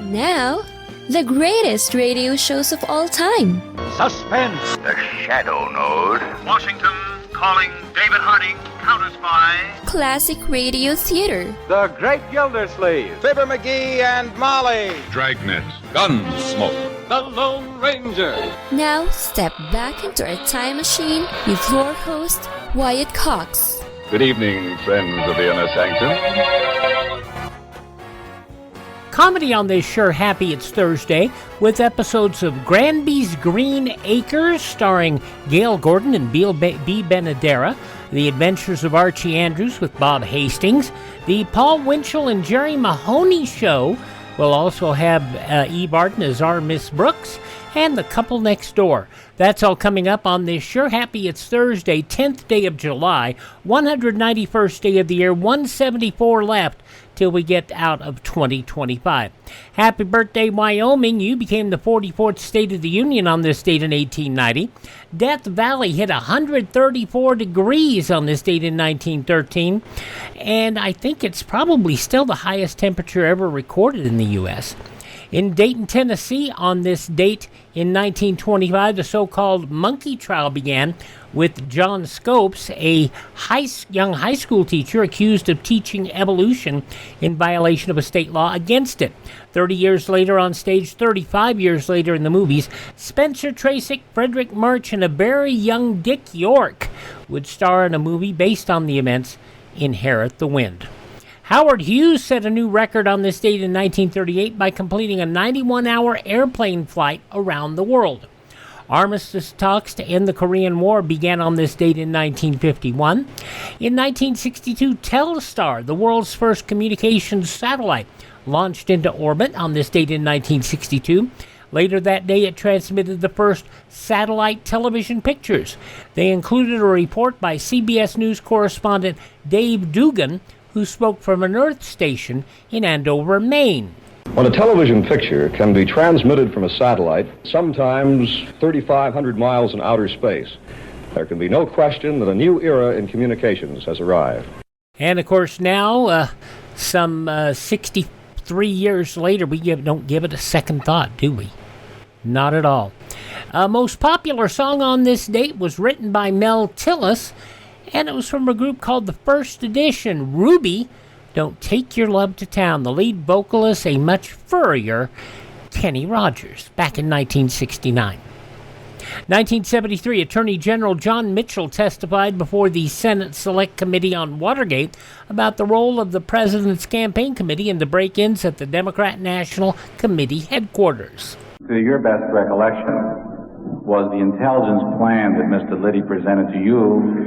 Now, the greatest radio shows of all time. Suspense. The Shadow Node. Washington calling David Harding, counter-spy. Classic radio theater. The Great Gildersleeve. Fibber McGee and Molly. Dragnet. Gunsmoke. The Lone Ranger. Now, step back into a time machine with your host, Wyatt Cox. Good evening, friends of the Inner Sanctum. Comedy on this Sure Happy It's Thursday with episodes of Granby's Green Acres starring Gale Gordon and B. Benederet, The Adventures of Archie Andrews with Bob Hastings, the Paul Winchell-Jerry Mahoney Show. We'll also have Eve Arden as our Miss Brooks, and The Couple Next Door. That's all coming up on this Sure Happy It's Thursday, 10th day of July, 191st day of the year, 174 left till we get out of 2025. Happy birthday, Wyoming. You became the 44th state of the Union on this date in 1890. Death Valley hit 134 degrees on this date in 1913. And I think it's probably still the highest temperature ever recorded in the U.S. In Dayton, Tennessee, on this date in 1925, the so-called monkey trial began with John Scopes, a young high school teacher accused of teaching evolution in violation of a state law against it. 30 years later on stage, 35 years later in the movies, Spencer Tracy, Frederick March, and a very young Dick York would star in a movie based on the events Inherit the Wind. Howard Hughes set a new record on this date in 1938 by completing a 91-hour airplane flight around the world. Armistice talks to end the Korean War began on this date in 1951. In 1962, Telstar, the world's first communications satellite, launched into orbit on this date in 1962. Later that day, it transmitted the first satellite television pictures. They included a report by CBS News correspondent Dave Dugan, who spoke from an Earth station in Andover, Maine. When a television picture can be transmitted from a satellite, sometimes 3,500 miles in outer space, there can be no question that a new era in communications has arrived. And of course now, some 63 years later, we don't give it a second thought, do we? Not at all. Most popular song on this date was written by Mel Tillis, and it was from a group called The First Edition. Ruby, Don't Take Your Love to Town. The lead vocalist, a much furrier Kenny Rogers, back in 1969. 1973, Attorney General John Mitchell testified before the Senate Select Committee on Watergate about the role of the President's Campaign Committee in the break-ins at the Democrat National Committee headquarters. To your best recollection, was the intelligence plan that Mr. Liddy presented to you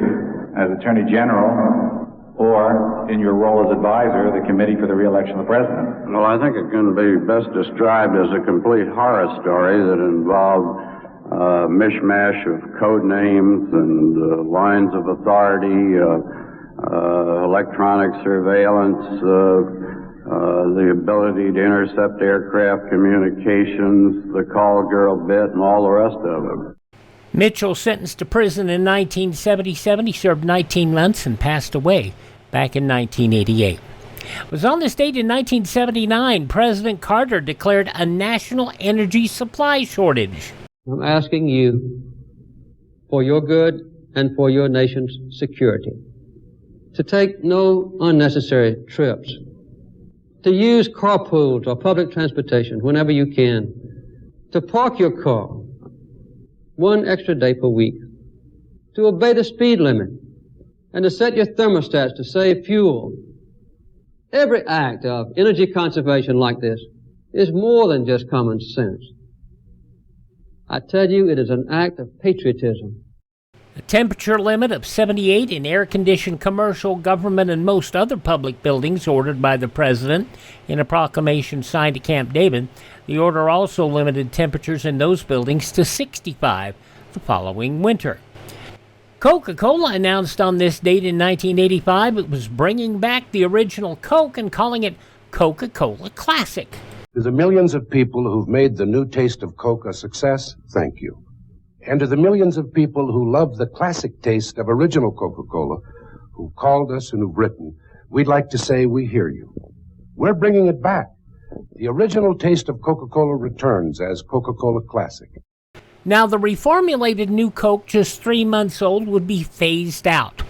as Attorney General, or in your role as advisor, the Committee for the Re-election of the President? Well, I think it can be best described as a complete horror story that involved a mishmash of code names and lines of authority, electronic surveillance, the ability to intercept aircraft communications, the call girl bit, and all the rest of it. Mitchell, sentenced to prison in 1977, he served 19 months and passed away back in 1988. It was on this date in 1979, President Carter declared a national energy supply shortage. I'm asking you, for your good and for your nation's security, to take no unnecessary trips, to use carpools or public transportation whenever you can, to park your car one extra day per week, to obey the speed limit, and to set your thermostats to save fuel. Every act of energy conservation like this is more than just common sense. I tell you, it is an act of patriotism. A temperature limit of 78 in air-conditioned commercial, government, and most other public buildings ordered by the President in a proclamation signed at Camp David. The order also limited temperatures in those buildings to 65 the following winter. Coca-Cola announced on this date in 1985 it was bringing back the original Coke and calling it Coca-Cola Classic. To the millions of people who've made the new taste of Coke a success, thank you. And to the millions of people who love the classic taste of original Coca-Cola, who've called us and who've written, we'd like to say we hear you. We're bringing it back. The original taste of Coca-Cola returns as Coca-Cola Classic. Now, the reformulated new Coke, just 3 months old, would be phased out.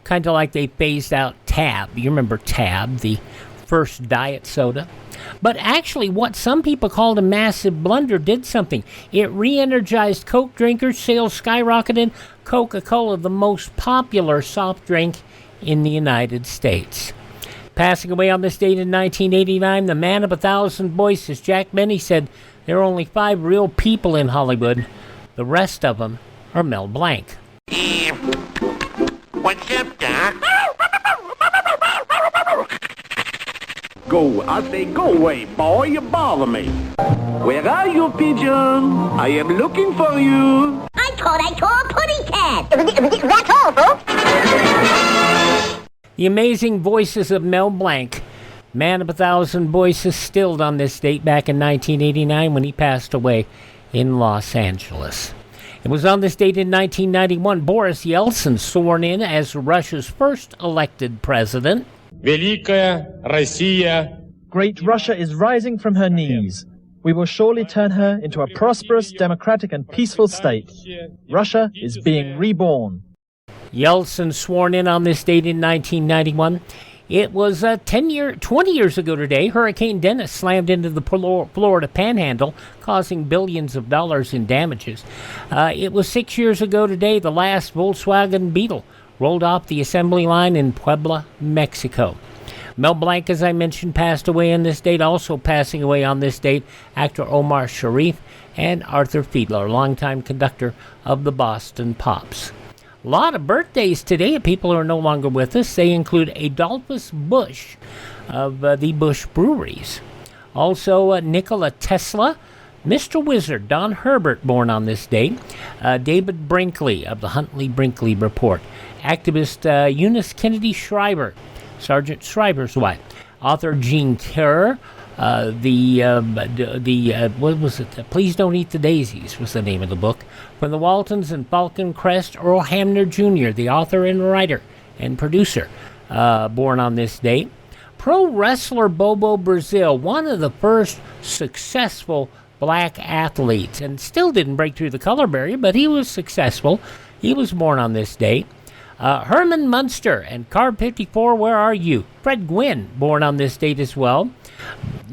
Kind of like they phased out Tab. You remember Tab, the first diet soda? But actually, what some people called a massive blunder did something. It re-energized Coke drinkers, sales skyrocketed, Coca-Cola, the most popular soft drink in the United States. Passing away on this date in 1989, the man of 1,000 voices, Jack Benny, said there are only 5 real people in Hollywood. The rest of them are Mel Blanc. What's up, Doc? Go, I say, go away, boy, you bother me. Where are you, pigeon? I am looking for you. I call pudding cat. That's all, folks. The amazing voices of Mel Blanc, man of 1,000 voices, stilled on this date back in 1989 when he passed away in Los Angeles. It was on this date in 1991 Boris Yeltsin sworn in as Russia's first elected president. Великая Россия. Great Russia is rising from her knees. We will surely turn her into a prosperous, democratic, and peaceful state. Russia is being reborn. Yeltsin sworn in on this date in 1991. It was 20 years ago today, Hurricane Dennis slammed into the Florida Panhandle, causing billions of dollars in damages. It was 6 years ago today, the last Volkswagen Beetle rolled off the assembly line in Puebla, Mexico. Mel Blanc, as I mentioned, passed away on this date. Also passing away on this date, actor Omar Sharif and Arthur Fiedler, longtime conductor of the Boston Pops. A lot of birthdays today of people who are no longer with us. They include Adolphus Busch of the Busch Breweries. Also, Nikola Tesla, Mr. Wizard, Don Herbert, born on this date. David Brinkley of the Huntley-Brinkley Report. Activist Eunice Kennedy Shriver, Sergeant Shriver's wife. Author Jean Kerr. What was it? Please Don't Eat the Daisies was the name of the book. From the Waltons and Falcon Crest, Earl Hamner Jr., the author and writer and producer, born on this date. Pro wrestler Bobo Brazil, one of the first successful black athletes, and still didn't break through the color barrier, but he was successful. He was born on this date. Herman Munster and Carb 54, Where Are You? Fred Gwynn, born on this date as well.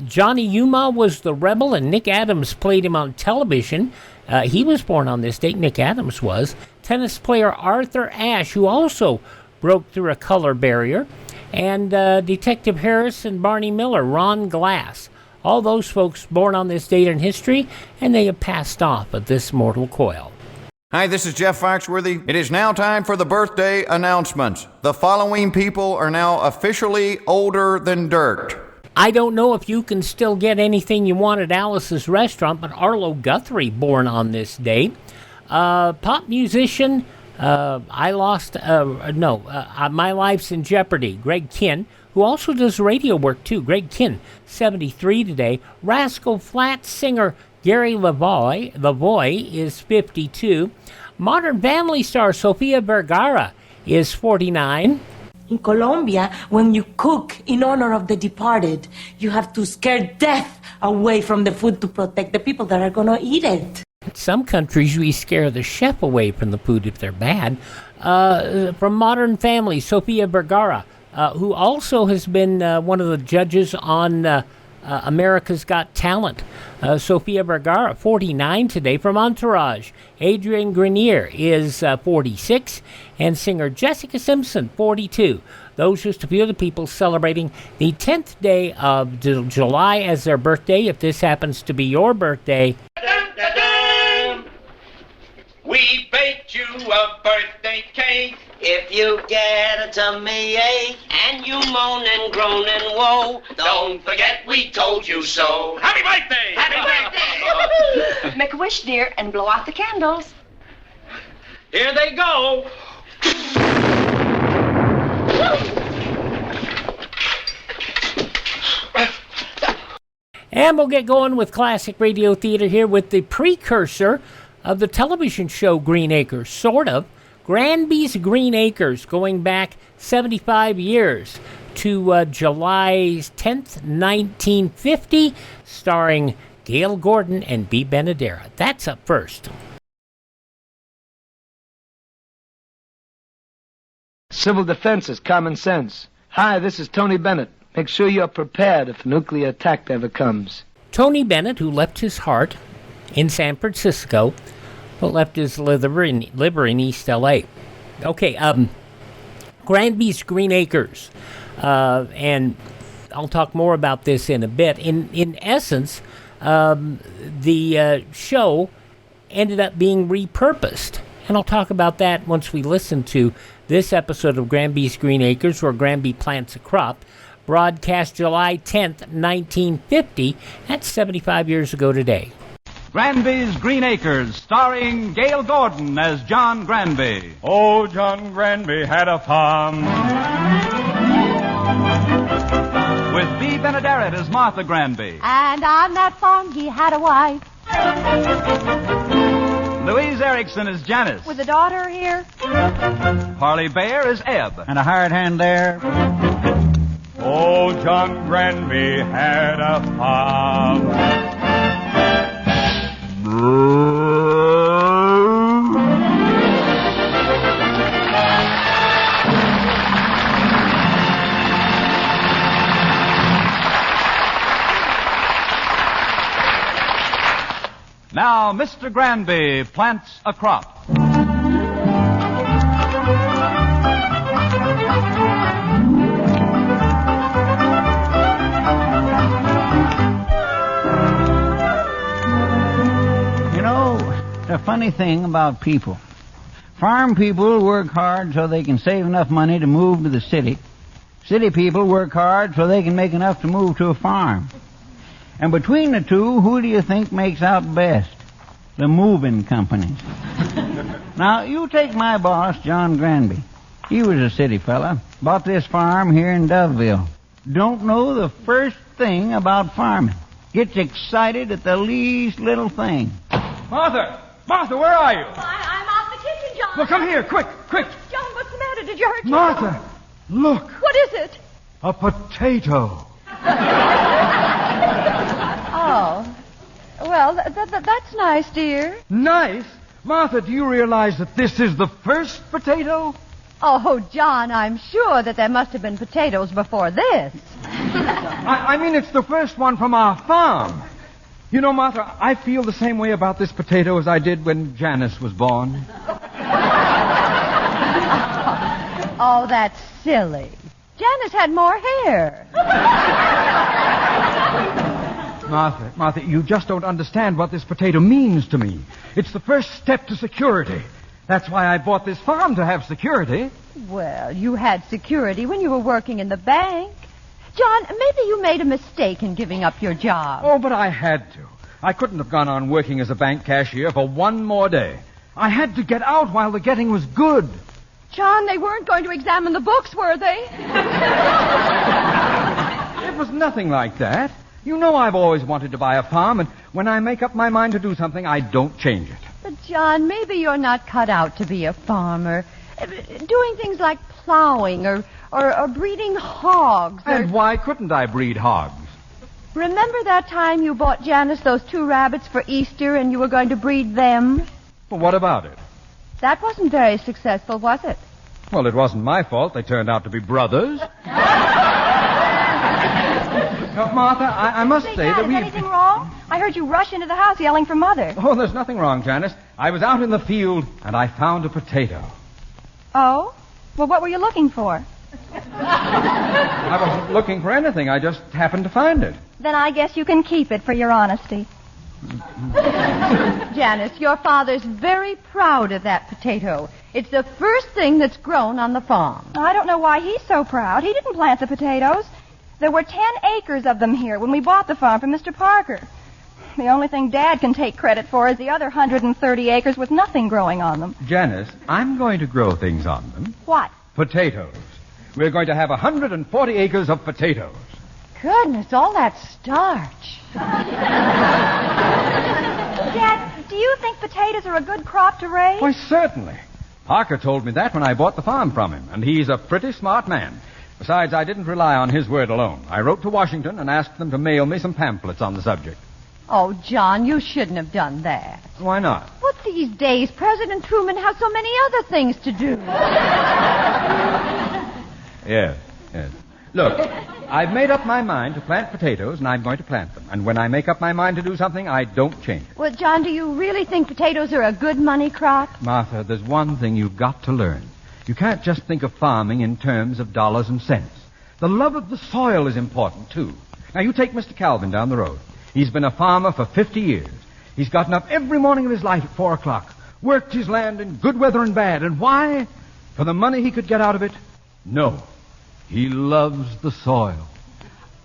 Johnny Yuma was the rebel, and Nick Adams played him on television. He was born on this date, Nick Adams was. Tennis player Arthur Ashe, who also broke through a color barrier. And Detective Harris and Barney Miller, Ron Glass. All those folks born on this date in history, and they have passed off of this mortal coil. Hi, this is Jeff Foxworthy. It is now time for the birthday announcements. The following people are now officially older than dirt. I don't know if you can still get anything you want at Alice's restaurant, but Arlo Guthrie, born on this date. Pop musician, My Life's in Jeopardy, Greg Kihn, who also does radio work too. Greg Kihn, 73 today. Rascal Flatts singer Gary Lavoie is 52. Modern Family star Sofia Vergara is 49. In Colombia, when you cook in honor of the departed, you have to scare death away from the food to protect the people that are going to eat it. In some countries, we scare the chef away from the food if they're bad. From Modern Family, Sofia Vergara, who also has been one of the judges on America's Got Talent. Sofia Vergara, 49 today. From Entourage, Adrian Grenier is 46, and singer Jessica Simpson, 42. Those are just a few of the people celebrating the 10th day of July as their birthday. If this happens to be your birthday, we baked you a birthday cake. If you get a tummy ache and you moan and groan and woe, don't forget we told you so. Happy birthday! Happy birthday! Make a wish, dear, and blow out the candles. Here they go. And we'll get going with classic radio theater here with the precursor of the television show Green Acres, sort of. Granby's Green Acres, going back 75 years to July 10th, 1950, starring Gale Gordon and B. Benederet. That's up first. Civil defense is common sense. Hi, this is Tony Bennett. Make sure you're prepared if a nuclear attack ever comes. Tony Bennett, who left his heart in San Francisco, but left his liver in East L.A. Okay, Granby's Green Acres. And I'll talk more about this in a bit. In essence, the show ended up being repurposed. And I'll talk about that once we listen to this episode of Granby's Green Acres, where Granby Plants a Crop, broadcast July 10th, 1950. That's 75 years ago today. Granby's Green Acres, starring Gale Gordon as John Granby. Oh, John Granby had a farm. With B. Benederet as Martha Granby. And on that farm he had a wife. Louise Erickson as Janice. With a daughter here? Harley Bayer as Ebb. And a hired hand there. Oh, John Granby had a farm. Now, Mr. Granby plants a crop. You know, the funny thing about people. Farm people work hard so they can save enough money to move to the city. City people work hard so they can make enough to move to a farm. And between the two, who do you think makes out best? The moving companies. Now, you take my boss, John Granby. He was a city fella. Bought this farm here in Doveville. Don't know the first thing about farming. Gets excited at the least little thing. Martha! Martha, where are you? I'm out in the kitchen, John. Well, come here, quick, quick. John, what's the matter? Did you hurt Martha, yourself? look. What is it? A potato. Oh. Well, that's nice, dear. Nice? Martha, do you realize that this is the first potato? Oh, John, I'm sure that there must have been potatoes before this. I mean, it's the first one from our farm. You know, Martha, I feel the same way about this potato as I did when Janice was born. Oh, that's silly. Janice had more hair. Martha, you just don't understand what this potato means to me. It's the first step to security. That's why I bought this farm, to have security. Well, you had security when you were working in the bank. John, maybe you made a mistake in giving up your job. Oh, but I had to. I couldn't have gone on working as a bank cashier for one more day. I had to get out while the getting was good. John, they weren't going to examine the books, were they? It was nothing like that. You know I've always wanted to buy a farm, and when I make up my mind to do something, I don't change it. But, John, maybe you're not cut out to be a farmer. Doing things like plowing or breeding hogs. And why couldn't I breed hogs? Remember that time you bought Janice those 2 rabbits for Easter and you were going to breed them? Well, what about it? That wasn't very successful, was it? Well, it wasn't my fault. They turned out to be brothers. Martha, I must say that Is anything wrong? I heard you rush into the house yelling for Mother. Oh, there's nothing wrong, Janice. I was out in the field, and I found a potato. Oh? Well, what were you looking for? I wasn't looking for anything. I just happened to find it. Then I guess you can keep it for your honesty. Janice, your father's very proud of that potato. It's the first thing that's grown on the farm. I don't know why he's so proud. He didn't plant the potatoes. There were 10 acres of them here when we bought the farm from Mr. Parker. The only thing Dad can take credit for is the other 130 acres with nothing growing on them. Janice, I'm going to grow things on them. What? Potatoes. We're going to have 140 acres of potatoes. Goodness, all that starch. Dad, do you think potatoes are a good crop to raise? Why, certainly. Parker told me that when I bought the farm from him, and he's a pretty smart man. Besides, I didn't rely on his word alone. I wrote to Washington and asked them to mail me some pamphlets on the subject. Oh, John, you shouldn't have done that. Why not? Well, these days, President Truman has so many other things to do. Yes. Look, I've made up my mind to plant potatoes, and I'm going to plant them. And when I make up my mind to do something, I don't change it. Well, John, do you really think potatoes are a good money crop? Martha, there's one thing you've got to learn. You can't just think of farming in terms of dollars and cents. The love of the soil is important, too. Now, you take Mr. Calvin down the road. He's been a farmer for 50 years. He's gotten up every morning of his life at 4 o'clock, worked his land in good weather and bad. And why? For the money he could get out of it? No. He loves the soil.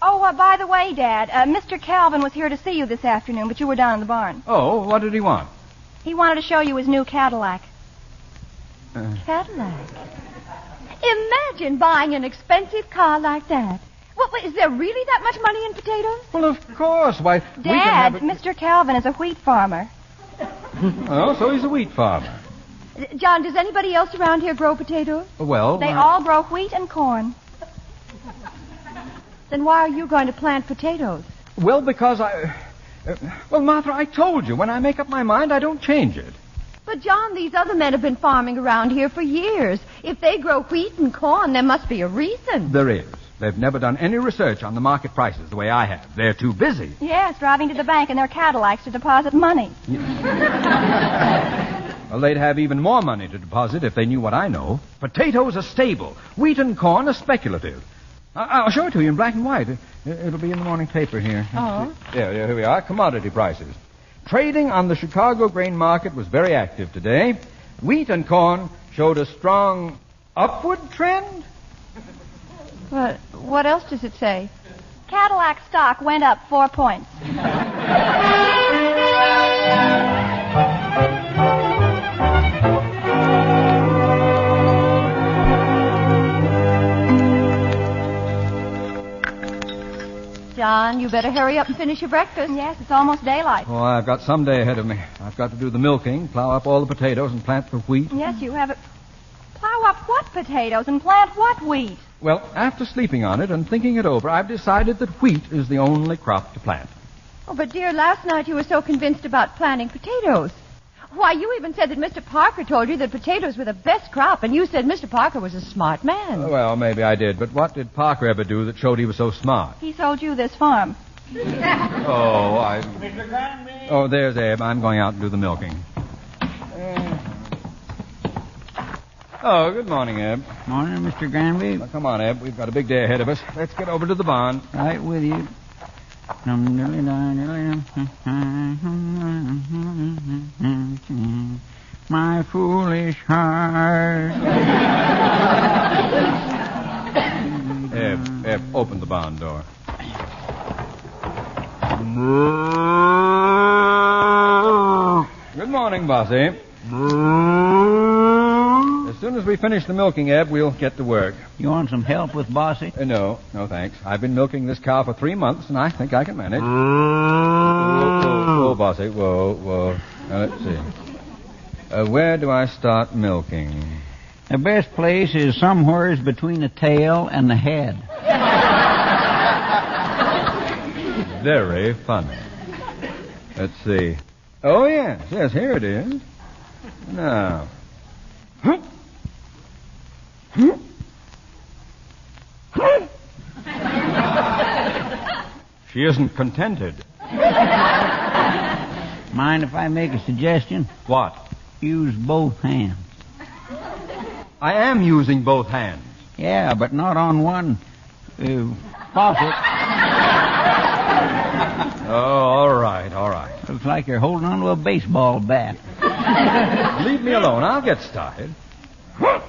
Oh, by the way, Dad, Mr. Calvin was here to see you this afternoon, but you were down in the barn. Oh, what did he want? He wanted to show you his new Cadillac. Cadillac? Imagine buying an expensive car like that. Well, is there really that much money in potatoes? Well, of course. Why, we can Dad, have it... Mr. Calvin is a wheat farmer. Oh, so he's a wheat farmer. John, does anybody else around here grow potatoes? Well... They all grow wheat and corn. Then why are you going to plant potatoes? Well, because well, Martha, I told you, when I make up my mind, I don't change it. But, John, these other men have been farming around here for years. If they grow wheat and corn, there must be a reason. There is. They've never done any research on the market prices the way I have. They're too busy. Yes, driving to the bank in their Cadillacs to deposit money. Well, they'd have even more money to deposit if they knew what I know. Potatoes are stable. Wheat and corn are speculative. I'll show it to you in black and white. It'll be in the morning paper here. Oh? Yeah, here we are. Commodity prices. Trading on the Chicago grain market was very active today. Wheat and corn showed a strong upward trend. But what else does it say? Cadillac stock went up 4 points. John, you better hurry up and finish your breakfast. Yes, it's almost daylight. Oh, I've got some day ahead of me. I've got to do the milking, plow up all the potatoes, and plant the wheat. Yes, you have it. Plow up what potatoes and plant what wheat? Well, after sleeping on it and thinking it over, I've decided that wheat is the only crop to plant. Oh, but dear, last night you were so convinced about planting potatoes. Why, you even said that Mr. Parker told you that potatoes were the best crop, and you said Mr. Parker was a smart man. Well, maybe I did, but what did Parker ever do that showed he was so smart? He sold you this farm. Oh, there's Abe. I'm going out and do the milking. Oh, good morning, Eb. Morning, Mr. Granby. Now, come on, Eb. We've got a big day ahead of us. Let's get over to the barn. Right with you. My foolish heart. Eb, open the barn door. Good morning, Bossy. As soon as we finish the milking, Eb, we'll get to work. You want some help with Bossy? No, thanks. I've been milking this cow for 3 months, and I think I can manage. Whoa, Bossy. Whoa. Now, let's see. Where do I start milking? The best place is somewheres between the tail and the head. Very funny. Let's see. Oh, yes, here it is. Now. She isn't contented. Mind if I make a suggestion? What? Use both hands. I am using both hands. Yeah, but not on one faucet. Oh, all right. Looks like you're holding on to a baseball bat. Leave me alone. I'll get started. Well!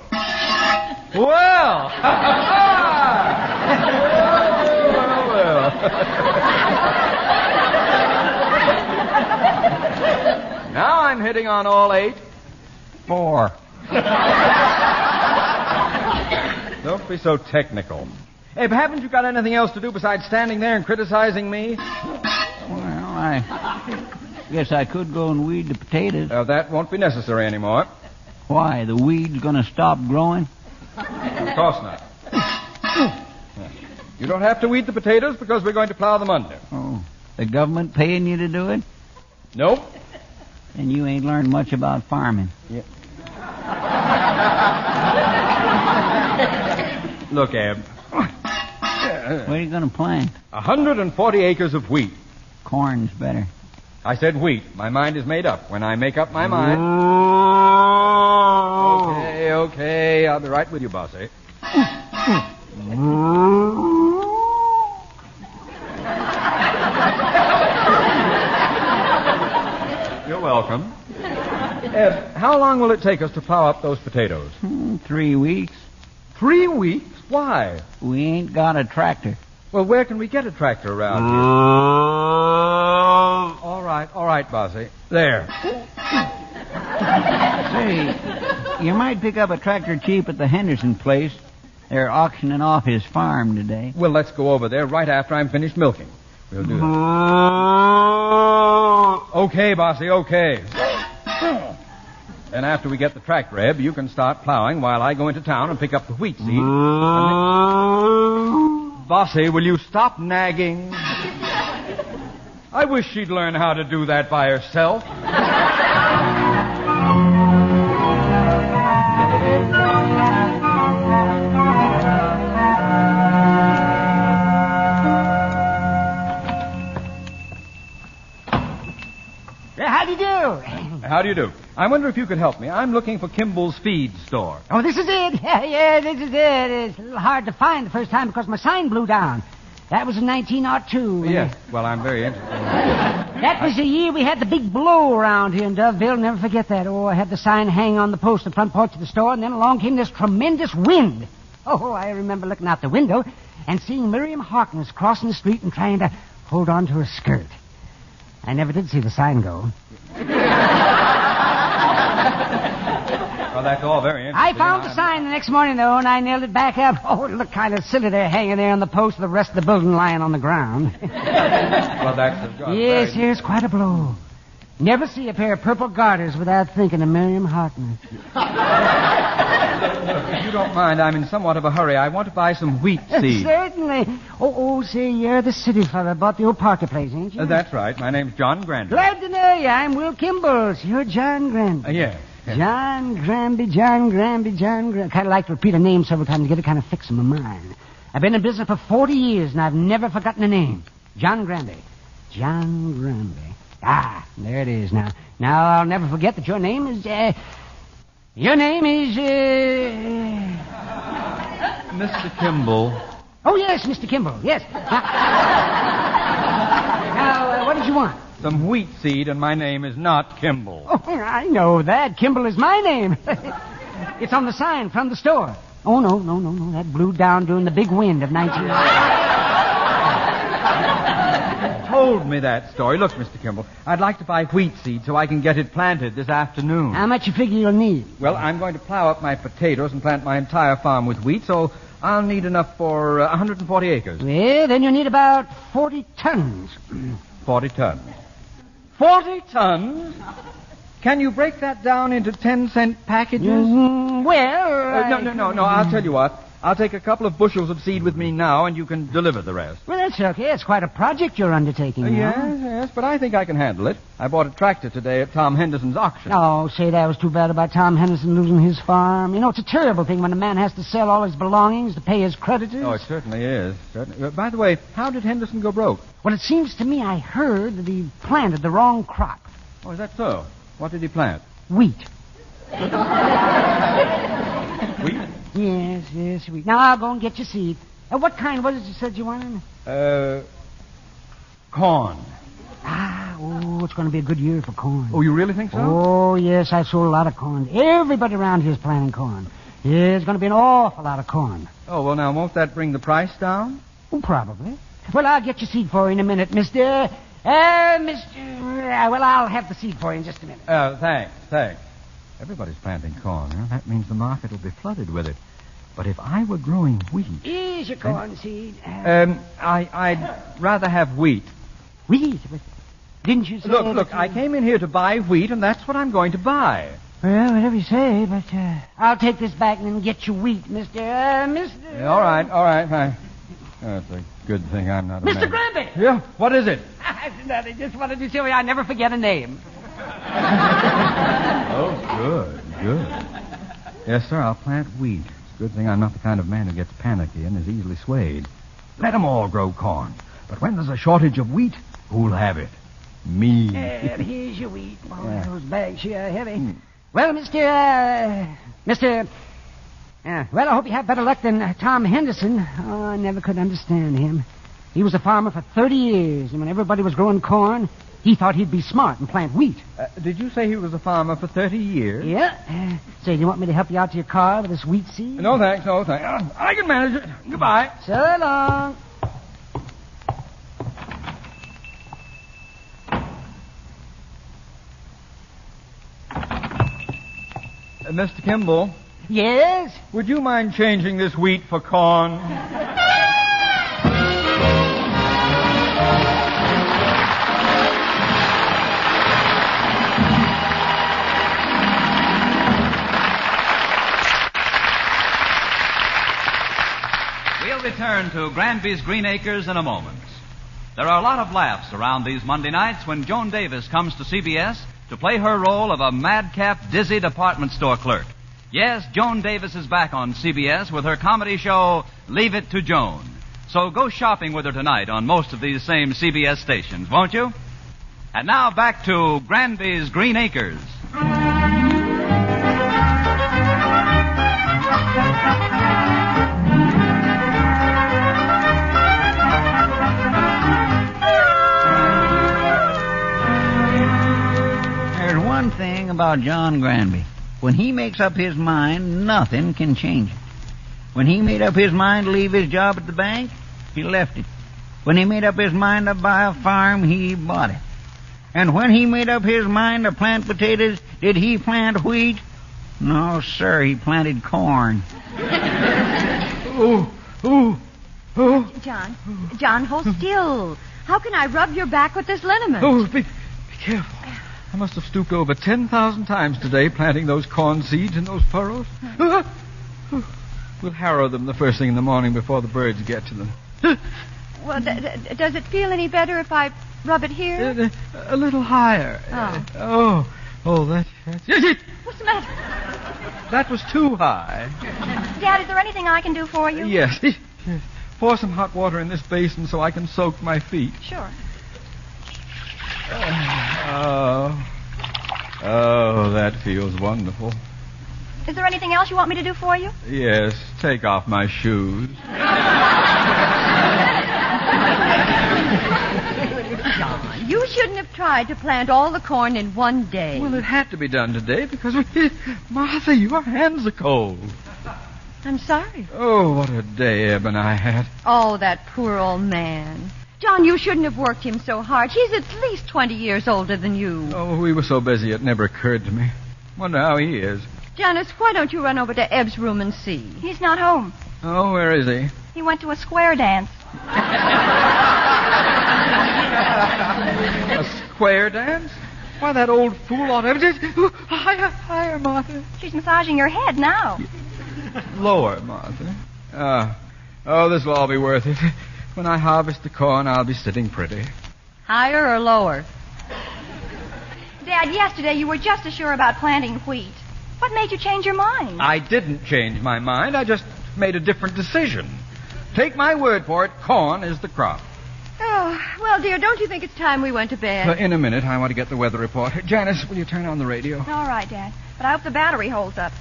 Now I'm hitting on all 8. 4. Don't be so technical. Hey, but haven't you got anything else to do besides standing there and criticizing me? Well, I guess I could go and weed the potatoes. That won't be necessary anymore. Why, the weed's gonna stop growing? Of course not. You don't have to weed the potatoes because we're going to plow them under. Oh, the government paying you to do it? Nope. And you ain't learned much about farming. Yeah. Look, Ab. What are you gonna plant? 140 acres of wheat. Corn's better. I said wheat. My mind is made up. When I make up my mind... Okay. I'll be right with you, Bossy. You're welcome. Ed, how long will it take us to plow up those potatoes? 3 weeks. 3 weeks? Why? We ain't got a tractor. Well, where can we get a tractor around here? All right, Bossy. There. Say, you might pick up a tractor cheap at the Henderson place. They're auctioning off his farm today. Well, let's go over there right after I'm finished milking. We'll do that. Okay, Bossy, okay. And after we get the tractor, Eb, you can start plowing while I go into town and pick up the wheat seed. Bossy, will you stop nagging? I wish she'd learn how to do that by herself. How do you do? How do you do? I wonder if you could help me. I'm looking for Kimball's feed store. Oh, this is it. Yeah, this is it. It's a little hard to find the first time because my sign blew down. That was in 1902. Yes. Well, I'm very interested. That was the year we had the big blow around here in Doveville. Never forget that. Oh, I had the sign hang on the post in the front porch of the store, and then along came this tremendous wind. Oh, I remember looking out the window and seeing Miriam Harkness crossing the street and trying to hold on to her skirt. I never did see the sign go. Well, that's all very interesting. I found the sign the next morning, though, and I nailed it back up. Oh, it looked kind of silly there hanging there on the post with the rest of the building lying on the ground. Well, that's the job. Yes, quite a blow. Never see a pair of purple garters without thinking of Miriam Harkness. If you don't mind, I'm in somewhat of a hurry. I want to buy some wheat seed. Certainly. Oh, say, you're the city fella bought the old Parker place, ain't you? That's right. My name's John Granby. Glad to know you. I'm Will Kimball. You're John Granby. Yes. John Granby. Kind of like to repeat a name several times to get it kind of fixed in my mind. I've been in business for 40 years, and I've never forgotten a name. John Granby. Ah, there it is now. Now, I'll never forget that your name is, Mr. Kimball. Oh, yes, Mr. Kimball, yes. Now, what did you want? Some wheat seed, and my name is not Kimball. Oh, I know that. Kimball is my name. It's on the sign from the store. Oh, no. That blew down during the big wind of 19... Told me that story. Look, Mr. Kimball, I'd like to buy wheat seed so I can get it planted this afternoon. How much you figure you'll need? Well, I'm going to plow up my potatoes and plant my entire farm with wheat, so I'll need enough for 140 acres. Well, then you'll need about 40 tons. 40 tons. 40 tons? Can you break that down into 10-cent packages? No. I'll tell you what. I'll take a couple of bushels of seed with me now, and you can deliver the rest. Well, that's okay. It's quite a project you're undertaking now. Yes, but I think I can handle it. I bought a tractor today at Tom Henderson's auction. Oh, say, that was too bad about Tom Henderson losing his farm. You know, it's a terrible thing when a man has to sell all his belongings to pay his creditors. Oh, it certainly is. By the way, how did Henderson go broke? Well, it seems to me I heard that he planted the wrong crop. Oh, is that so? What did he plant? Wheat. Wheat? Yes, wheat. Now, I'll go and get your seed. What kind was it you said you wanted? Corn. It's going to be a good year for corn. Oh, you really think so? Oh, yes, I've sold a lot of corn. Everybody around here is planting corn. There's going to be an awful lot of corn. Oh, well, now, won't that bring the price down? Oh, probably. Well, I'll get your seed for you in a minute, Mr. Well, I'll have the seed for you in just a minute. Thanks. Everybody's planting corn. Huh? That means the market will be flooded with it. But if I were growing wheat... Here's your corn seed. I'd rather have wheat. Wheat? Didn't you say... Look, I came in here to buy wheat, and that's what I'm going to buy. Well, whatever you say, but I'll take this back and then get you wheat, Mr. Yeah, all right, fine. That's a good thing I'm not a man. Mr. Granby! Yeah, what is it? I just wanted to show you I never forget a name. Oh, good. Yes, sir, I'll plant wheat. It's a good thing I'm not the kind of man who gets panicky and is easily swayed. Let 'em all grow corn. But when there's a shortage of wheat, who'll have it? Me. Here's your wheat. Boy, those bags here are heavy. Well, well, I hope you have better luck than Tom Henderson. Oh, I never could understand him. He was a farmer for 30 years, and when everybody was growing corn, he thought he'd be smart and plant wheat. Did you say he was a farmer for 30 years? Yeah. Say, do you want me to help you out to your car with this wheat seed? No, thanks. I can manage it. Goodbye. So long. Mr. Kimball? Yes? Would you mind changing this wheat for corn? We'll return to Granby's Green Acres in a moment. There are a lot of laughs around these Monday nights when Joan Davis comes to CBS to play her role of a madcap, dizzy department store clerk. Yes, Joan Davis is back on CBS with her comedy show, Leave It to Joan. So go shopping with her tonight on most of these same CBS stations, won't you? And now back to Granby's Green Acres. One thing about John Granby. When he makes up his mind, nothing can change it. When he made up his mind to leave his job at the bank, he left it. When he made up his mind to buy a farm, he bought it. And when he made up his mind to plant potatoes, did he plant wheat? No, sir, he planted corn. John, hold still. How can I rub your back with this liniment? Oh, be careful. I must have stooped over 10,000 times today planting those corn seeds in those furrows. We'll harrow them the first thing in the morning before the birds get to them. Well, does it feel any better if I rub it here? A little higher. That's... What's the matter? That was too high. Dad, is there anything I can do for you? Yes. Pour some hot water in this basin so I can soak my feet. Sure. Oh, that feels wonderful. Is there anything else you want me to do for you? Yes, take off my shoes. John, you shouldn't have tried to plant all the corn in one day. Well, it had to be done today because Martha, your hands are cold. I'm sorry. Oh, what a day Eb and I had. Oh, that poor old man. John, you shouldn't have worked him so hard. He's at least 20 years older than you. Oh, we were so busy it never occurred to me. Wonder how he is. Janice, why don't you run over to Eb's room and see? He's not home. Oh, where is he? He went to a square dance. A square dance? Why, that old fool ought to... Higher, Martha. She's massaging your head now. Lower, Martha. This will all be worth it. When I harvest the corn, I'll be sitting pretty. Higher or lower? Dad, yesterday you were just as sure about planting wheat. What made you change your mind? I didn't change my mind. I just made a different decision. Take my word for it, corn is the crop. Oh, well, dear, don't you think it's time we went to bed? In a minute, I want to get the weather report. Janice, will you turn on the radio? All right, Dad. But I hope the battery holds up.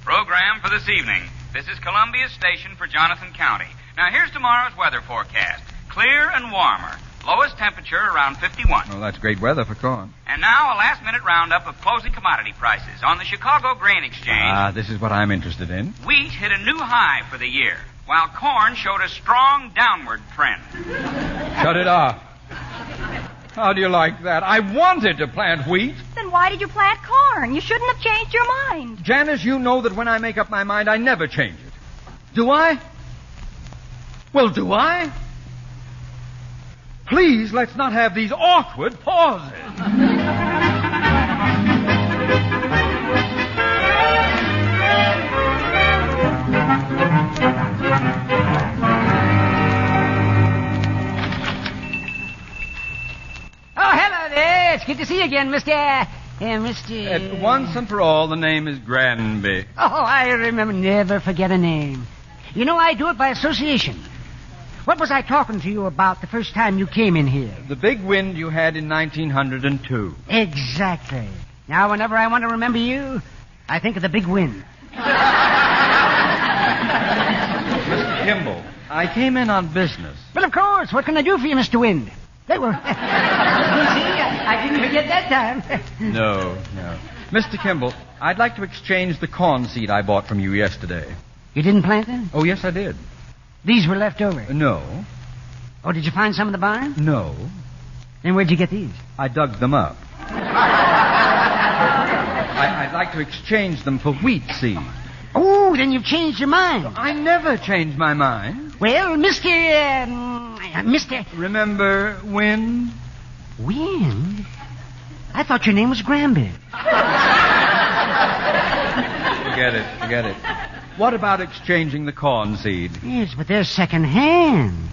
Program for this evening. This is Columbia's station for Jonathan County. Now, here's tomorrow's weather forecast. Clear and warmer. Lowest temperature around 51. Well, that's great weather for corn. And now, a last-minute roundup of closing commodity prices. On the Chicago Grain Exchange, this is what I'm interested in. wheat hit a new high for the year, while corn showed a strong downward trend. Shut it off. How do you like that? I wanted to plant wheat. Then why did you plant corn? You shouldn't have changed your mind. Janice, you know that when I make up my mind, I never change it. Do I? Well, do I? Please, let's not have these awkward pauses. good to see you again, Mr. Once and for all, the name is Granby. Oh, I remember. Never forget a name. You know, I do it by association. What was I talking to you about the first time you came in here? The big wind you had in 1902. Exactly. Now, whenever I want to remember you, I think of the big wind. Mr. Kimball, I came in on business. Well, of course. What can I do for you, Mr. Wind? They were... See, I didn't forget that time. No. Mr. Kimball, I'd like to exchange the corn seed I bought from you yesterday. You didn't plant them? Oh, yes, I did. These were left over? No. Oh, did you find some in the barn? No. Then where'd you get these? I dug them up. I'd like to exchange them for wheat seed. Oh, then you've changed your mind. I never changed my mind. Well, Mr. Remember Wind? Wind? I thought your name was Granby. Forget it. What about exchanging the corn seed? Yes, but they're second-hand.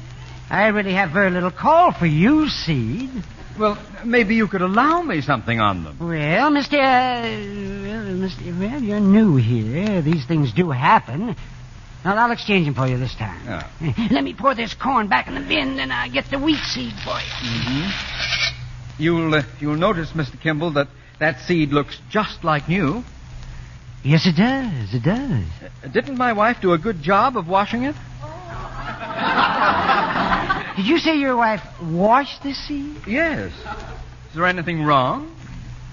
I really have very little call for used seed. Well, maybe you could allow me something on them. Well, well, you're new here. These things do happen. Now, I'll exchange them for you this time. Oh. Let me pour this corn back in the bin, and I'll get the wheat seed for you. Mm-hmm. You'll notice, Mr. Kimball, that seed looks just like new. Yes, it does. It does. Didn't my wife do a good job of washing it? Did you say your wife washed the seed? Yes. Is there anything wrong?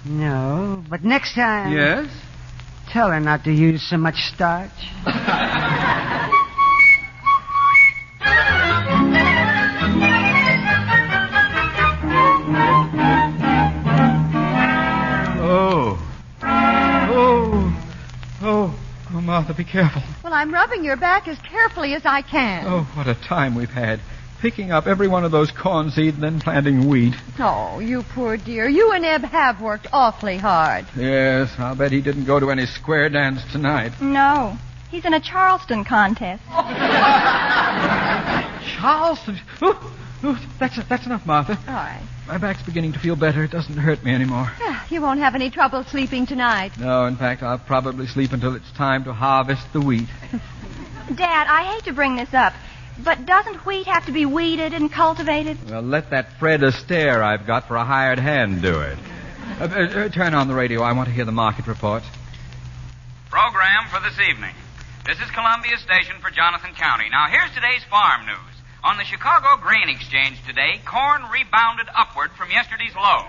No, but next time... Yes? Tell her not to use so much starch. Oh, Martha, be careful. Well, I'm rubbing your back as carefully as I can. Oh, what a time we've had. Picking up every one of those corn seeds and then planting wheat. Oh, you poor dear. You and Eb have worked awfully hard. Yes, I'll bet he didn't go to any square dance tonight. No. He's in a Charleston contest. Charleston? That's enough, Martha. All right. My back's beginning to feel better. It doesn't hurt me anymore. You won't have any trouble sleeping tonight. No, in fact, I'll probably sleep until it's time to harvest the wheat. Dad, I hate to bring this up, but doesn't wheat have to be weeded and cultivated? Well, let that Fred Astaire I've got for a hired hand do it. Turn on the radio. I want to hear the market reports. Program for this evening. This is Columbia Station for Jonathan County. Now, here's today's farm news. On the Chicago Grain Exchange today, corn rebounded upward from yesterday's low,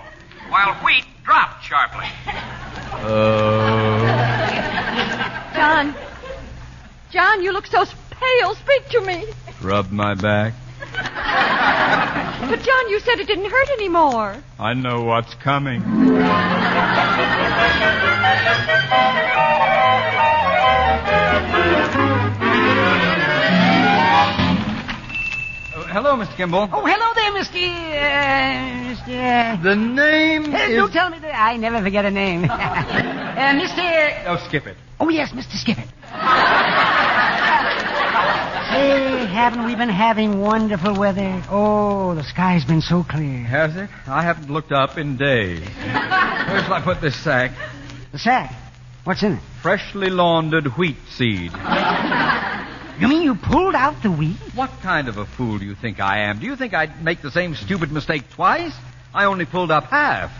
while wheat dropped sharply. John, you look so pale. Speak to me. Rub my back. But, John, you said it didn't hurt anymore. I know what's coming. Hello, Mr. Kimball. Oh, hello there, Mr. The name is... Don't tell me that. I never forget a name. Mr... Oh, skip it. Oh, yes, Mr. Skip it. Say, haven't we been having wonderful weather? Oh, the sky's been so clear. Has it? I haven't looked up in days. Where shall I put this sack? The sack? What's in it? Freshly laundered wheat seed. You mean you pulled out the wheat? What kind of a fool do you think I am? Do you think I'd make the same stupid mistake twice? I only pulled up half.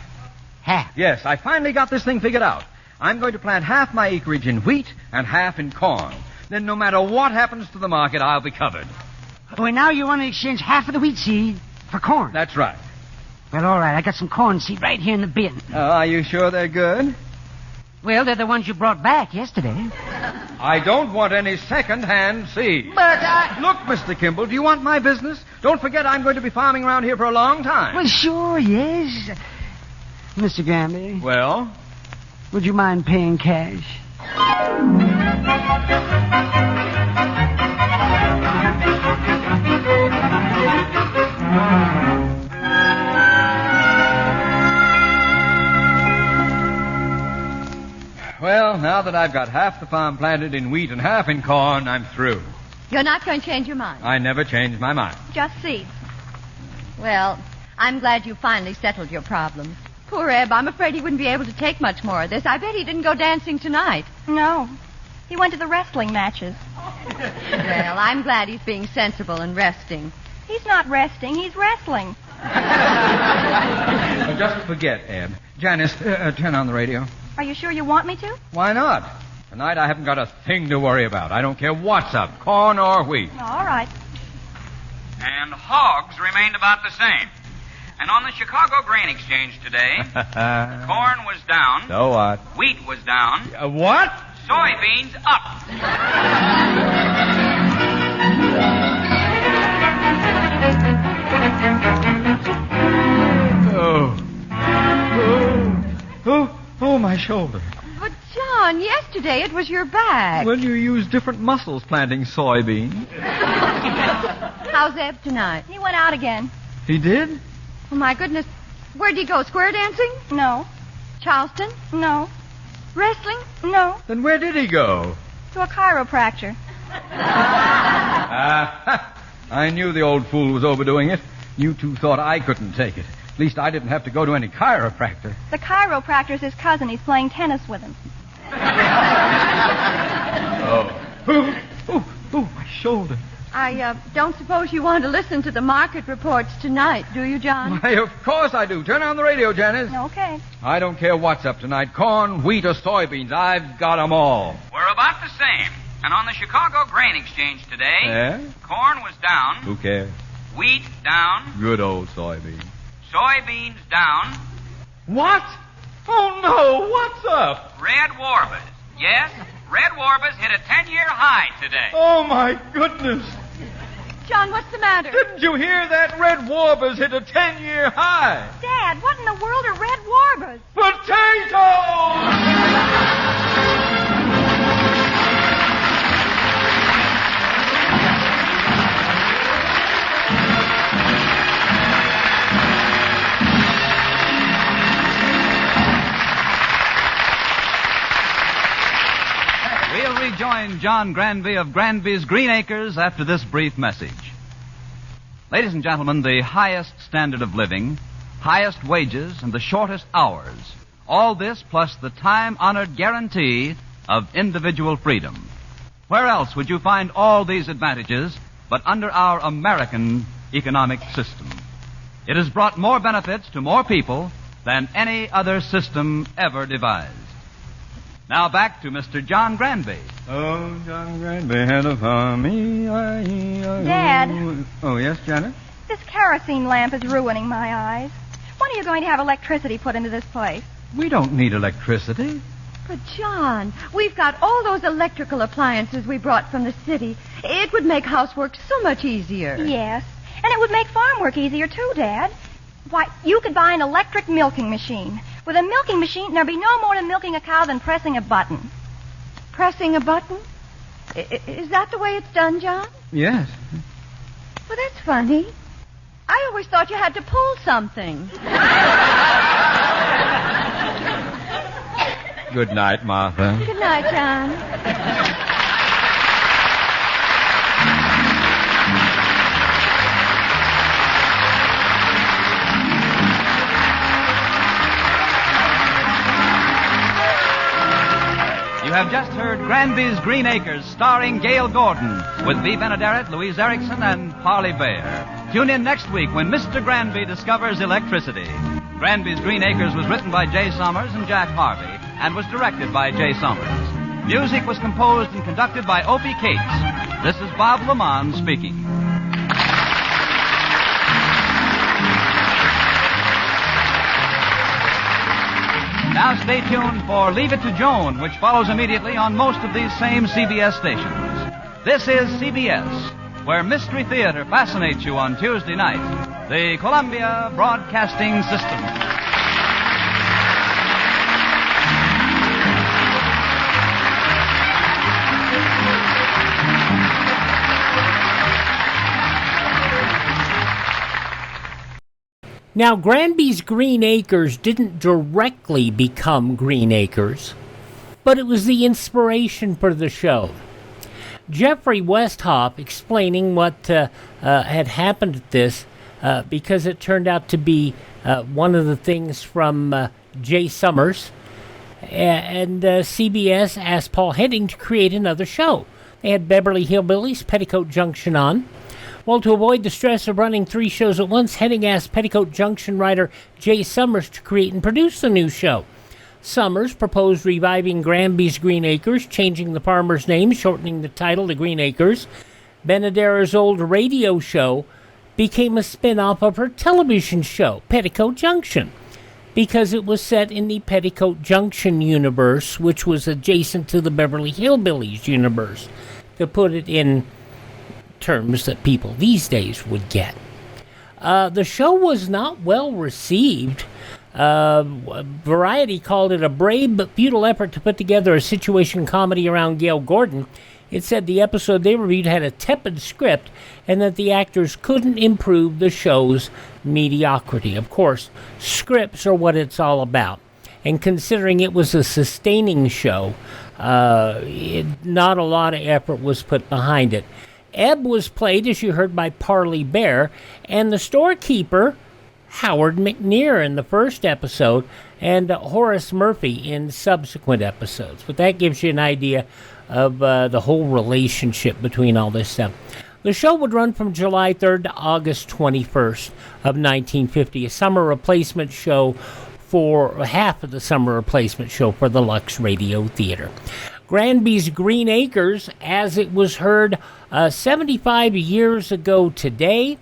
Half? Yes, I finally got this thing figured out. I'm going to plant half my acreage in wheat and half in corn. Then no matter what happens to the market, I'll be covered. Well, now you want to exchange half of the wheat seed for corn? That's right. Well, all right. I got some corn seed right here in the bin. Are you sure they're good? Well, they're the ones you brought back yesterday. I don't want any second-hand seed. But Look, Mr. Kimball, do you want my business? Don't forget I'm going to be farming around here for a long time. Well, sure, yes. Mr. Granby. Well? Would you mind paying cash? Well, now that I've got half the farm planted in wheat and half in corn, I'm through. You're not going to change your mind? I never change my mind. Just seeds. Well, I'm glad you finally settled your problem. Poor Eb, I'm afraid he wouldn't be able to take much more of this. I bet he didn't go dancing tonight. No. He went to the wrestling matches. Well, I'm glad he's being sensible and resting. He's not resting. He's wrestling. Just forget, Eb. Janice, turn on the radio. Are you sure you want me to? Why not? Tonight I haven't got a thing to worry about. I don't care what's up, corn or wheat. All right. And hogs remained about the same. And on the Chicago Grain Exchange today, corn was down. So what? Wheat was down. What? Soybeans up. Oh, my shoulder. But, John, yesterday it was your back. Well, you use different muscles planting soybeans. How's Eb tonight? He went out again. He did? Oh, my goodness. Where'd he go? Square dancing? No. Charleston? No. Wrestling? No. Then where did he go? To a chiropractor. I knew the old fool was overdoing it. You two thought I couldn't take it. At least I didn't have to go to any chiropractor. The chiropractor's his cousin. He's playing tennis with him. Oh, my shoulder. I don't suppose you want to listen to the market reports tonight, do you, John? Why, of course I do. Turn on the radio, Janice. Okay. I don't care what's up tonight. Corn, wheat, or soybeans. I've got 'em all. We're about the same. And on the Chicago Grain Exchange today, Yeah? corn was down. Who cares? Wheat down. Good old soybean. Soybeans down. What? Oh, no. What's up? Red warbus. Yes, red warbus hit a 10-year high today. Oh, my goodness. John, what's the matter? Didn't you hear that? Red warbus hit a 10-year high. Dad, what in the world are red warbus? Potatoes! We'll rejoin John Granby of Granby's Green Acres after this brief message. Ladies and gentlemen, the highest standard of living, highest wages, and the shortest hours. All this plus the time-honored guarantee of individual freedom. Where else would you find all these advantages but under our American economic system? It has brought more benefits to more people than any other system ever devised. Now back to Mr. John Granby. Oh, John Granby had a farm. Dad. Oh, yes, Janet? This kerosene lamp is ruining my eyes. When are you going to have electricity put into this place? We don't need electricity. But, John, we've got all those electrical appliances we brought from the city. It would make housework so much easier. Yes, and it would make farm work easier, too, Dad. Why, you could buy an electric milking machine. With a milking machine, there'd be no more to milking a cow than pressing a button. Pressing a button? Is that the way it's done, John? Yes. Well, that's funny. I always thought you had to pull something. Good night, Martha. Good night, John. You have just heard Granby's Green Acres, starring Gale Gordon, with V. Benederet, Louise Erickson, and Parley Bear. Tune in next week when Mr. Granby discovers electricity. Granby's Green Acres was written by Jay Sommers and Jack Harvey, and was directed by Jay Sommers. Music was composed and conducted by Opie Cates. This is Bob Lamont speaking. Now stay tuned for Leave It to Joan, which follows immediately on most of these same CBS stations. This is CBS, where Mystery Theater fascinates you on Tuesday night. The Columbia Broadcasting System. Now, Granby's Green Acres didn't directly become Green Acres, but it was the inspiration for the show. Jeffrey Westhoff, explaining what had happened at this, because it turned out to be one of the things from Jay Summers. And CBS asked Paul Hastings to create another show. They had Beverly Hillbillies, Petticoat Junction on. Well, to avoid the stress of running 3 shows at once, Hastings asked Petticoat Junction writer Jay Summers to create and produce the new show. Summers proposed reviving Granby's Green Acres, changing the farmer's name, shortening the title to Green Acres. Benederet's old radio show became a spin-off of her television show, Petticoat Junction, because it was set in the Petticoat Junction universe, which was adjacent to the Beverly Hillbillies universe, to put it in terms that people these days would get. The show was not well received. Variety called it a brave but futile effort to put together a situation comedy around Gale Gordon. It said the episode they reviewed had a tepid script and that the actors couldn't improve the show's mediocrity. Of course, scripts are what it's all about. And considering it was a sustaining show, not a lot of effort was put behind it. Ebb was played, as you heard, by Parley Bear, and the storekeeper, Howard McNear, in the first episode, and Horace Murphy in subsequent episodes. But that gives you an idea of the whole relationship between all this stuff. The show would run from July 3rd to August 21st of 1950, a summer replacement show for half of the summer replacement show for the Lux Radio Theater. Granby's Green Acres, as it was heard 75 years ago today.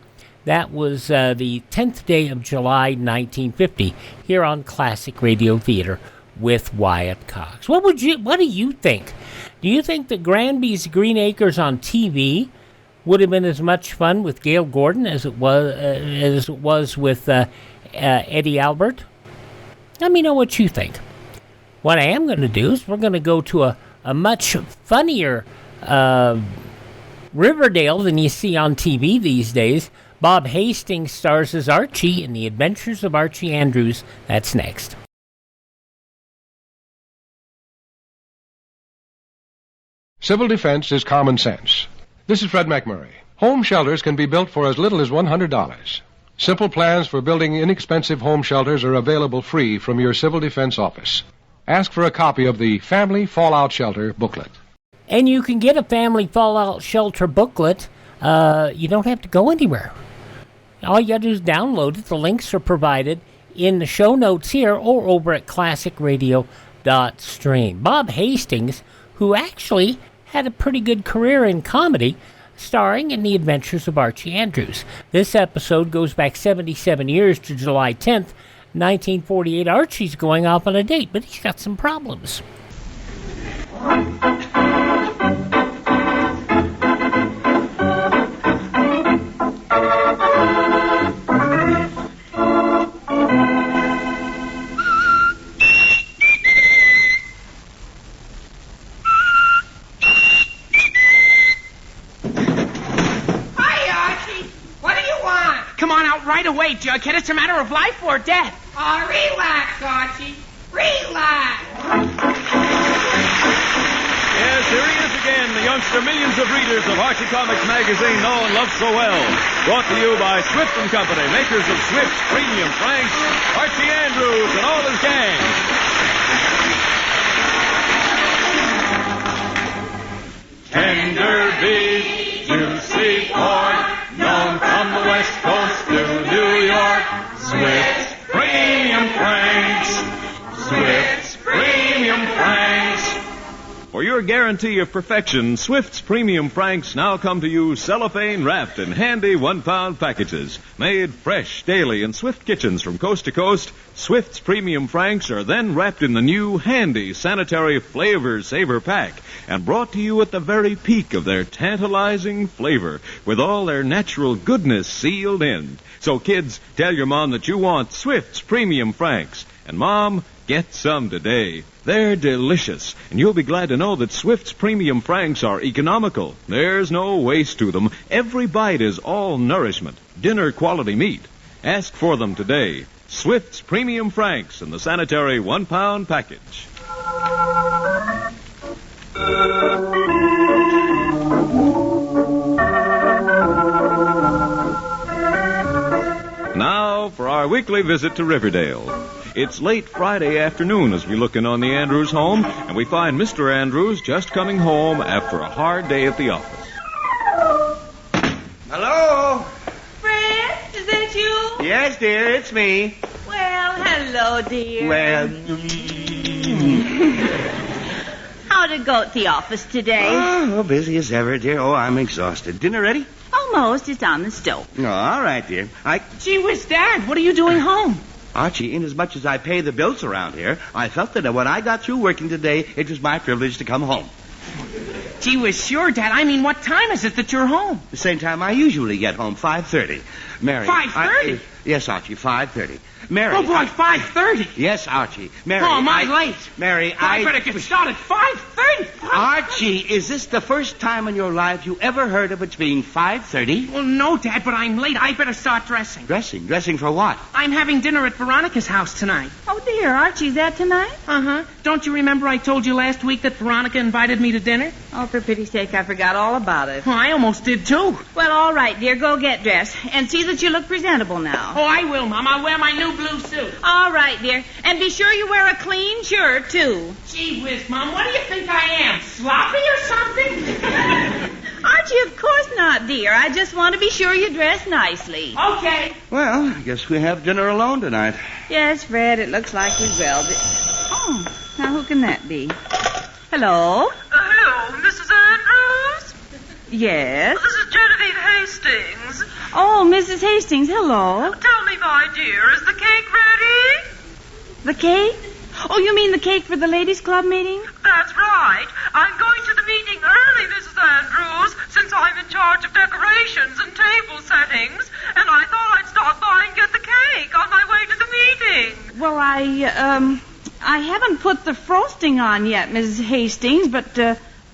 That was the 10th day of July, 1950, here on Classic Radio Theater with Wyatt Cox. What do you think? Do you think that Granby's Green Acres on TV would have been as much fun with Gale Gordon as it was with Eddie Albert? Let me know what you think. What I am going to do is we're going to go to a much funnier Riverdale than you see on TV these days. Bob Hastings stars as Archie in The Adventures of Archie Andrews. That's next. Civil defense is common sense. This is Fred McMurray. Home shelters can be built for as little as $100. Simple plans for building inexpensive home shelters are available free from your Civil Defense office. Ask for a copy of the Family Fallout Shelter booklet. And you can get a Family Fallout Shelter booklet. You don't have to go anywhere. All you got to do is download it. The links are provided in the show notes here or over at classicradio.stream. Bob Hastings, who actually had a pretty good career in comedy, starring in The Adventures of Archie Andrews. This episode goes back 77 years to July 10th, 1948. Archie's going off on a date, but he's got some problems. Right away, Jughead. It's a matter of life or death. Oh, relax, Archie. Relax. Yes, here he is again, the youngster millions of readers of Archie Comics magazine know and love so well. Brought to you by Swift & Company, makers of Swift's Premium Franks, Archie Andrews, and all his gang. Tender beef, juicy pork, known from the West Coast to New York. Swift's Premium Franks. Swift's Premium Franks. For your guarantee of perfection, Swift's Premium Franks now come to you cellophane wrapped in handy 1-pound packages. Made fresh daily in Swift kitchens from coast to coast, Swift's Premium Franks are then wrapped in the new handy sanitary Flavor Saver pack and brought to you at the very peak of their tantalizing flavor with all their natural goodness sealed in. So kids, tell your mom that you want Swift's Premium Franks. And Mom, get some today. They're delicious, and you'll be glad to know that Swift's Premium Franks are economical. There's no waste to them. Every bite is all nourishment, dinner-quality meat. Ask for them today. Swift's Premium Franks in the sanitary 1-pound package. weekly visit to Riverdale. It's late Friday afternoon as we look in on the Andrews home, and we find Mr. Andrews just coming home after a hard day at the office. Hello? Fred, is that you? Yes, dear, it's me. Well, hello, dear. Well, How'd it go at the office today? oh, busy as ever, dear. Oh, I'm exhausted. Dinner ready? Almost. It's on the stove. Oh, all right, dear. Gee whiz, Dad, what are you doing home? Archie, inasmuch as I pay the bills around here, I felt that when I got through working today, it was my privilege to come home. Gee whiz, sure, Dad. I mean, what time is it that you're home? The same time I usually get home, 5:30. Mary. 5:30? Yes, Archie, 5:30. Mary. Oh, boy, 5:30. Yes, Archie. Mary. Oh, am I late? Mary, I better get started. 5:30. Archie, is this the first time in your life you ever heard of it being 5:30? Well, no, Dad, but I'm late. I better start dressing. Dressing? Dressing for what? I'm having dinner at Veronica's house tonight. Oh, dear. Archie's that tonight? Uh-huh. Don't you remember I told you last week that Veronica invited me to dinner? Oh, for pity's sake, I forgot all about it. Well, I almost did, too. Well, all right, dear. Go get dressed. And see that you look presentable now. Oh, I will, Mom. I'll wear my new blue suit. All right, dear. And be sure you wear a clean shirt, too. Gee whiz, Mom. What do you think I am? Sloppy or something? Archie, of course not, dear. I just want to be sure you dress nicely. Okay. Well, I guess we have dinner alone tonight. Yes, Fred, it looks like we will. Oh, now who can that be? Hello? Hello, Mrs. Andrews? Yes? This is Genevieve Hastings. Oh, Mrs. Hastings, hello. Tell me, my dear, is the cake ready? The cake? Oh, you mean the cake for the ladies' club meeting? That's right. I'm going to the meeting early, Mrs. Andrews, since I'm in charge of decorations and table settings, and I thought I'd stop by and get the cake on my way to the meeting. Well, I haven't put the frosting on yet, Mrs. Hastings, but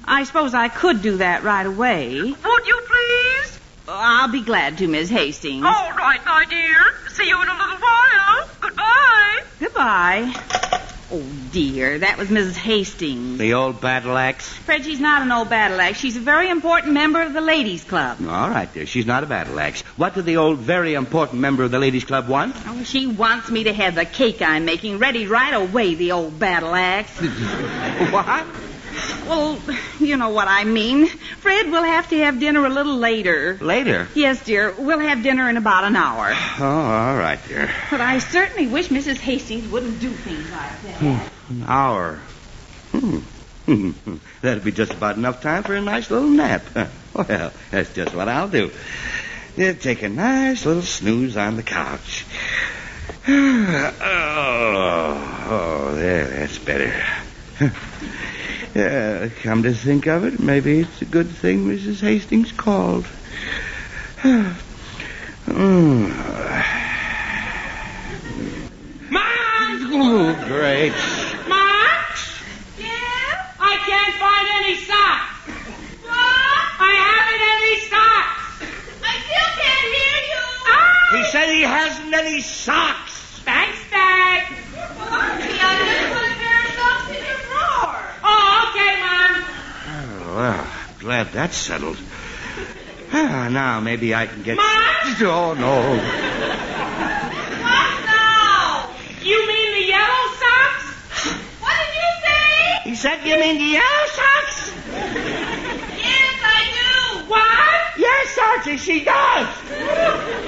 I suppose I could do that right away. Would you please? I'll be glad to, Miss Hastings. All right, my dear. See you in a little while. Goodbye. Goodbye. Oh, dear, that was Mrs. Hastings. The old battle axe? Fred, she's not an old battle axe. She's a very important member of the ladies' club. All right, dear. She's not a battle axe. What did the old, very important member of the ladies' club want? Oh, she wants me to have the cake I'm making ready right away, the old battle axe. What? Well, you know what I mean. Fred, we'll have to have dinner a little later. Later? Yes, dear. We'll have dinner in about an hour. Oh, all right, dear. But I certainly wish Mrs. Hastings wouldn't do things like that. An hour. That'll be just about enough time for a nice little nap. Well, that's just what I'll do. Take a nice little snooze on the couch. Oh, there, that's better. Come to think of it, maybe it's a good thing Mrs. Hastings called. Mom! Oh, great. Mom? Yeah? I can't find any socks. What? I haven't any socks. I still can't hear you. He said he hasn't any socks. Thanks, Dad. Archie, I just put a pair of socks in your drawer. Oh, okay, Mom. Oh, well, glad that's settled. Now maybe I can get... Mom? Oh, no. What now? You mean the yellow socks? What did you say? He said you mean the yellow socks? Yes, I do. What? Yes, Archie, she does.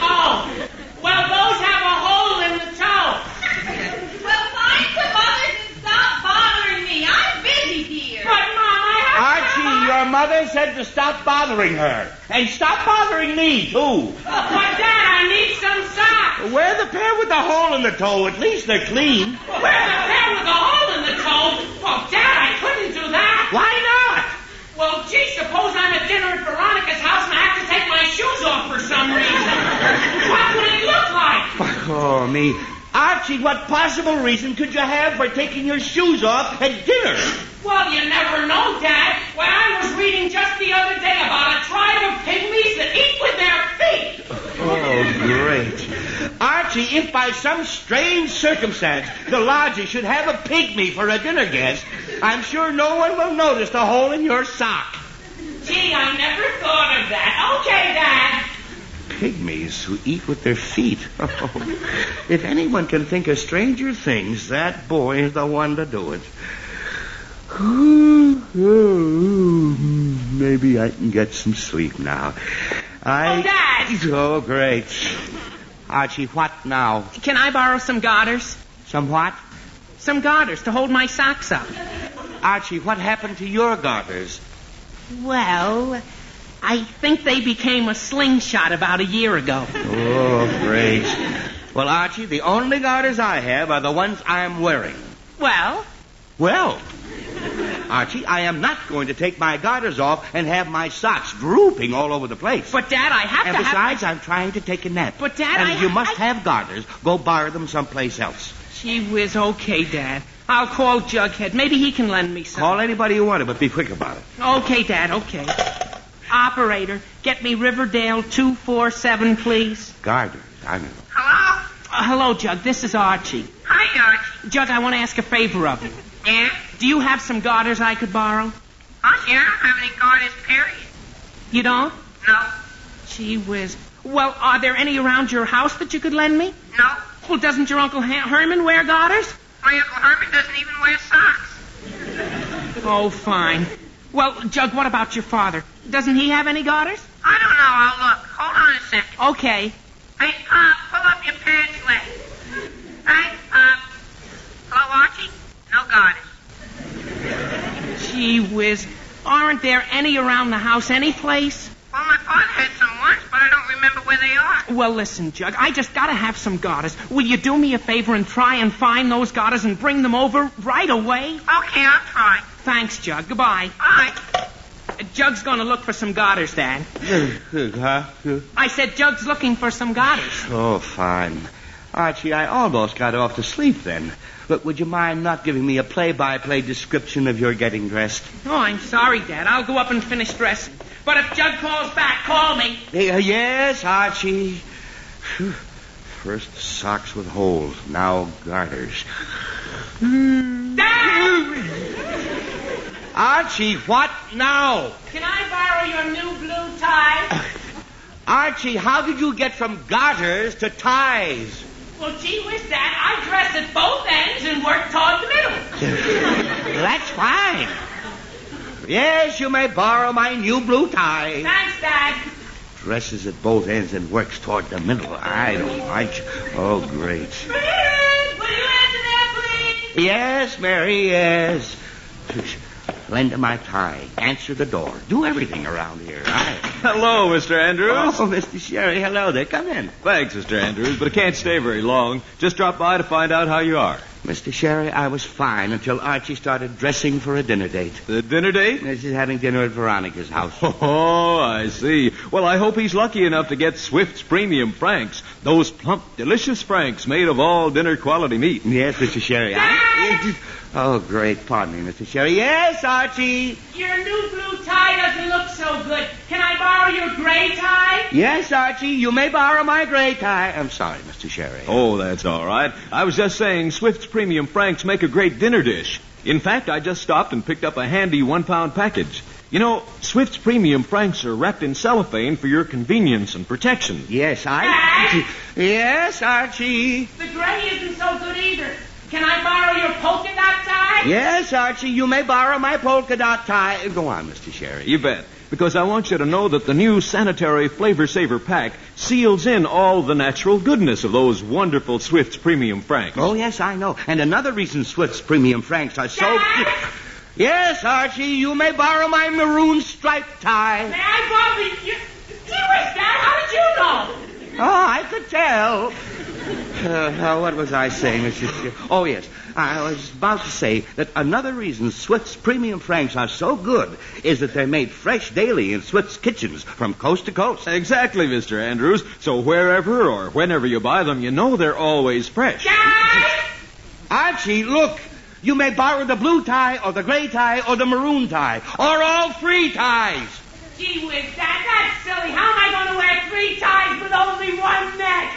Oh, well, those have a hole in the toe. Well, find some others and stop bothering me. I'm busy here. But, Mom, I have Archie, your mother said to stop bothering her. And stop bothering me, too. But, Dad, I need some socks. Wear the pair with the hole in the toe. At least they're clean. Wear the pair with the hole in the toe? Oh, Dad, I couldn't do that. Why not? Well, gee, suppose I'm at dinner at Veronica's house and I have to take my shoes off for some reason. What would it look like? Oh, me. Archie, what possible reason could you have for taking your shoes off at dinner? Well, you never know, Dad. When I was reading just the other day about a tribe of pygmies that eat with their feet. Oh, great. Archie, if by some strange circumstance the lodger should have a pygmy for a dinner guest, I'm sure no one will notice the hole in your sock. Gee, I never thought of that. Okay, Dad. pygmies who eat with their feet. If anyone can think of stranger things, that boy is the one to do it. Maybe I can get some sleep now. Oh, Dad! Oh, great. Archie, what now? Can I borrow some garters? Some what? Some garters to hold my socks up. Archie, what happened to your garters? Well, I think they became a slingshot about a year ago. Oh, great. Well, Archie, the only garters I have are the ones I'm wearing. Well? Well, Archie, I am not going to take my garters off and have my socks drooping all over the place. But, Dad, I have and to besides, I'm trying to take a nap. But, Dad, and you must have garters. Go borrow them someplace else. Gee whiz, okay, Dad. I'll call Jughead. Maybe he can lend me some. Call anybody you want to, but be quick about it. Okay, Dad, okay. Operator, get me Riverdale 247, please. Garters, I know. Hello? Hello, Jug. This is Archie. Hi, Archie. Jug, I want to ask a favor of you. Yeah? Do you have some garters I could borrow? Archie, I don't have any garters, period. You don't? No. Gee whiz. Well, are there any around your house that you could lend me? No. Well, doesn't your Uncle Herman wear garters? My Uncle Herman doesn't even wear socks. Oh, fine. Well, Jug, what about your father? Doesn't he have any garters? I don't know. I'll look. Hold on a second. Okay. Hey, Pop, pull up your pants leg. Hey, Pop. Hello, Archie? No garters. Gee whiz. Aren't there any around the house any place? Well, my father had some once, but I don't remember where they are. Well, listen, Jug, I just gotta have some garters. Will you do me a favor and try and find those garters and bring them over right away? Okay, I'll try. Thanks, Jug. Goodbye. Bye. Jug's gonna look for some garters, Dad. Huh? I said Jug's looking for some garters. Oh, fine. Archie, I almost got off to sleep then. But would you mind not giving me a play-by-play description of your getting dressed? Oh, I'm sorry, Dad. I'll go up and finish dressing. But if Jug calls back, call me. Yes, Archie. First socks with holes, now garters. Dad! Archie, what now? Can I borrow your new blue tie? Archie, how did you get from garters to ties? Well, gee whiz, Dad, I dress at both ends and work toward the middle. That's fine. Yes, you may borrow my new blue tie. Thanks, Dad. Dresses at both ends and works toward the middle. I don't like... Oh, great. Mary, will you answer that, please? Yes, Mary, yes. Lend my tie. Answer the door. Do everything around here. Hello, Mr. Andrews. Oh, Mr. Sherry, hello there. Come in. Thanks, Mr. Andrews, but I can't stay very long. Just dropped by to find out how you are. Mr. Sherry, I was fine until Archie started dressing for a dinner date. The dinner date? She's having dinner at Veronica's house. Oh, I see. Well, I hope he's lucky enough to get Swift's premium franks. Those plump, delicious franks made of all dinner quality meat. Yes, Mr. Sherry. Oh, great. Pardon me, Mr. Sherry. Yes, Archie. Your new blue tie doesn't look so good. Can I borrow your gray tie? Yes, Archie. You may borrow my gray tie. I'm sorry, Mr. Sherry. Oh, that's all right. I was just saying Swift's premium franks make a great dinner dish. In fact, I just stopped and picked up a handy 1-pound package. You know, Swift's premium franks are wrapped in cellophane for your convenience and protection. Yes, Dad? Yes, Archie. The gray isn't so good either. Can I borrow your polka dot tie? Yes, Archie, you may borrow my polka dot tie. Go on, Mr. Sherry. You bet. Because I want you to know that the new sanitary Flavor Saver pack seals in all the natural goodness of those wonderful Swift's premium franks. Oh, yes, I know. And another reason Swift's premium franks are so... Dad? Yes, Archie, you may borrow my maroon striped tie. May I borrow you? Gee whiz, Dad, how did you know? Oh, I could tell. What was I saying, Mr. Sherry? Oh, yes. I was about to say that another reason Swift's premium franks are so good is that they're made fresh daily in Swift's kitchens from coast to coast. Exactly, Mr. Andrews. So wherever or whenever you buy them, you know they're always fresh. Dad! Archie, look. You may borrow the blue tie or the gray tie or the maroon tie or all 3 ties. Gee whiz, Dad, that's silly. How am I going to wear 3 ties with only one neck?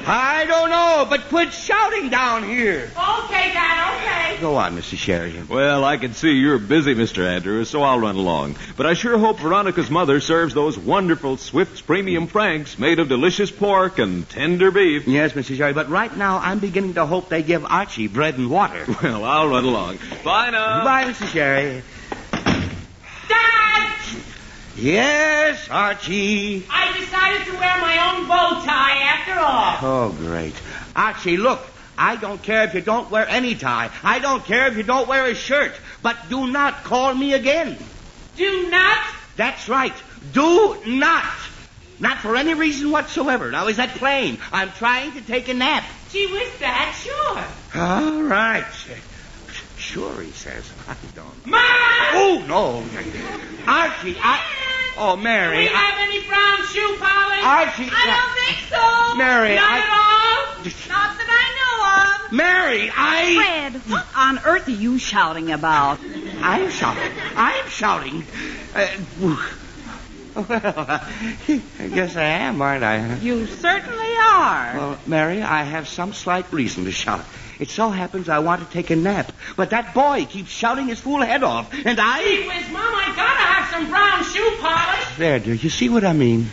I don't know, but quit shouting down here. Okay, Dad, okay. Go on, Mrs. Sheridan. Well, I can see you're busy, Mr. Andrews, so I'll run along. But I sure hope Veronica's mother serves those wonderful Swift's Premium Franks made of delicious pork and tender beef. Yes, Mrs. Sheridan, but right now I'm beginning to hope they give Archie bread and water. Well, I'll run along. Bye now. Goodbye, Mrs. Sheridan. Dad! Yes, Archie. I decided to wear my own bow tie after all. Oh, great. Archie, look. I don't care if you don't wear any tie. I don't care if you don't wear a shirt. But do not call me again. Do not? That's right. Do not. Not for any reason whatsoever. Now, is that plain? I'm trying to take a nap. Gee whiz, Dad, sure. All right. Sure, he says. I don't. Mom! Oh, no. Archie, Oh, Mary. Do we have any brown shoe polish? Archie. I don't think so. Mary, Not at all? Not that I know of. Mary, Fred, what on earth are you shouting about? I'm shouting. Well, I guess I am, aren't I? You certainly are. Well, Mary, I have some slight reason to shout. It so happens I want to take a nap, but that boy keeps shouting his fool head off, and Gee whiz, Mom, I gotta have some brown shoe polish. There, do you see what I mean?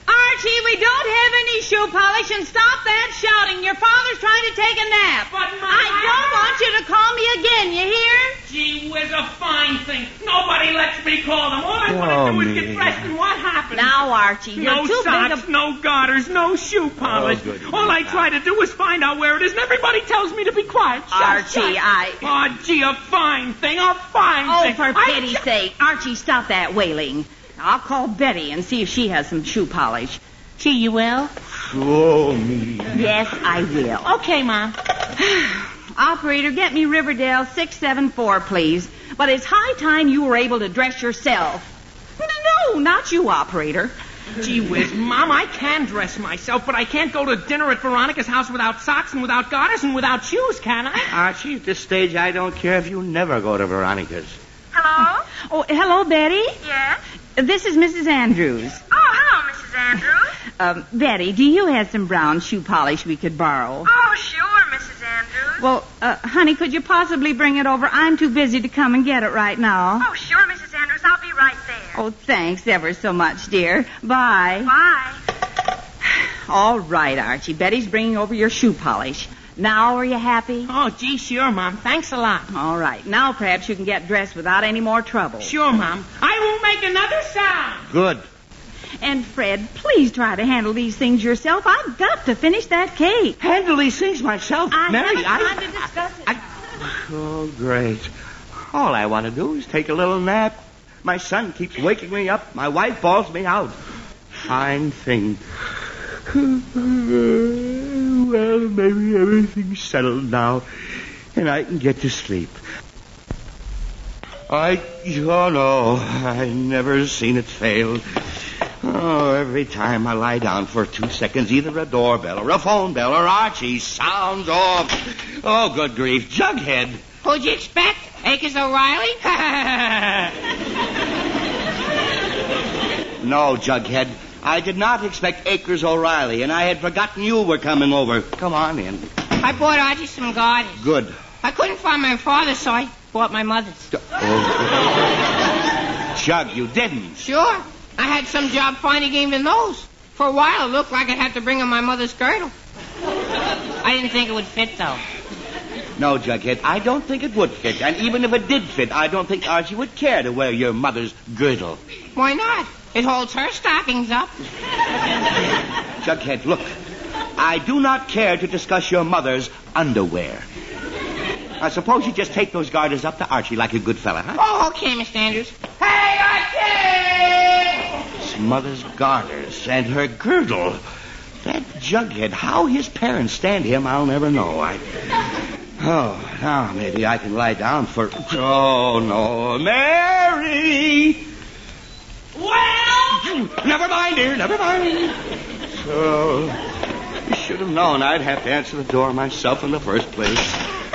Archie, we don't have any shoe polish, and stop that shouting. Your father's trying to take a nap. But, Mom, I don't want you to call me again, you hear? Gee whiz, a fine thing. Nobody lets me call them. All I want to do is get dressed, and what happens? Now, Archie, you're no too socks, big a... no garters, no shoe polish. All I try to do is find out where it is, and everybody tells me to be quiet. Archie, Oh, gee, a fine thing, a fine thing. Oh, for pity's sake. Archie, stop that wailing. I'll call Betty and see if she has some shoe polish. Gee, you will? Show me. Yes, I will. Okay, Mom. Operator, get me Riverdale 674, please. But it's high time you were able to dress yourself. No, not you, operator. Gee whiz, Mom, I can dress myself, but I can't go to dinner at Veronica's house without socks and without garters and without shoes, can I? Archie, at this stage, I don't care if you never go to Veronica's. Hello? Oh, hello, Betty? Yes? This is Mrs. Andrews. Oh, hello, Mrs. Andrews. Betty, do you have some brown shoe polish we could borrow? Oh, sure, Mrs. Andrews. Well, honey, could you possibly bring it over? I'm too busy to come and get it right now. Oh, sure, Mrs. Andrews. I'll be right there. Oh, thanks ever so much, dear. Bye. Bye. All right, Archie. Betty's bringing over your shoe polish. Now, are you happy? Oh, gee, sure, Mom. Thanks a lot. All right. Now, perhaps you can get dressed without any more trouble. Sure, Mom. I won't make another sound. Good. And, Fred, please try to handle these things yourself. I've got to finish that cake. Handle these things myself? Mary, haven't time to discuss it. Oh, great. All I want to do is take a little nap. My son keeps waking me up. My wife bawls me out. Fine thing. Well, maybe everything's settled now, and I can get to sleep. Oh, no, I never seen it fail. Oh, every time I lie down for 2 seconds, either a doorbell or a phone bell or Archie sounds off. Oh, good grief, Jughead. Who'd you expect? Acres O'Reilly? No, Jughead. I did not expect Acres O'Reilly, and I had forgotten you were coming over. Come on in. I bought Archie some garters. Good. I couldn't find my father's, so I bought my mother's. Jug, you didn't. Sure. I had some job finding even those. For a while, it looked like I'd have to bring him my mother's girdle. I didn't think it would fit, though. No, Jughead, I don't think it would fit. And even if it did fit, I don't think Archie would care to wear your mother's girdle. Why not? It holds her stockings up. Jughead, look. I do not care to discuss your mother's underwear. I suppose you just take those garters up to Archie like a good fella, huh? Oh, okay, Mr. Andrews. Hey, Archie! His mother's garters and her girdle. That Jughead, how his parents stand him, I'll never know. Oh, now maybe I can lie down for... Oh, no. Mary! Well? Never mind, dear, never mind. So, you should have known I'd have to answer the door myself in the first place.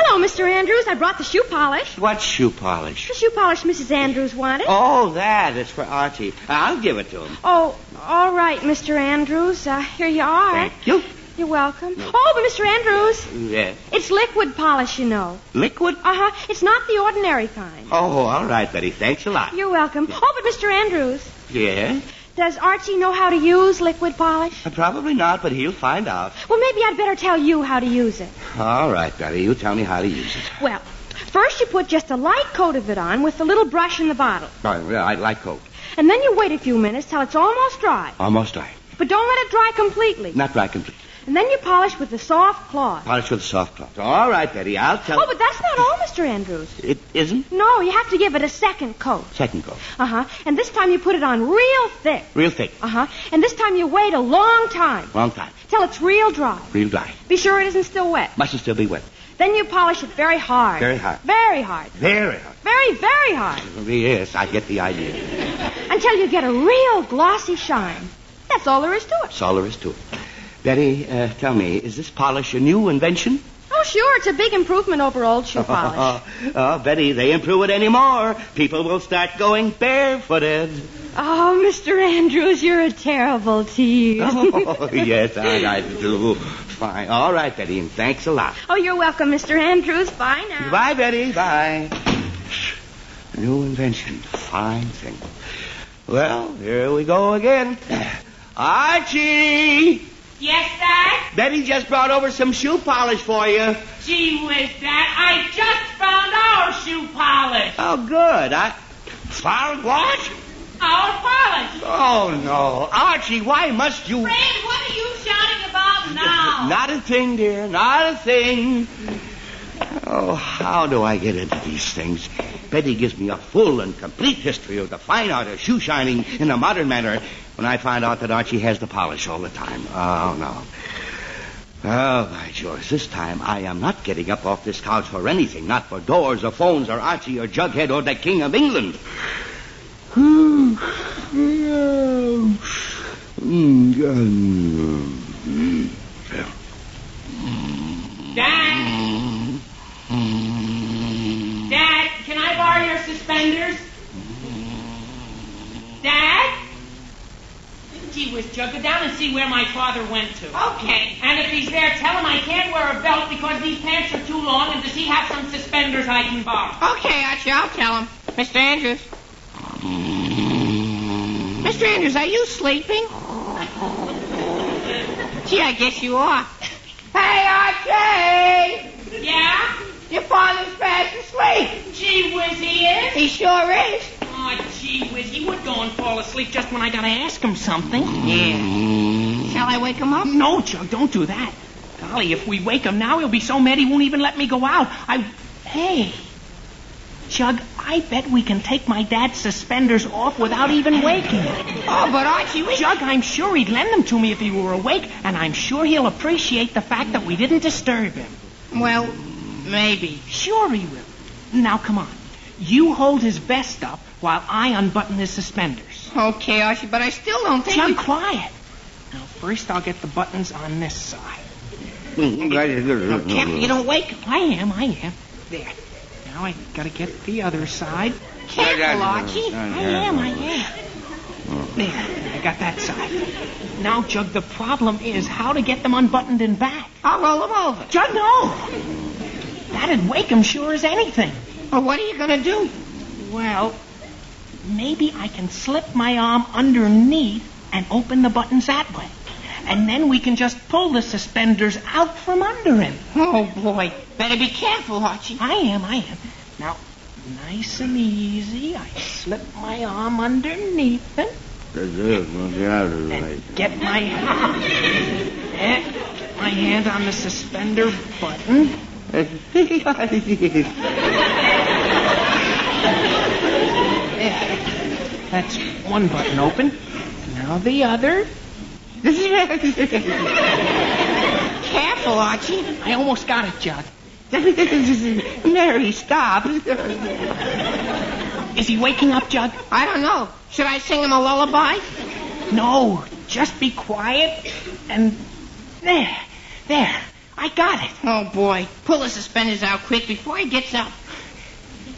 Hello, Mr. Andrews. I brought the shoe polish. What shoe polish? The shoe polish Mrs. Andrews wanted. Oh, that. It's for Archie. I'll give it to him. Oh, all right, Mr. Andrews. Here you are. Thank you. You're welcome. Oh, but Mr. Andrews. Yes. It's liquid polish, you know. Liquid? Uh-huh. It's not the ordinary kind. Oh, all right, Betty. Thanks a lot. You're welcome. Oh, but Mr. Andrews. Yeah? Does Archie know how to use liquid polish? Probably not, but he'll find out. Well, maybe I'd better tell you how to use it. All right, Betty. You tell me how to use it. Well, first you put just a light coat of it on with the little brush in the bottle. Oh, yeah, I'd like coat. And then you wait a few minutes till it's almost dry. Almost dry. But don't let it dry completely. Not dry completely. And then you polish with the soft cloth. Polish with a soft cloth. All right, Betty. I'll tell Oh, but that's not all, Mr. Andrews. It isn't? No, you have to give it a second coat. Second coat. Uh-huh. And this time you put it on real thick. Real thick. Uh-huh. And this time you wait a long time. Long time. Till it's real dry. Real dry. Be sure it isn't still wet. Mustn't still be wet. Then you polish it very hard. Very hard. Very hard. Very hard. Very, very hard. Yes, I get the idea. Until you get a real glossy shine. That's all there is to it. That's all there is to it. Betty, tell me, is this polish a new invention? Oh, sure. It's a big improvement over old shoe polish. Oh, Betty, they improve it anymore. People will start going barefooted. Oh, Mr. Andrews, you're a terrible tease. Oh, yes, I do. Fine. All right, Betty, and thanks a lot. Oh, you're welcome, Mr. Andrews. Bye now. Bye, Betty. Bye. New invention. Fine thing. Well, here we go again. Archie! Yes, Dad? Betty just brought over some shoe polish for you. Gee whiz, Dad, I just found our shoe polish. Oh, good. Found what? Our polish. Oh, no. Archie, why must you... Fred, what are you shouting about now? Not a thing, dear. Not a thing. Oh, how do I get into these things? Betty gives me a full and complete history of the fine art of shoe shining in a modern manner when I find out that Archie has the polish all the time. Oh, no. Oh, by George, this time I am not getting up off this couch for anything. Not for doors or phones or Archie or Jughead or the King of England. Dad, can I borrow your suspenders? Dad? Gee whiz, Jug, go down and see where my father went to. Okay. And if he's there, tell him I can't wear a belt because these pants are too long, and does he have some suspenders I can borrow? Okay, Archie, I'll tell him. Mr. Andrews. Mr. Andrews, are you sleeping? Gee, I guess you are. Hey, Archie! Yeah? Your father's fast asleep. Gee whiz, he is? He sure is. Oh, gee whiz, he would go and fall asleep just when I gotta ask him something. Yeah. Shall I wake him up? No, Jug, don't do that. Golly, if we wake him now, he'll be so mad he won't even let me go out. Hey, Jug, I bet we can take my dad's suspenders off without even waking him. Oh, but Archie, Jug, I'm sure he'd lend them to me if he were awake, and I'm sure he'll appreciate the fact that we didn't disturb him. Well, maybe. Sure he will. Now, come on. You hold his vest up while I unbutton his suspenders. Okay, Archie, but I still don't think... Jug, quiet. Now, first I'll get the buttons on this side. Careful, you don't wake him. I am. There. Now I gotta get the other side. Careful, Archie. I am. There, I got that side. Now, Jug, the problem is how to get them unbuttoned and back. I'll roll them over. Jug, no! That'd wake him sure as anything. Well, what are you gonna do? Well, maybe I can slip my arm underneath and open the buttons that way. And then we can just pull the suspenders out from under him. Oh, boy. Better be careful, Archie. I am. Now, nice and easy, I slip my arm underneath him. And get my hand on the suspender button. There. That's one button open. Now the other. Careful, Archie. I almost got it, Jug. Mary, stop. Is he waking up, Jug? I don't know. Should I sing him a lullaby? No, just be quiet and... There. I got it. Oh, boy. Pull the suspenders out quick before he gets up.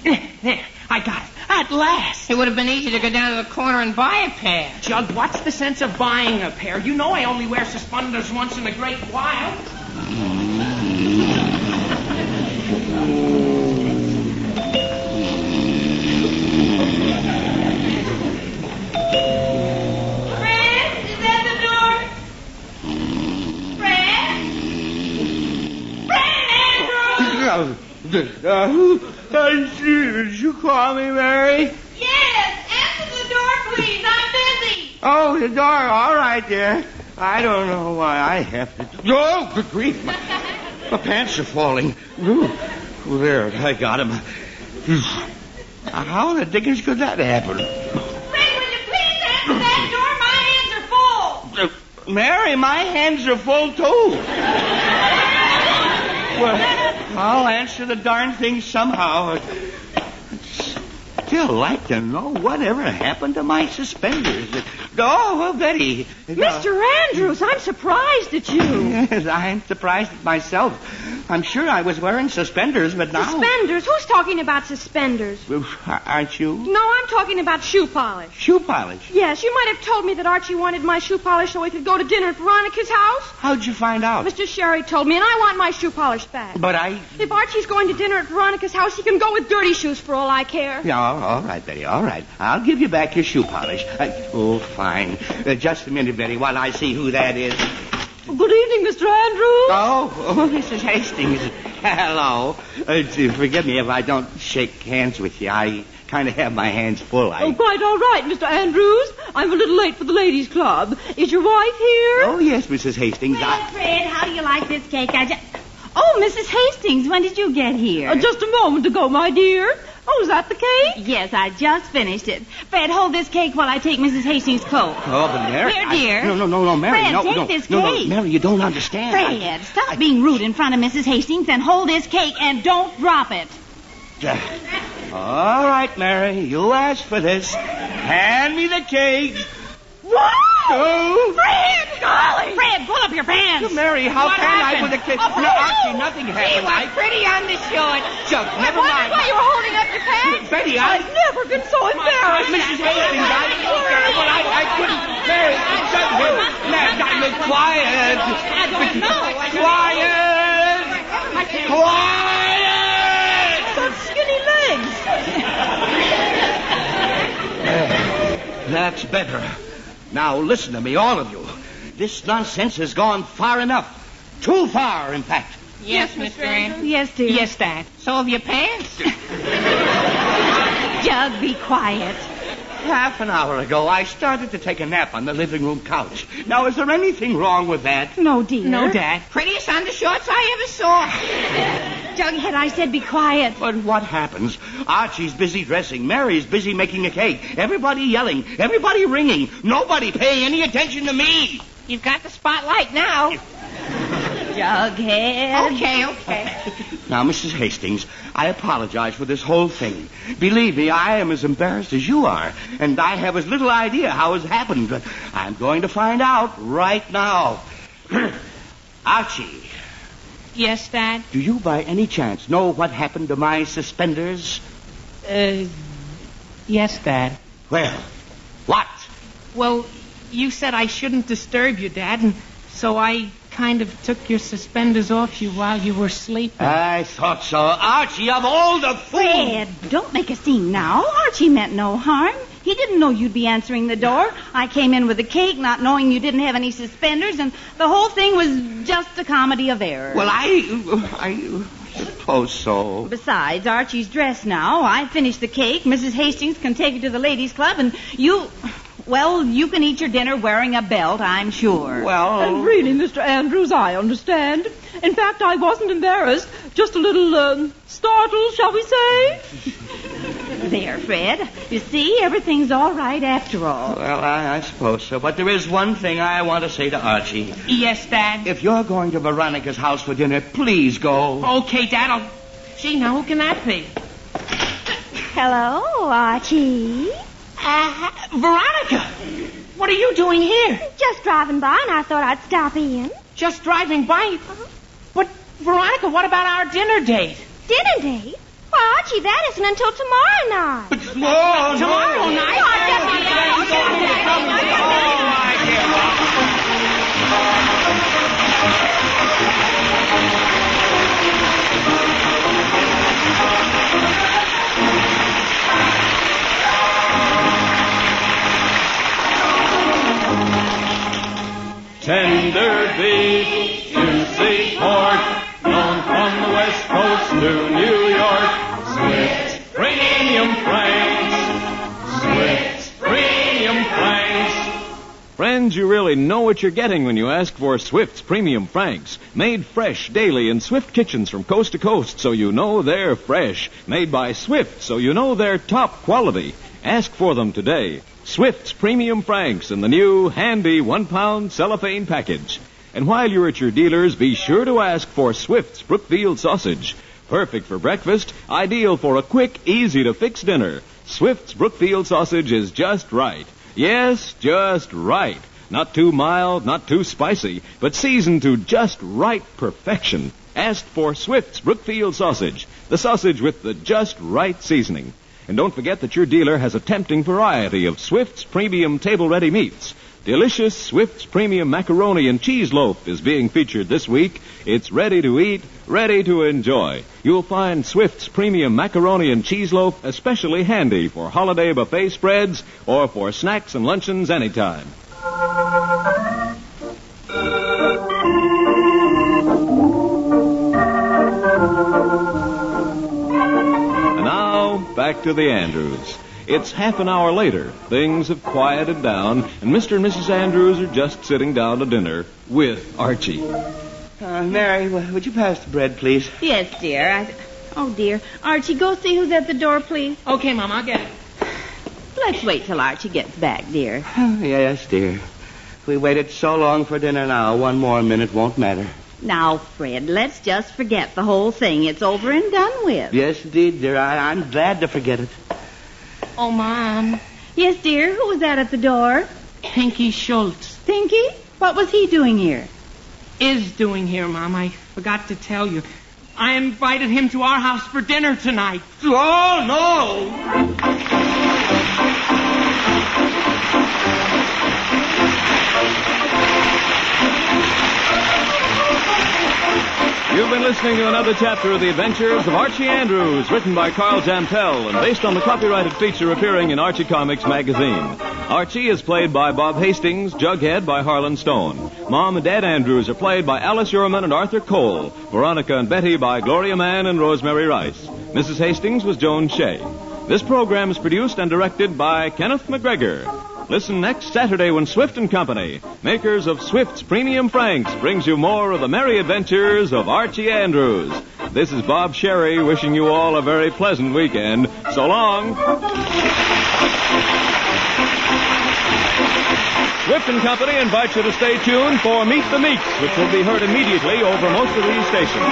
There, I got it. At last. It would have been easy to go down to the corner and buy a pair. Jug, what's the sense of buying a pair? You know I only wear suspenders once in a great while. Fred, is that the door? Fred? Fred Andrews! Did you call me, Mary? Yes, answer the door, please. I'm busy. Oh, the door. All right, dear. I don't know why I have to... Oh, good grief. My pants are falling. Ooh, there, I got them. How in the dickens could that happen? Fred, will you please answer that door? My hands are full. Mary, my hands are full, too. Well, I'll answer the darn thing somehow. I'd still like to know whatever happened to my suspenders. Oh, well, Betty. Mr. Andrews, I'm surprised at you. Yes, I'm surprised at myself. I'm sure I was wearing suspenders, but now... Suspenders? Who's talking about suspenders? Aren't you? No, I'm talking about shoe polish. Shoe polish? Yes, you might have told me that Archie wanted my shoe polish so he could go to dinner at Veronica's house. How'd you find out? Mr. Sherry told me, and I want my shoe polish back. But I... If Archie's going to dinner at Veronica's house, he can go with dirty shoes for all I care. Yeah, all right, Betty, all right. I'll give you back your shoe polish. Oh, fine. Just a minute, Betty, while I see who that is. Good evening, Mr. Andrews. Oh, Mrs. Hastings. Hello. Forgive me if I don't shake hands with you. I kind of have my hands full. Oh, quite all right, Mr. Andrews. I'm a little late for the ladies' club. Is your wife here? Oh, yes, Mrs. Hastings. Well, Fred, how do you like this cake? Oh, Mrs. Hastings, when did you get here? Just a moment ago, my dear. Oh, is that the cake? Yes, I just finished it. Fred, hold this cake while I take Mrs. Hastings' coat. Oh, but Mary... Here, dear. No, Mary. Fred, no, take no, this no, cake. No, Mary, you don't understand. Fred, stop being rude in front of Mrs. Hastings and hold this cake and don't drop it. All right, Mary, you asked for this. Hand me the cake. What? Oh. Fred! Golly! Fred, pull up your pants. Mary, how What can happened? I with a cake? Oh, No, Archie, nothing He happened. was pretty undershort. Chuck, never mind. Why you were holding up your pants? Betty, I've never been so embarrassed. Mrs. Hastings, I couldn't. Mary, shut him. Mary, quiet. I don't know. Quiet. Quiet. Such skinny legs. That's better. Now listen to me, all of you. This nonsense has gone far enough. Too far, in fact. Yes, Mr. Andrews. Yes, dear. Yes, Dad. So have your pants. Jug, be quiet. Half an hour ago, I started to take a nap on the living room couch. Now, is there anything wrong with that? No, dear. No, Dad. Prettiest undershorts I ever saw. Jughead, I said be quiet. But what happens? Archie's busy dressing. Mary's busy making a cake. Everybody yelling. Everybody ringing. Nobody paying any attention to me. You've got the spotlight now. Jughead. Okay. Now, Mrs. Hastings, I apologize for this whole thing. Believe me, I am as embarrassed as you are, and I have as little idea how it's happened, but I'm going to find out right now. Archie. Yes, Dad? Do you by any chance know what happened to my suspenders? Yes, Dad. Well, what? Well, you said I shouldn't disturb you, Dad, and so I kind of took your suspenders off you while you were sleeping. I thought so. Archie, of all the fools... Fred, don't make a scene now. Archie meant no harm. He didn't know you'd be answering the door. I came in with the cake, not knowing you didn't have any suspenders, and the whole thing was just a comedy of errors. Well, I suppose so. Besides, Archie's dressed now. I finished the cake. Mrs. Hastings can take you to the ladies' club, and you... Well, you can eat your dinner wearing a belt, I'm sure. Well... And really, Mr. Andrews, I understand. In fact, I wasn't embarrassed. Just a little, startled, shall we say? There, Fred. You see, everything's all right after all. Well, I suppose so. But there is one thing I want to say to Archie. Yes, Dad? If you're going to Veronica's house for dinner, please go. Okay, Dad. Gee, now who can that be? Hello, Archie. Veronica! What are you doing here? Just driving by, and I thought I'd stop in. Just driving by? But, Veronica, what about our dinner date? Dinner date? Why, Archie, that isn't until tomorrow night. Tomorrow night? Tender beef, juicy pork, known from the West Coast to New York. Swift's Premium Franks. Swift's Premium Franks. Friends, you really know what you're getting when you ask for Swift's Premium Franks. Made fresh daily in Swift kitchens from coast to coast, so you know they're fresh. Made by Swift, so you know they're top quality. Ask for them today. Swift's Premium Franks in the new, handy 1-pound cellophane package. And while you're at your dealers, be sure to ask for Swift's Brookfield sausage. Perfect for breakfast, ideal for a quick, easy-to-fix dinner. Swift's Brookfield sausage is just right. Yes, just right. Not too mild, not too spicy, but seasoned to just right perfection. Ask for Swift's Brookfield sausage, the sausage with the just right seasoning. And don't forget that your dealer has a tempting variety of Swift's Premium Table-Ready Meats. Delicious Swift's Premium Macaroni and Cheese Loaf is being featured this week. It's ready to eat, ready to enjoy. You'll find Swift's Premium Macaroni and Cheese Loaf especially handy for holiday buffet spreads or for snacks and luncheons anytime. And now, back to the Andrews. It's half an hour later. Things have quieted down, and Mr. and Mrs. Andrews are just sitting down to dinner with Archie. Mary, would you pass the bread, please? Yes, dear. Oh, dear. Archie, go see who's at the door, please. Okay, Mom, I'll get it. Let's wait till Archie gets back, dear. Yes, dear. If we waited so long for dinner now, one more minute won't matter. Now, Fred, let's just forget the whole thing. It's over and done with. Yes, indeed, dear. I'm glad to forget it. Oh, Mom. Yes, dear. Who was that at the door? Pinky Schultz. Pinky? What was he doing here? Is doing here, Mom. I forgot to tell you. I invited him to our house for dinner tonight. Oh, no! You've been listening to another chapter of The Adventures of Archie Andrews, written by Carl Jamtel and based on the copyrighted feature appearing in Archie Comics magazine. Archie is played by Bob Hastings, Jughead by Harlan Stone. Mom and Dad Andrews are played by Alice Uhrman and Arthur Cole. Veronica and Betty by Gloria Mann and Rosemary Rice. Mrs. Hastings was Joan Shea. This program is produced and directed by Kenneth McGregor. Listen next Saturday when Swift & Company, makers of Swift's Premium Franks, brings you more of the merry adventures of Archie Andrews. This is Bob Sherry wishing you all a very pleasant weekend. So long. Swift & Company invites you to stay tuned for Meet the Meeks, which will be heard immediately over most of these stations.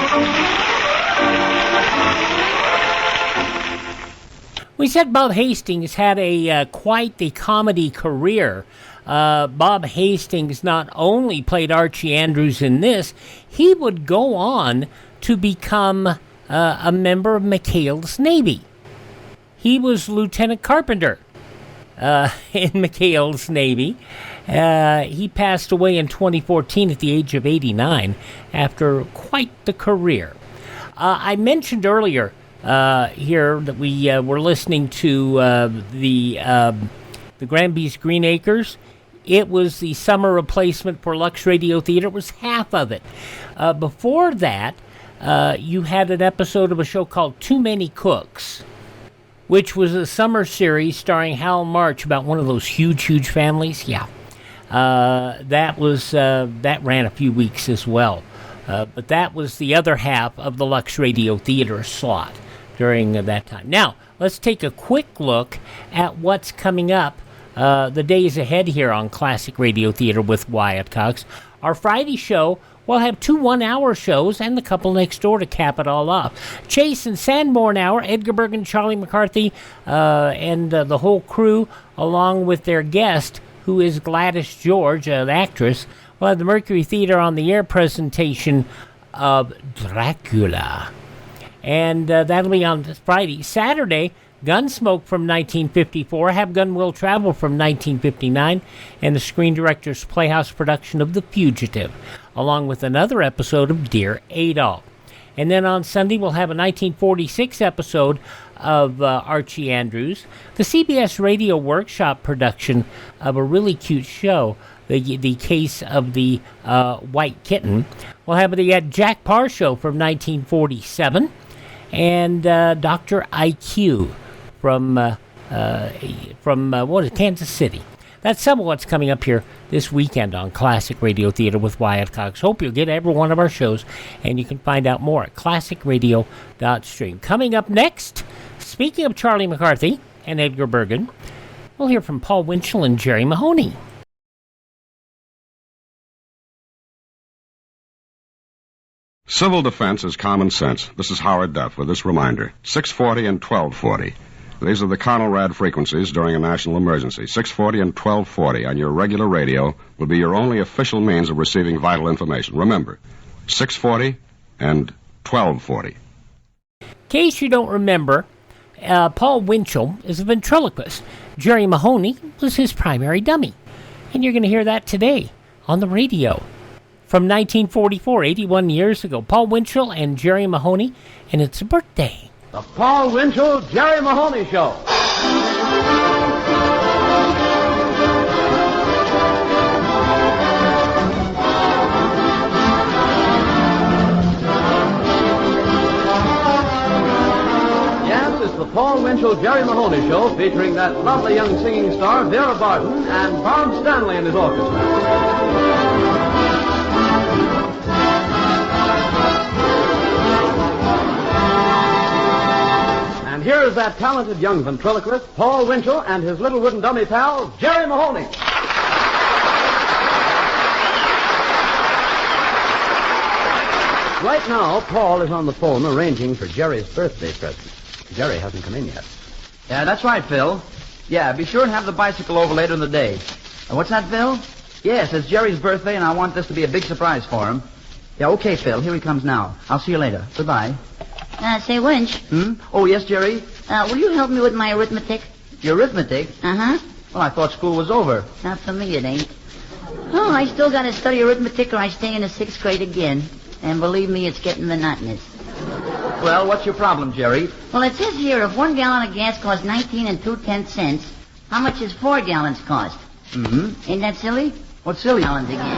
We said Bob Hastings had quite the comedy career. Bob Hastings not only played Archie Andrews in this, he would go on to become a member of McHale's Navy. He was Lieutenant Carpenter in McHale's Navy. He passed away in 2014 at the age of 89 after quite the career. I mentioned earlier here that we were listening to the Granby's Green Acres. It was the summer replacement for Lux Radio Theater. It was half of it. Before that, you had an episode of a show called Too Many Cooks, which was a summer series starring Hal March about one of those huge families. Yeah, that ran a few weeks as well. But that was the other half of the Lux Radio Theater slot during that time. Now, let's take a quick look at what's coming up the days ahead here on Classic Radio Theater with Wyatt Cox. Our Friday show will have 2 one-hour shows and the couple next door to cap it all off. Chase and Sanborn Hour, Edgar Bergen, Charlie McCarthy, and the whole crew, along with their guest, who is Gladys George, an actress. We'll have the Mercury Theater on the Air presentation of Dracula. And that'll be on Friday. Saturday, Gunsmoke from 1954, Have Gun Will Travel from 1959, and the Screen Director's Playhouse production of The Fugitive, along with another episode of Dear Adolph. And then on Sunday, we'll have a 1946 episode of Archie Andrews, the CBS Radio Workshop production of a really cute show, the case of the white kitten. We'll have the Jack Parr Show from 1947, and Dr. IQ from Kansas City. That's some of what's coming up here this weekend on Classic Radio Theater with Wyatt Cox. Hope you'll get every one of our shows, and you can find out more at classicradio.stream. Coming up next, speaking of Charlie McCarthy and Edgar Bergen, we'll hear from Paul Winchell and Jerry Mahoney. Civil defense is common sense. This is Howard Duff with this reminder. 640 and 1240. These are the Conelrad frequencies during a national emergency. 640 and 1240 on your regular radio will be your only official means of receiving vital information. Remember, 640 and 1240. In case you don't remember, Paul Winchell is a ventriloquist. Jerry Mahoney was his primary dummy. And you're going to hear that today on the radio. From 1944, 81 years ago, Paul Winchell and Jerry Mahoney, and it's a birthday. The Paul Winchell-Jerry Mahoney Show. Yes, it's the Paul Winchell-Jerry Mahoney Show featuring that lovely young singing star, Eve Arden, and Bob Stanley and his orchestra. And here is that talented young ventriloquist, Paul Winchell, and his little wooden dummy pal, Jerry Mahoney. Right now, Paul is on the phone arranging for Jerry's birthday present. Jerry hasn't come in yet. Yeah, that's right, Phil. Yeah, be sure and have the bicycle over later in the day. What's that, Phil? Yes, it's Jerry's birthday, and I want this to be a big surprise for him. Yeah, okay, Phil. Here he comes now. I'll see you later. Goodbye. Say, Winch. Oh, yes, Jerry? Will you help me with my arithmetic? Your arithmetic? Uh-huh. Well, I thought school was over. Not for me, it ain't. Oh, I still got to study arithmetic or I stay in the 6th grade again. And believe me, it's getting monotonous. Well, what's your problem, Jerry? Well, it says here, if 1 gallon of gas costs 19 2/10, how much does 4 gallons cost? Ain't that silly? What's silly? Gallons again.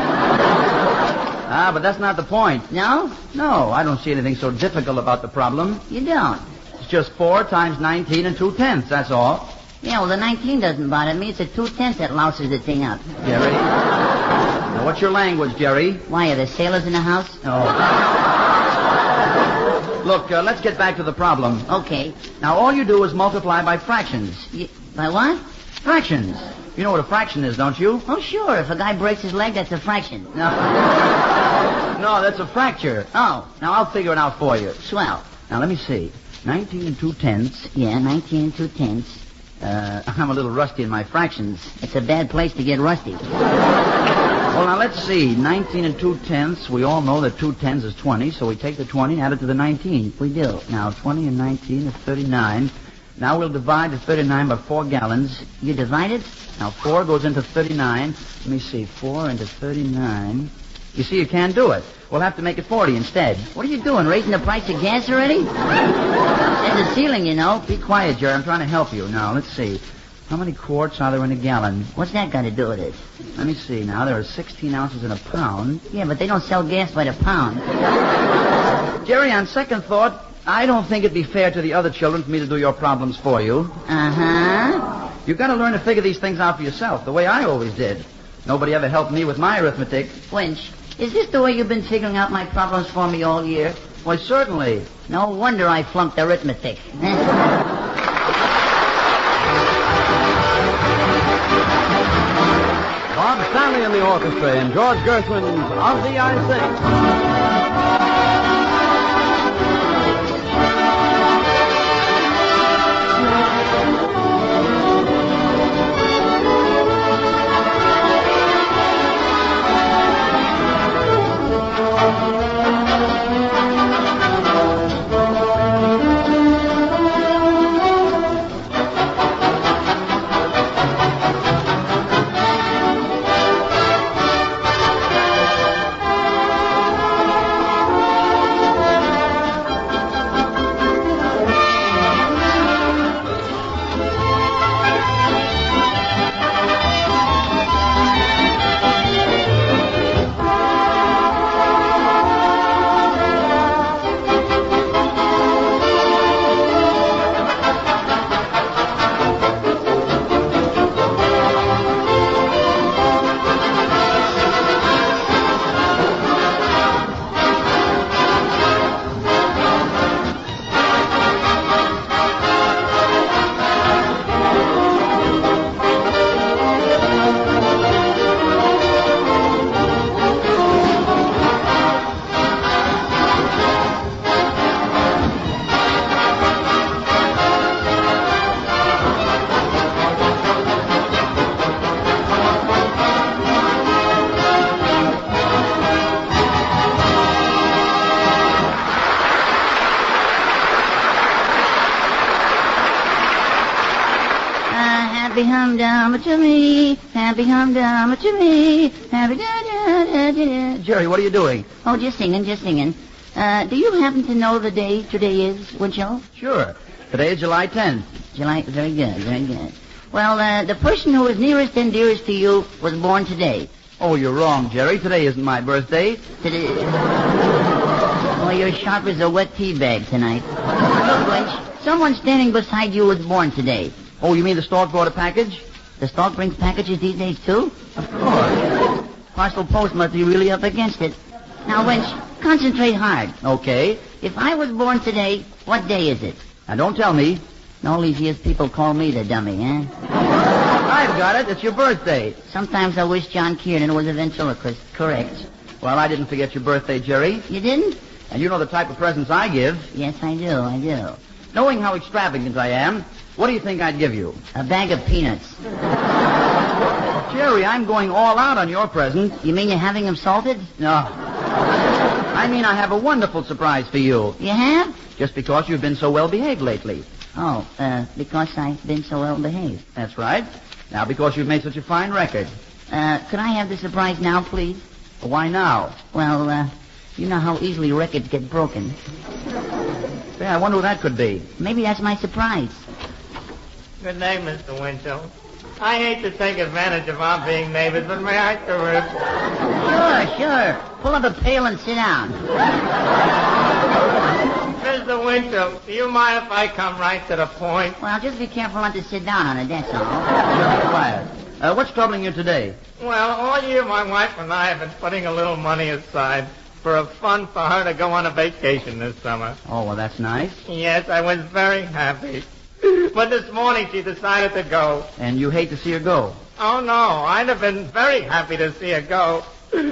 But that's not the point. No? No, I don't see anything so difficult about the problem. You don't? It's just 4 times 19 2/10, that's all. Yeah, well, the 19 doesn't bother me. It's the 2/10 that louses the thing up. Jerry? Now, what's your language, Jerry? Why, are there sailors in the house? Oh. Look, let's get back to the problem. Okay. Now, all you do is multiply by fractions. By what? Fractions. You know what a fraction is, don't you? Oh, sure. If a guy breaks his leg, that's a fraction. No, that's a fracture. Oh. Now, I'll figure it out for you. Swell. Now, let me see. 19 2/10. Yeah, 19 2/10. I'm a little rusty in my fractions. It's a bad place to get rusty. Well, now, let's see. 19 2/10. We all know that 2 tens is 20, so we take the 20 and add it to the 19. We do. Now, 20 and 19 is 39. Now we'll divide the 39 by 4 gallons. You divide it? Now, 4 goes into 39. Let me see. 4 into 39. You see, you can't do it. We'll have to make it 40 instead. What are you doing, raising the price of gas already? There's a ceiling, you know. Be quiet, Jerry. I'm trying to help you. Now, let's see. How many quarts are there in a gallon? What's that got to do with it? Let me see. Now, there are 16 ounces in a pound. Yeah, but they don't sell gas by the pound. Jerry, on second thought, I don't think it'd be fair to the other children for me to do your problems for you. Uh-huh. You've got to learn to figure these things out for yourself, the way I always did. Nobody ever helped me with my arithmetic. Winch, is this the way you've been figuring out my problems for me all year? Why, certainly. No wonder I flunked arithmetic. Bob Stanley and the orchestra in George Gershwin's Of Thee I Sing. Happy humdum to me, happy humdum to me, happy da-da-da-da-da. Jerry, what are you doing? Oh, just singing, just singing. Do you happen to know the day today is, Winchell? Sure. Today is July 10th. Very good, very good. Well, the person who is nearest and dearest to you was born today. Oh, you're wrong, Jerry. Today isn't my birthday. Today... Well, you're sharp as a wet tea bag tonight. Look, Winch, someone standing beside you was born today. Oh, you mean the stork brought a package? The stork brings packages these days, too? Of course. Parcel post must be really up against it. Now, Winch, concentrate hard. Okay. If I was born today, what day is it? Now, don't tell me. All these years people call me the dummy, eh? I've got it. It's your birthday. Sometimes I wish John Kiernan was a ventriloquist. Correct. Well, I didn't forget your birthday, Jerry. You didn't? And you know the type of presents I give. Yes, I do. Knowing how extravagant I am, what do you think I'd give you? A bag of peanuts. Jerry, I'm going all out on your present. You mean you're having them salted? No. I mean I have a wonderful surprise for you. You have? Just because you've been so well behaved lately. Oh, because I've been so well behaved. That's right. Now, because you've made such a fine record. Could I have the surprise now, please? Why now? Well, you know how easily records get broken. Say, I wonder who that could be. Maybe that's my surprise. Good day, Mr. Winchell. I hate to take advantage of our being neighbors, but may I correct? Sure. Pull up a pail and sit down. Mr. Winchell, do you mind if I come right to the point? Well, just be careful not to sit down on it, that's all. Just be quiet. What's troubling you today? Well, all year my wife and I have been putting a little money aside for a fund for her to go on a vacation this summer. Oh, well, that's nice. Yes, I was very happy. But this morning she decided to go. And you hate to see her go? Oh, no. I'd have been very happy to see her go.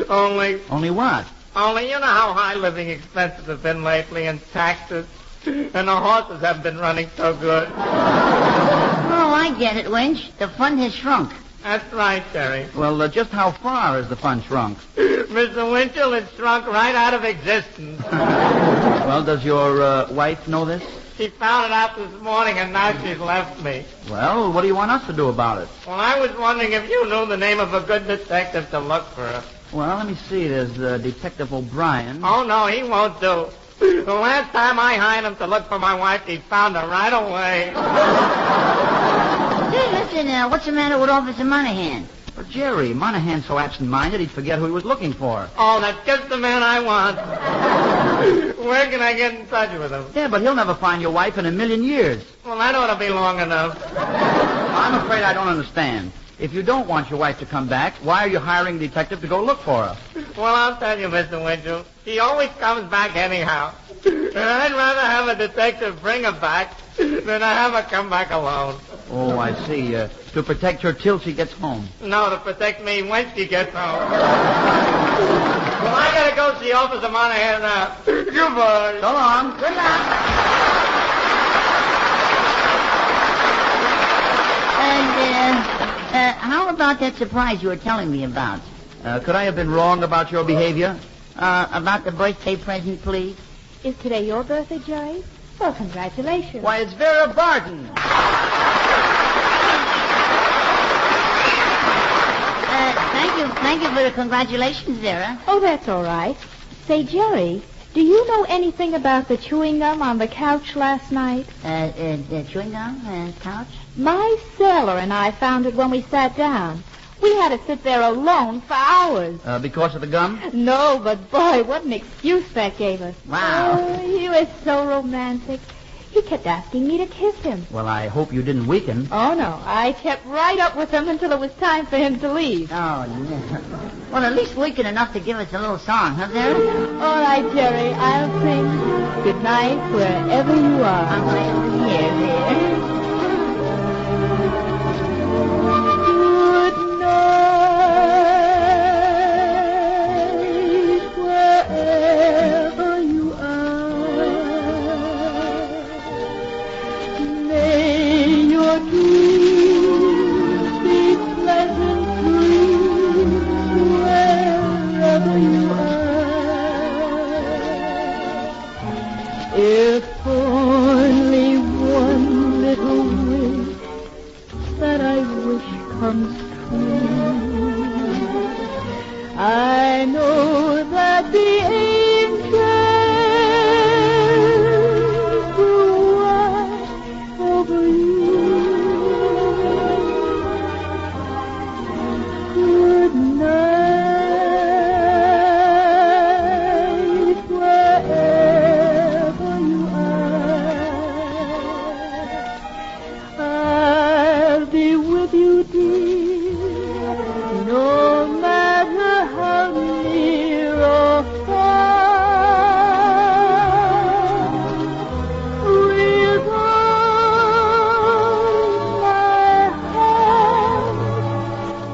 Only... Only what? Only you know how high living expenses have been lately and taxes. And the horses haven't been running so good. Oh, I get it, Winch. The fund has shrunk. That's right, Jerry. Well, just how far has the fund shrunk? Mr. Winchell, it's shrunk right out of existence. Well, does your wife know this? She found it out this morning, and now she's left me. Well, what do you want us to do about it? Well, I was wondering if you knew the name of a good detective to look for her. Well, let me see. There's Detective O'Brien. Oh, no, he won't do. The last time I hired him to look for my wife, he found her right away. Hey, listen, what's the matter with Officer Monahan? Well, Jerry, Monahan's so absent-minded he'd forget who he was looking for. Oh, that's just the man I want. Where can I get in touch with him? Yeah, but he'll never find your wife in a million years. Well, that ought to be long enough. I'm afraid I don't understand. If you don't want your wife to come back, why are you hiring a detective to go look for her? Well, I'll tell you, Mr. Winchell. She always comes back anyhow. And I'd rather have a detective bring her back than I have her come back alone. Oh, I see. To protect her till she gets home. No, to protect me when she gets home. Well, I gotta go see Officer Monahan now. Goodbye. So long. Good luck. And, how about that surprise you were telling me about? Could I have been wrong about your behavior? About the birthday present, please? Is today your birthday, Jerry? Well, congratulations. Why, it's Vera Barton. Thank you for the congratulations, Vera. Oh, that's all right. Say, Jerry, do you know anything about the chewing gum on the couch last night? The chewing gum couch? My sailor and I found it when we sat down. We had to sit there alone for hours. Because of the gum? No, but boy, what an excuse that gave us. Wow. Oh, he was so romantic. He kept asking me to kiss him. Well, I hope you didn't weaken. Oh, no. I kept right up with him until it was time for him to leave. Oh, no. Well, at least weaken enough to give us a little song, huh, Vera? All right, Jerry. I'll sing good night wherever you are. I'm right over here, Vera. Good night wherever you are. May your dreams be pleasant dreams wherever you are. If only one little I know that the angels will watch over you. Good night, wherever you are. I'll be with you, dear, no matter how near or far. With all my heart,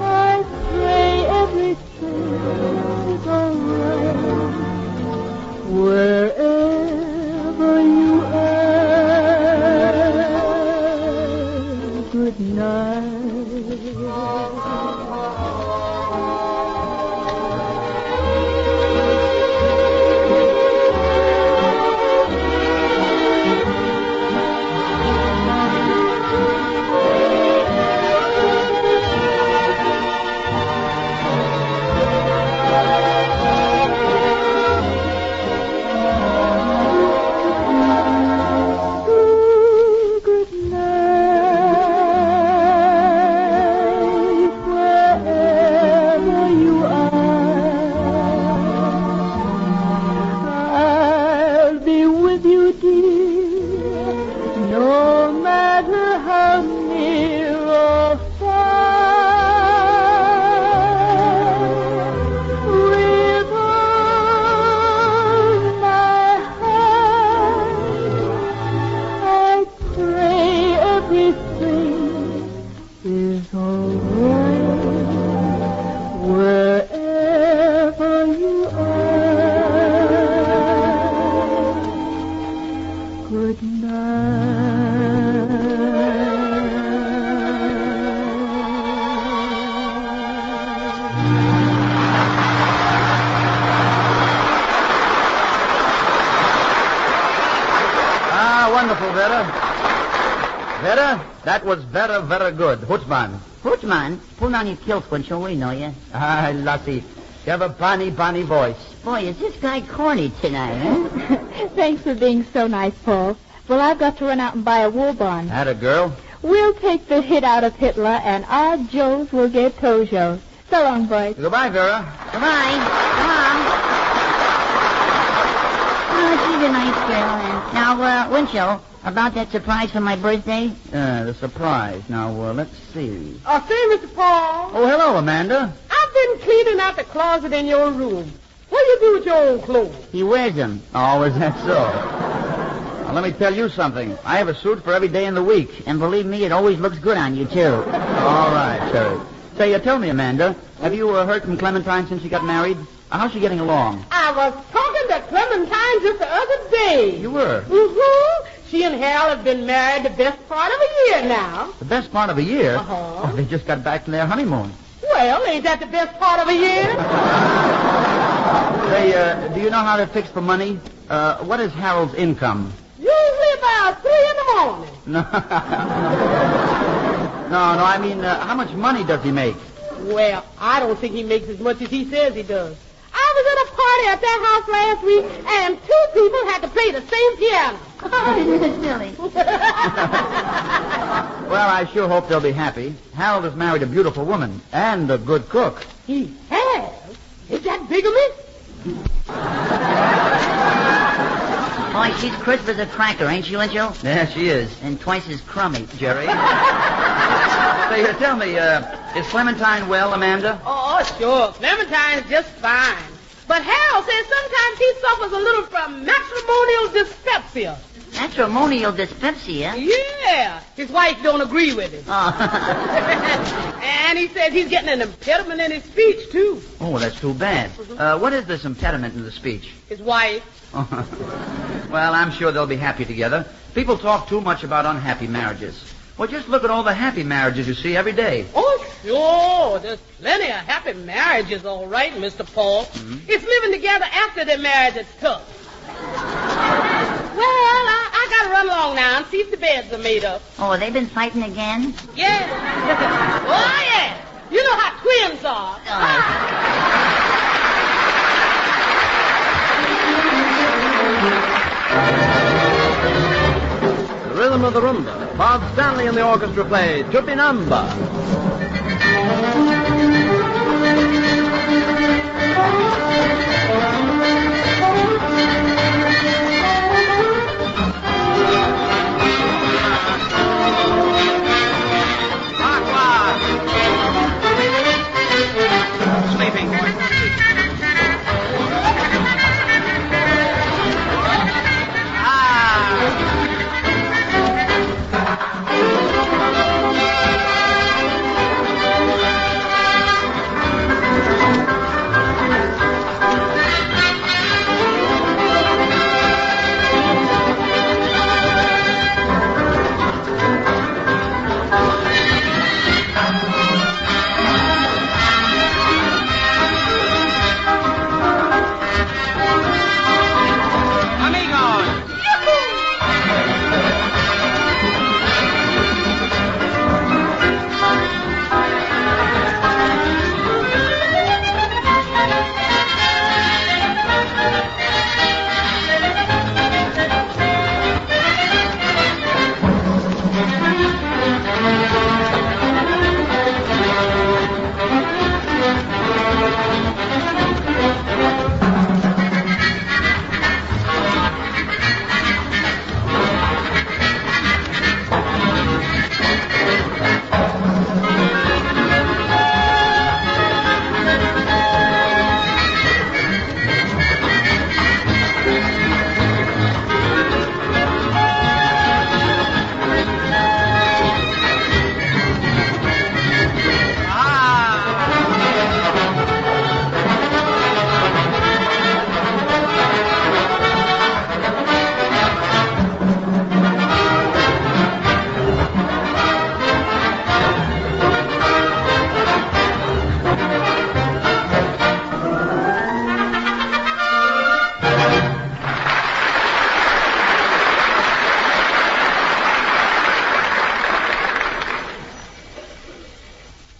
I pray everything's alright. Wherever you are, good night. Good night, wherever you are. I'll be with you, dear, no matter how near or far. With all my heart, I pray everything is alright. Wherever you are, good Ah, wonderful, Vera. Vera, that was very good. Hutzman. Hoochman, pull down your kilt, Winchell. We know you. Ah, Lassie, you have a bonny voice. Boy, is this guy corny tonight, huh? Thanks for being so nice, Paul. Well, I've got to run out and buy a wool barn. Had a girl? We'll take the hit out of Hitler, and our Joes will get Tojo. So long, boys. Goodbye, Vera. Goodbye. Come on. Oh, she's a nice girl. And now, Winchell, about that surprise for my birthday? The surprise. Now, let's see. Say, Mr. Paul, Oh, hello, Amanda. I've been cleaning out the closet in your room. What do you do with your old clothes? He wears them. Oh, is that so? Now, let me tell you something. I have a suit for every day in the week. And believe me, it always looks good on you, too. All right, Terry. Say, tell me, Amanda, have you heard from Clementine since she got married? How's she getting along? I was talking to Clementine just the other day. You were? Mm-hmm. She and Hal have been married the best part of a year now. The best part of a year? Uh-huh. They just got back from their honeymoon. Well, ain't that the best part of a year? Say, do you know how to fix for money? What is Harold's income? Usually about 3 in the morning. No, I mean, how much money does he make? Well, I don't think he makes as much as he says he does. I was at a party at their house last week, and 2 people had to play the same piano. Isn't it silly? Well, I sure hope they'll be happy. Harold has married a beautiful woman and a good cook. He has? Is that bigamy? Boy, she's crisp as a cracker, ain't she, Winchell? Yeah, she is. And twice as crummy. Jerry? Say, tell me, is Clementine well, Amanda? Oh, sure. Clementine's just fine. But Harold says sometimes he suffers a little from matrimonial dyspepsia. Matrimonial dyspepsia? Yeah. His wife don't agree with him. Oh. And he says he's getting an impediment in his speech, too. Oh, well, that's too bad. What is this impediment in the speech? His wife. Well, I'm sure they'll be happy together. People talk too much about unhappy marriages. Well, just look at all the happy marriages you see every day. Oh, sure. There's plenty of happy marriages, all right, Mr. Paul. Mm-hmm. It's living together after they're married that's tough. Well, I gotta run along now and see if the beds are made up. Oh, they've been fighting again? Yeah. Oh, yeah. You know off. The rhythm of the rumba. Bob Stanley and the orchestra play Tupinamba.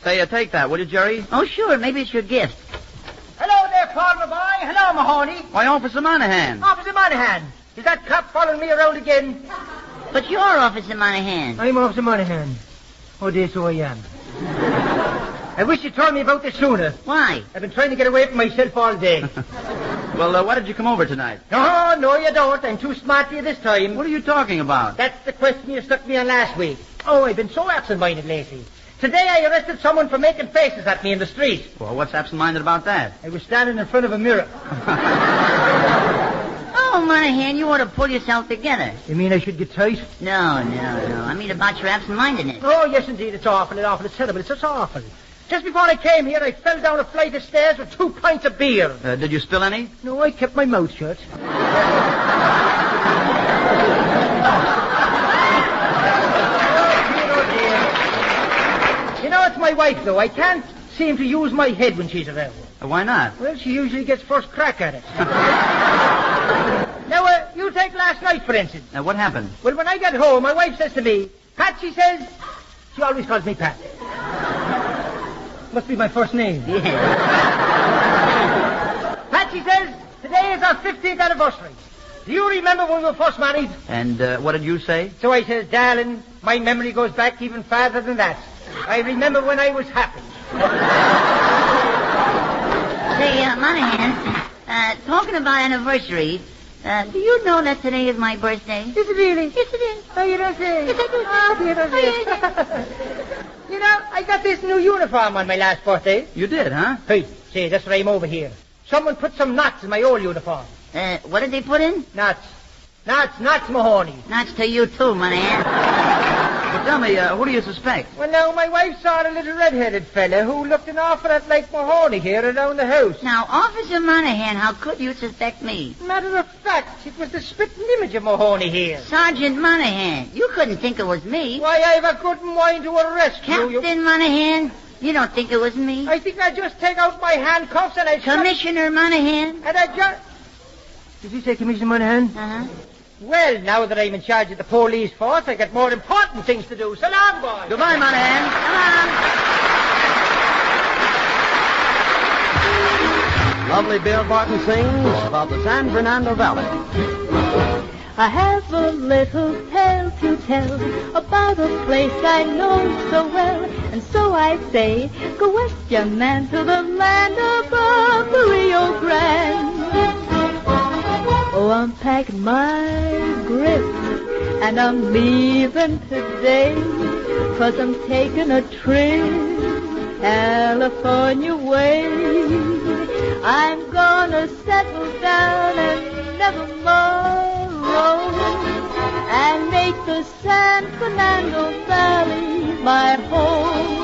Say, take that, will you, Jerry? Oh, sure. Maybe it's your gift. Hello there, Paul, my boy. Hello, Mahoney. Why, Officer Monahan. Officer Monahan. Is that cop following me around again? But you're Officer Monahan. I'm Officer Monahan. Oh, dear, so I am. I wish you'd told me about this sooner. Why? I've been trying to get away from myself all day. Well, why did you come over tonight? Oh, no, you don't. I'm too smart for you this time. What are you talking about? That's the question you stuck me on last week. Oh, I've been so absent-minded lately. Today I arrested someone for making faces at me in the street. Well, what's absent-minded about that? I was standing in front of a mirror. Oh, Monahan, you ought to pull yourself together. You mean I should get tight? No. I mean about your absent-mindedness. Oh, yes, indeed. It's awful. It's terrible. It's just awful. Just before I came here, I fell down a flight of stairs with 2 pints of beer. Did you spill any? No, I kept my mouth shut. You know, it's my wife, though. I can't seem to use my head when she's around. Why not? Well, she usually gets first crack at it. Now, you take last night, for instance. Now, what happened? Well, when I get home, my wife says to me, Pat, she says, she always calls me Pat. Must be my first name. Yeah. Pat, she says, today is our 15th anniversary. Do you remember when we were first married? And what did you say? So I says, darling, my memory goes back even farther than that. I remember when I was happy. Say, Monahan, talking about anniversary, do you know that today is my birthday? Is it really? Yes, it is. Oh, you don't say? Yes, I do. Oh, you don't say? You know, I got this new uniform on my last birthday. You did, huh? Hey, say, that's why I'm over here. Someone put some knots in my old uniform. What did they put in? Knots, Mahoney. Knots to you, too, Monahan. But tell me, who do you suspect? Well, now, my wife saw a little red-headed fella who looked an awful lot like Mahoney here around the house. Now, Officer Monahan, how could you suspect me? Matter of fact, it was the spitting image of Mahoney here. Sergeant Monahan, you couldn't think it was me. Why, I've a good mind to arrest you. Captain Monahan, you don't think it was me? I think I'd just take out my handcuffs and I'd... Commissioner Monahan? And I'd just... Did you say Commissioner Monahan? Uh-huh. Well, now that I'm in charge of the police force, I got more important things to do. So long, boy. Goodbye, Monahan. Come on. lovely Bill Barton sings about the San Fernando Valley. I have a little tale to tell about a place I know so well. And so I say, go west, young man, to the land above the Rio Grande. Oh, I'm packing my grip, and I'm leaving today, 'cause I'm taking a trip California way. I'm gonna settle down and never more roam, and make the San Fernando Valley my home.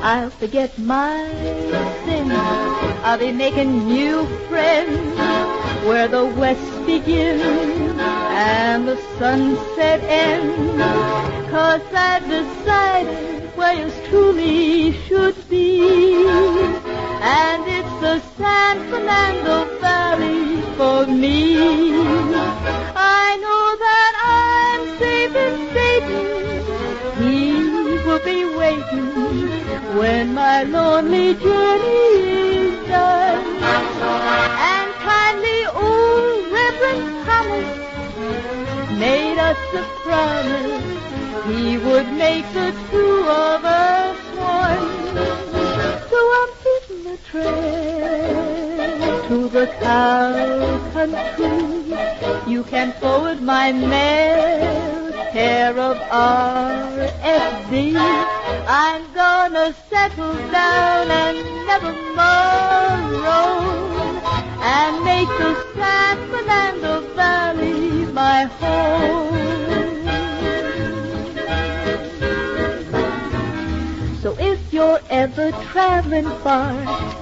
I'll forget my sins, I'll be making new friends, where the west begins and the sunset ends, 'cause I've decided where yours truly should be, and it's the San Fernando Valley for me. I know that I'm safe in Satan, he will be waiting when my lonely journey is done. And kindly old Reverend Thomas made us a promise he would make the two of us one. So I'm hitting the trail to the cow country. You can forward my mail, care of RFD. I'm gonna settle down and never more roam, and make the San Fernando Valley my home. So if you're ever traveling far,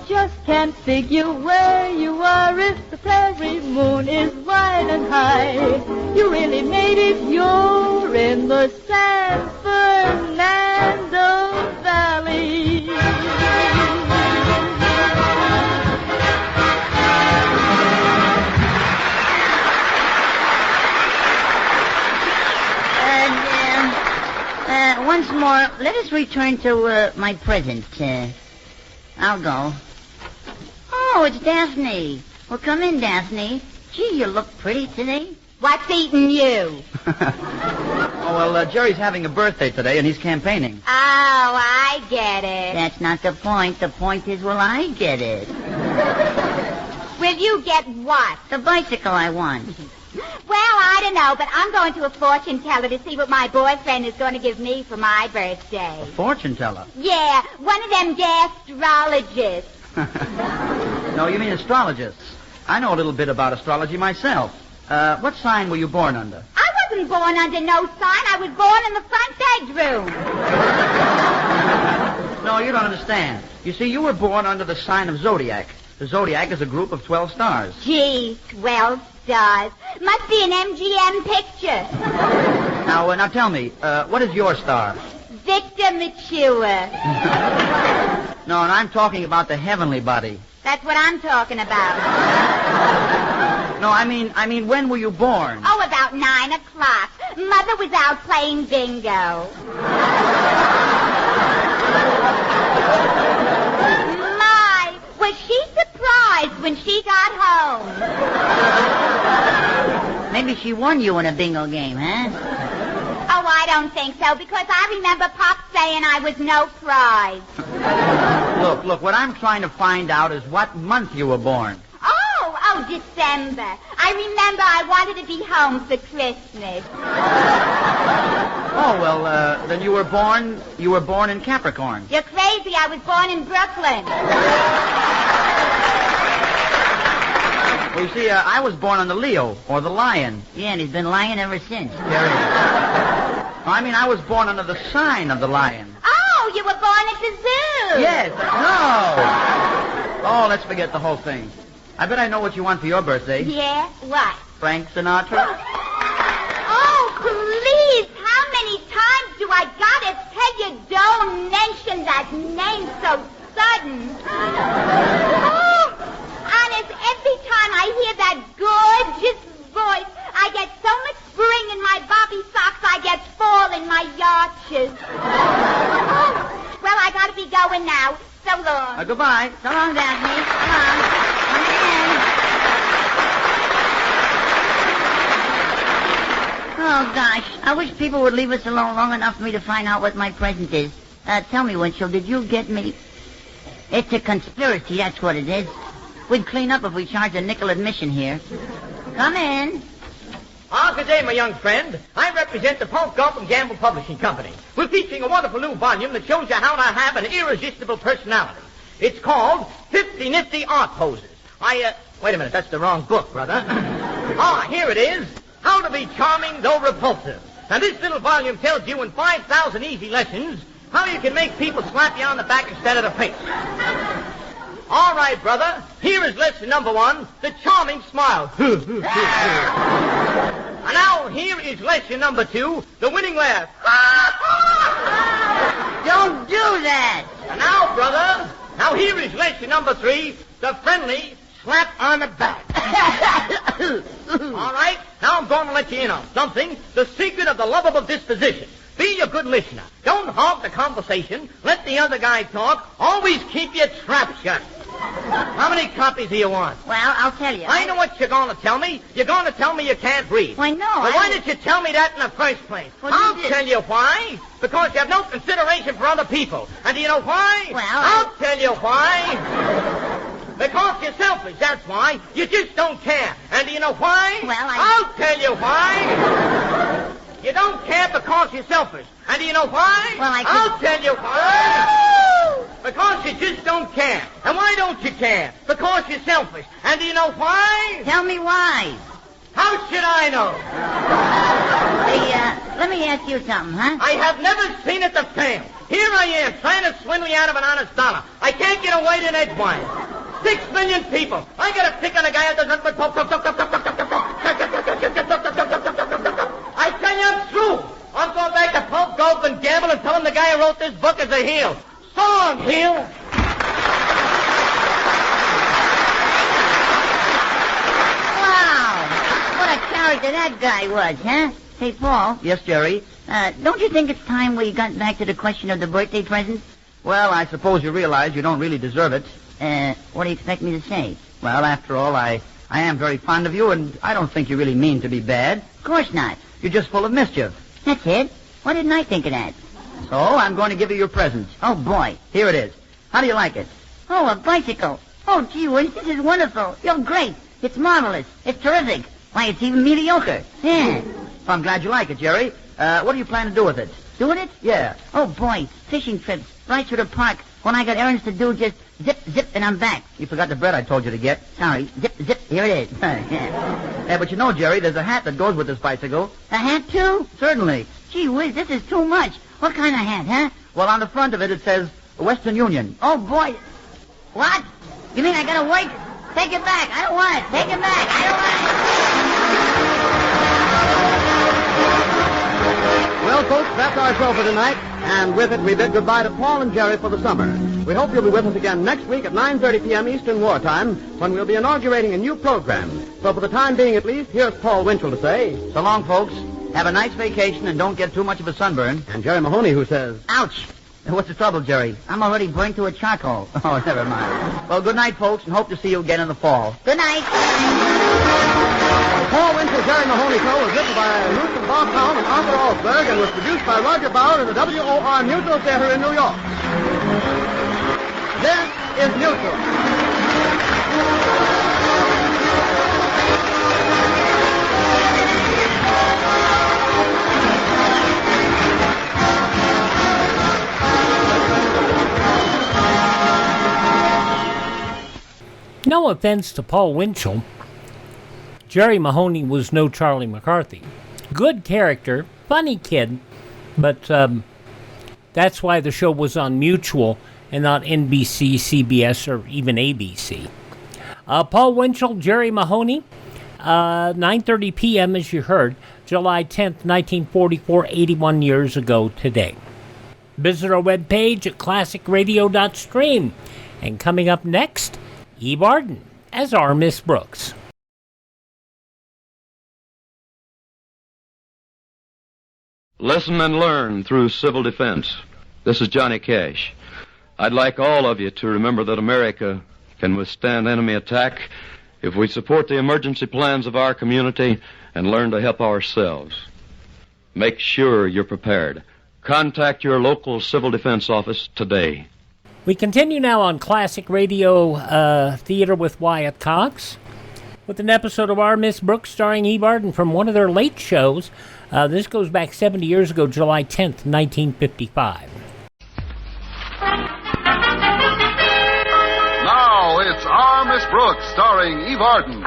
just can't figure where you are, if the prairie moon is wide and high, you really made it, you're in the San Fernando Valley. Once more, let us return to my present. I'll go. Oh, it's Daphne. Well, come in, Daphne. Gee, you look pretty today. What's eating you? Jerry's having a birthday today, and he's campaigning. Oh, I get it. That's not the point. The point is, will I get it? Will you get what? The bicycle I want. Well, I don't know, but I'm going to a fortune teller to see what my boyfriend is going to give me for my birthday. A fortune teller? Yeah, one of them astrologists. No, you mean astrologists. I know a little bit about astrology myself. What sign were you born under? I wasn't born under no sign. I was born in the front bedroom. No, you don't understand. You see, you were born under the sign of Zodiac. The Zodiac is a group of 12 stars. Gee, 12 stars. Must be an MGM picture. Now tell me, what is your star? Victor Mature. No, and I'm talking about the heavenly body. That's what I'm talking about. No, I mean, when were you born? Oh, about 9 o'clock. Mother was out playing bingo. My, was she surprised when she got home? Maybe she won you in a bingo game, huh? Oh, I don't think so, because I remember Pop saying I was no prize. Look, what I'm trying to find out is what month you were born. Oh, December. I remember I wanted to be home for Christmas. Oh, well, then you were born in Capricorn. You're crazy. I was born in Brooklyn. Well, you see, I was born on the Leo, or the Lion. Yeah, and he's been lying ever since. I was born under the sign of the Lion. Oh, you were born at the zoo. Yes. No. Oh, let's forget the whole thing. I bet I know what you want for your birthday. Yeah? What? Frank Sinatra? Oh, please. How many times do I gotta tell you don't mention that name so sudden? Oh, honest, every time I hear that gorgeous voice, I get so much spring in my bobby socks, I get fall in my yarches. Oh, well, I gotta be going now. So long. Goodbye. So long, Daphne. So long. Oh, gosh. I wish people would leave us alone long enough for me to find out what my present is. Tell me, Winchell, did you get me... It's a conspiracy, that's what it is. We'd clean up if we charged a nickel admission here. Come in. Good day, my young friend. I represent the Pulp Golf and Gamble Publishing Company. We're featuring a wonderful new volume that shows you how to have an irresistible personality. It's called 50 Nifty Art Poses. Wait a minute, that's the wrong book, brother. Here it is. How to be charming though repulsive. Now, this little volume tells you in 5,000 easy lessons how you can make people slap you on the back instead of the face. All right, brother. Here is lesson number 1, the charming smile. And now, here is lesson number 2, the winning laugh. Don't do that. And now, brother, now here is lesson number 3, the friendly slap on the back. All right, now I'm going to let you in on something, the secret of the lovable disposition. Be a good listener. Don't hog the conversation. Let the other guy talk. Always keep your trap shut. How many copies do you want? Well, I'll tell you. I know what you're going to tell me. You're going to tell me you can't read. Why, no. Well, why did you tell me that in the first place? Well, I'll tell you why. Because you have no consideration for other people. And do you know why? Well, I'll tell you why. Because you're selfish, that's why. You just don't care. And do you know why? Well, I'll tell you why. You don't care because you're selfish. And do you know why? Well, I'll tell you why. Because you just don't care. And why don't you care? Because you're selfish. And do you know why? Tell me why. How should I know? Hey, let me ask you something, huh? I have never seen it to fail. Here I am, trying to swindle you out of an honest dollar. I can't get away to Edgewine. 6 million people. I got to pick on a guy who doesn't... I tell you, I'm through. I'm going back to Pulp, Golf, and Gamble and tell him the guy who wrote this book is a heel. So long, heel. Wow. What a character that guy was, huh? Hey, Paul. Yes, Jerry? Don't you think it's time we got back to the question of the birthday present? Well, I suppose you realize you don't really deserve it. What do you expect me to say? Well, after all, I am very fond of you, and I don't think you really mean to be bad. Of course not. You're just full of mischief. That's it. Why didn't I think of that? So, I'm going to give you your present. Oh, boy. Here it is. How do you like it? Oh, a bicycle. Oh, gee whiz, this is wonderful. You're great. It's marvelous. It's terrific. Why, it's even mediocre. Yeah. Well, I'm glad you like it, Jerry. What do you plan to do with it? Do with it? Yeah. Oh, boy. Fishing trips. Right to the park. When I got errands to do, just zip, zip, and I'm back. You forgot the bread I told you to get. Sorry. Zip, zip. Here it is. Yeah, but you know, Jerry, there's a hat that goes with this bicycle. A hat, too? Certainly. Gee whiz, this is too much. What kind of hat, huh? Well, on the front of it, it says Western Union. Oh, boy. What? You mean I gotta work? Take it back. I don't want it. Take it back. I don't want it. Well, folks, that's our show for tonight. And with it, we bid goodbye to Paul and Jerry for the summer. We hope you'll be with us again next week at 9:30 p.m. Eastern Wartime when we'll be inaugurating a new program. So for the time being, at least, here's Paul Winchell to say, so long, folks. Have a nice vacation and don't get too much of a sunburn. And Jerry Mahoney, who says, ouch. What's the trouble, Jerry? I'm already burned to a charcoal. Oh, never mind. Well, good night, folks, and hope to see you again in the fall. Good night. The Paul Winchell-Jerry Mahoney Show was written by Houston Bob Hastings and Arthur Alsberg and was produced by Roger Bauer in the WOR Mutual Theater in New York. This is Mutual. No offense to Paul Winchell, Jerry Mahoney was no Charlie McCarthy. Good character, funny kid, but that's why the show was on Mutual and not NBC, CBS, or even ABC. Paul Winchell, Jerry Mahoney, 9:30 p.m. as you heard, July 10th, 1944, 81 years ago today. Visit our webpage at classicradio.stream. And coming up next, Eve Arden as our Miss Brooks. Listen and learn through civil defense. This is Johnny Cash. I'd like all of you to remember that America can withstand enemy attack if we support the emergency plans of our community and learn to help ourselves. Make sure you're prepared. Contact your local civil defense office today. We continue now on Classic Radio Theater with Wyatt Cox with an episode of Our Miss Brooks starring Eve Arden from one of their late shows. This goes back 70 years ago, July 10th, 1955. Now it's Our Miss Brooks starring Eve Arden.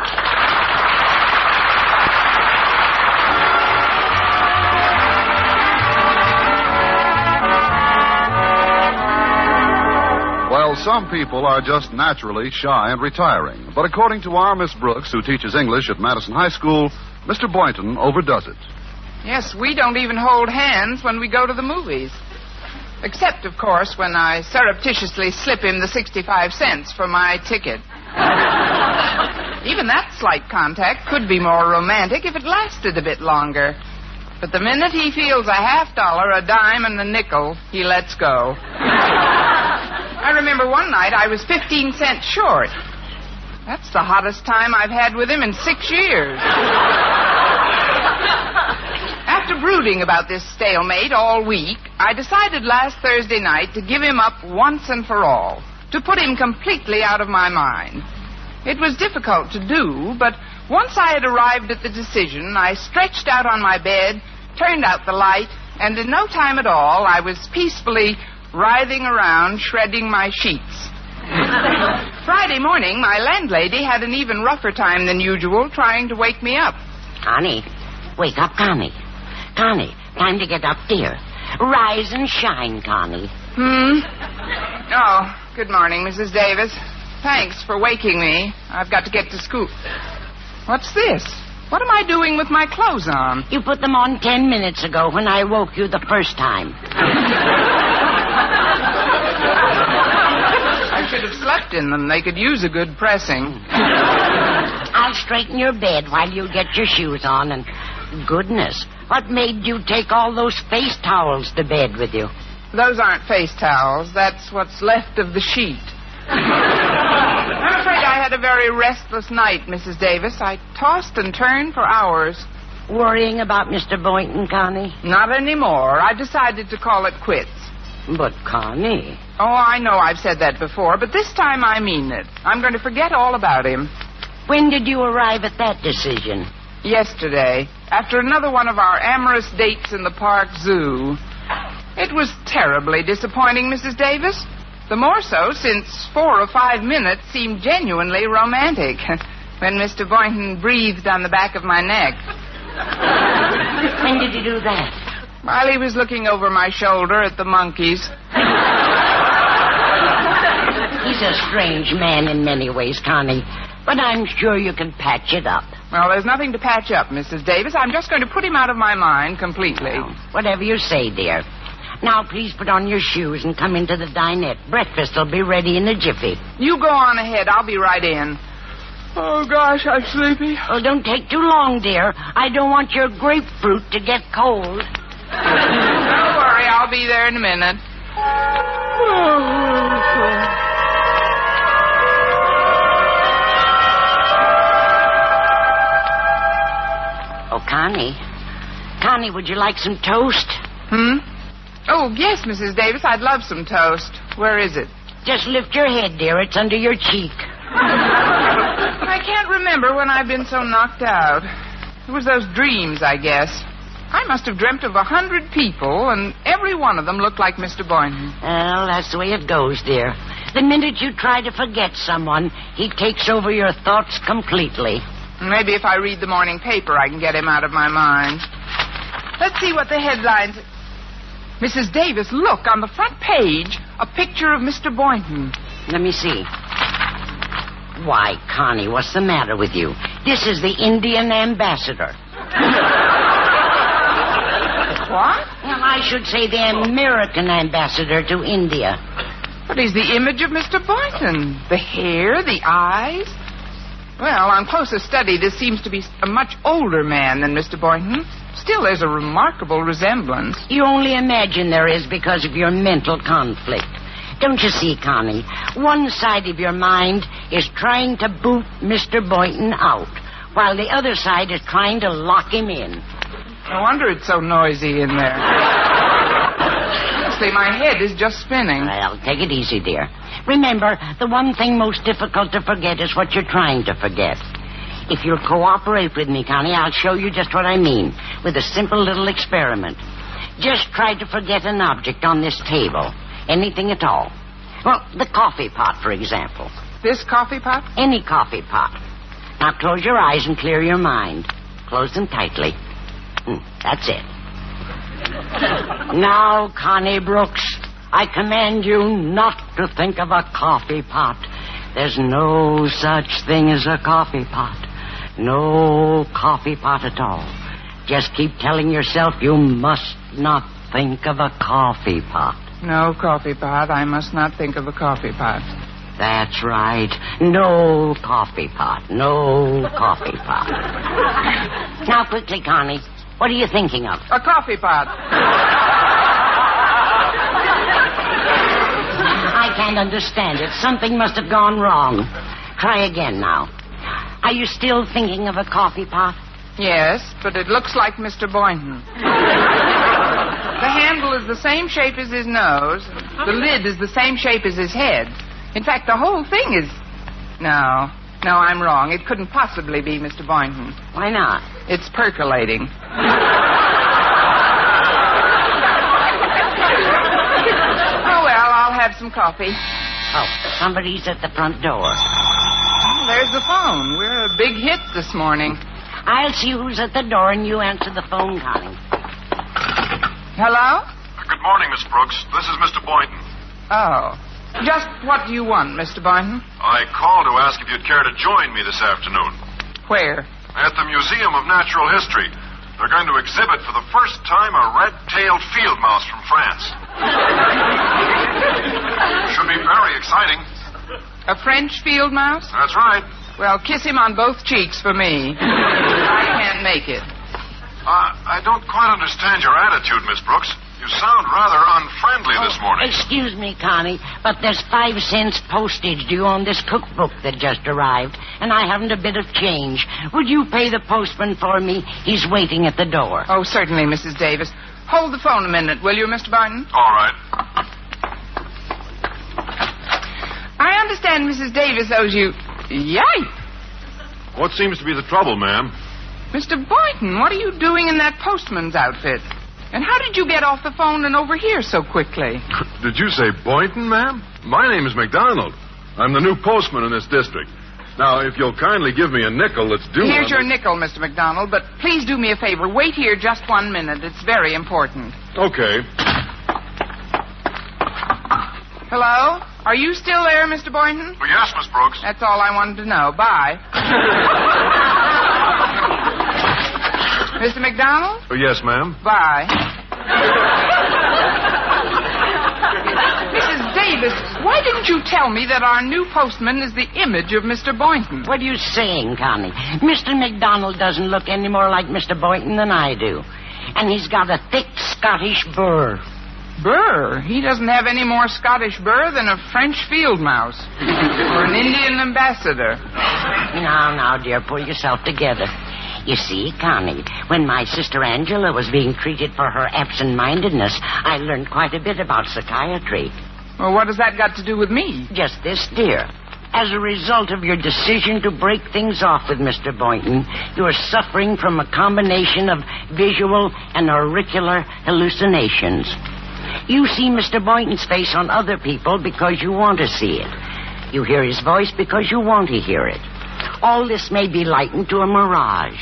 Well, some people are just naturally shy and retiring. But according to our Miss Brooks, who teaches English at Madison High School, Mr. Boynton overdoes it. Yes, we don't even hold hands when we go to the movies. Except, of course, when I surreptitiously slip him the 65 cents for my ticket. Even that slight contact could be more romantic if it lasted a bit longer. But the minute he feels a $50, a dime, and a nickel, he lets go. I remember one night I was 15 cents short. That's the hottest time I've had with him in 6 years. After brooding about this stalemate all week, I decided last Thursday night to give him up once and for all, to put him completely out of my mind. It was difficult to do, but once I had arrived at the decision, I stretched out on my bed, turned out the light, and in no time at all, I was peacefully writhing around, shredding my sheets. Friday morning, my landlady had an even rougher time than usual trying to wake me up. Connie, wake up, Connie. Connie, time to get up, dear. Rise and shine, Connie. Oh, good morning, Mrs. Davis. Thanks for waking me. I've got to get to school. What's this? What am I doing with my clothes on? You put them on 10 minutes ago when I woke you the first time. I should have slept in them. They could use a good pressing. I'll straighten your bed while you get your shoes on. And goodness, what made you take all those face towels to bed with you? Those aren't face towels. That's what's left of the sheet. I'm afraid I had a very restless night, Mrs. Davis. I tossed and turned for hours. Worrying about Mr. Boynton, Connie? Not anymore. I decided to call it quits. But, Connie... Oh, I know I've said that before, but this time I mean it. I'm going to forget all about him. When did you arrive at that decision? Yesterday, after another one of our amorous dates in the park zoo. It was terribly disappointing, Mrs. Davis. The more so since 4 or 5 minutes seemed genuinely romantic when Mr. Boynton breathed on the back of my neck. When did you do that? While he was looking over my shoulder at the monkeys. He's a strange man in many ways, Connie, but I'm sure you can patch it up. Well, there's nothing to patch up, Mrs. Davis. I'm just going to put him out of my mind completely. Well, whatever you say, dear. Now, please put on your shoes and come into the dinette. Breakfast will be ready in a jiffy. You go on ahead. I'll be right in. Oh, gosh, I'm sleepy. Oh, don't take too long, dear. I don't want your grapefruit to get cold. Don't worry. I'll be there in a minute. Oh, Connie. Connie, would you like some toast? Oh, yes, Mrs. Davis, I'd love some toast. Where is it? Just lift your head, dear. It's under your cheek. I can't remember when I've been so knocked out. It was those dreams, I guess. I must have dreamt of 100 people, and every one of them looked like Mr. Boynton. Well, that's the way it goes, dear. The minute you try to forget someone, he takes over your thoughts completely. Maybe if I read the morning paper, I can get him out of my mind. Let's see what the headlines... Mrs. Davis, look, on the front page, a picture of Mr. Boynton. Let me see. Why, Connie, what's the matter with you? This is the Indian ambassador. What? Well, I should say the American ambassador to India. But he's the image of Mr. Boynton. The hair, the eyes. Well, on closer study, this seems to be a much older man than Mr. Boynton. Still, there's a remarkable resemblance. You only imagine there is because of your mental conflict. Don't you see, Connie? One side of your mind is trying to boot Mr. Boynton out, while the other side is trying to lock him in. No wonder it's so noisy in there. Honestly, my head is just spinning. Well, take it easy, dear. Remember, the one thing most difficult to forget is what you're trying to forget. If you'll cooperate with me, Connie, I'll show you just what I mean with a simple little experiment. Just try to forget an object on this table. Anything at all. Well, the coffee pot, for example. This coffee pot? Any coffee pot. Now close your eyes and clear your mind. Close them tightly. That's it. Now, Connie Brooks, I command you not to think of a coffee pot. There's no such thing as a coffee pot. No coffee pot at all. Just keep telling yourself you must not think of a coffee pot. No coffee pot. I must not think of a coffee pot. That's right. No coffee pot. No coffee pot. Now, quickly, Connie, what are you thinking of? A coffee pot. I can't understand it. Something must have gone wrong. Try again now. Are you still thinking of a coffee pot? Yes, but it looks like Mr. Boynton. The handle is the same shape as his nose. The lid is the same shape as his head. In fact, the whole thing is... No, I'm wrong. It couldn't possibly be Mr. Boynton. Why not? It's percolating. Oh, well, I'll have some coffee. Oh, somebody's at the front door. Oh, there's the phone. We're a big hit this morning. I'll see who's at the door, and you answer the phone, Connie. Hello? Good morning, Miss Brooks. This is Mr. Boynton. Oh. Just what do you want, Mr. Boynton? I called to ask if you'd care to join me this afternoon. Where? At the Museum of Natural History. They're going to exhibit for the first time a red-tailed field mouse from France. Should be very exciting. A French field mouse? That's right. Well, kiss him on both cheeks for me. I can't make it. I don't quite understand your attitude, Miss Brooks. You sound rather unfriendly this morning. Excuse me, Connie, but there's 5 cents postage due on this cookbook that just arrived, and I haven't a bit of change. Would you pay the postman for me? He's waiting at the door. Oh, certainly, Mrs. Davis. Hold the phone a minute, will you, Mr. Boynton? All right. I understand Mrs. Davis owes you... Yikes! What seems to be the trouble, ma'am? Mr. Boynton, what are you doing in that postman's outfit? And how did you get off the phone and over here so quickly? Did you say Boynton, ma'am? My name is McDonald. I'm the new postman in this district. Now, if you'll kindly give me a nickel that's due... Here's your nickel, Mr. McDonald, but please do me a favor. Wait here just 1 minute. It's very important. Okay. Hello? Are you still there, Mr. Boynton? Oh, yes, Miss Brooks. That's all I wanted to know. Bye. Mr. McDonald? Oh, yes, ma'am. Bye. Mrs. Davis, why didn't you tell me that our new postman is the image of Mr. Boynton? What are you saying, Connie? Mr. McDonald doesn't look any more like Mr. Boynton than I do. And he's got a thick Scottish burr. Burr? He doesn't have any more Scottish burr than a French field mouse. Or an Indian ambassador. Now, dear, pull yourself together. You see, Connie, when my sister Angela was being treated for her absent-mindedness, I learned quite a bit about psychiatry. Well, what has that got to do with me? Just this, dear. As a result of your decision to break things off with Mr. Boynton, you are suffering from a combination of visual and auricular hallucinations. You see Mr. Boynton's face on other people because you want to see it. You hear his voice because you want to hear it. All this may be likened to a mirage.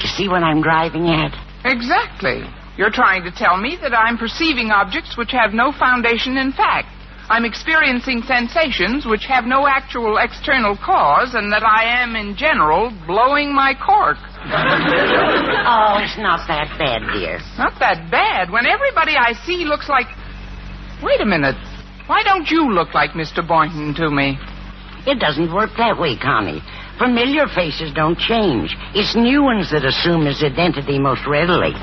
You see what I'm driving at? Exactly. You're trying to tell me that I'm perceiving objects which have no foundation in fact. I'm experiencing sensations which have no actual external cause, and that I am, in general, blowing my cork. Oh, it's not that bad, dear. Not that bad. When everybody I see looks like... Wait a minute. Why don't you look like Mr. Boynton to me? It doesn't work that way, Connie. Familiar faces don't change. It's new ones that assume his identity most readily.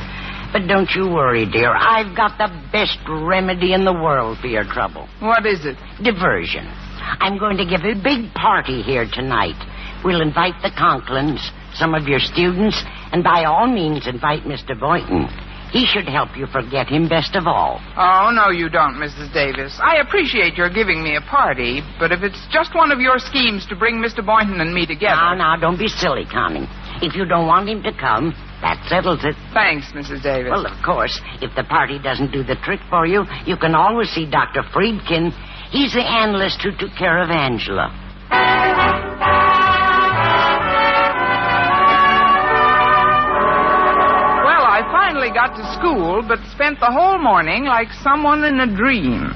But don't you worry, dear. I've got the best remedy in the world for your trouble. What is it? Diversion. I'm going to give a big party here tonight. We'll invite the Conklins, some of your students, and by all means invite Mr. Boynton. He should help you forget him best of all. Oh, no, you don't, Mrs. Davis. I appreciate your giving me a party, but if it's just one of your schemes to bring Mr. Boynton and me together... Now, don't be silly, Connie. If you don't want him to come, that settles it. Thanks, Mrs. Davis. Well, of course, if the party doesn't do the trick for you, you can always see Dr. Friedkin. He's the analyst who took care of Angela. Well, I finally got to school, but spent the whole morning like someone in a dream.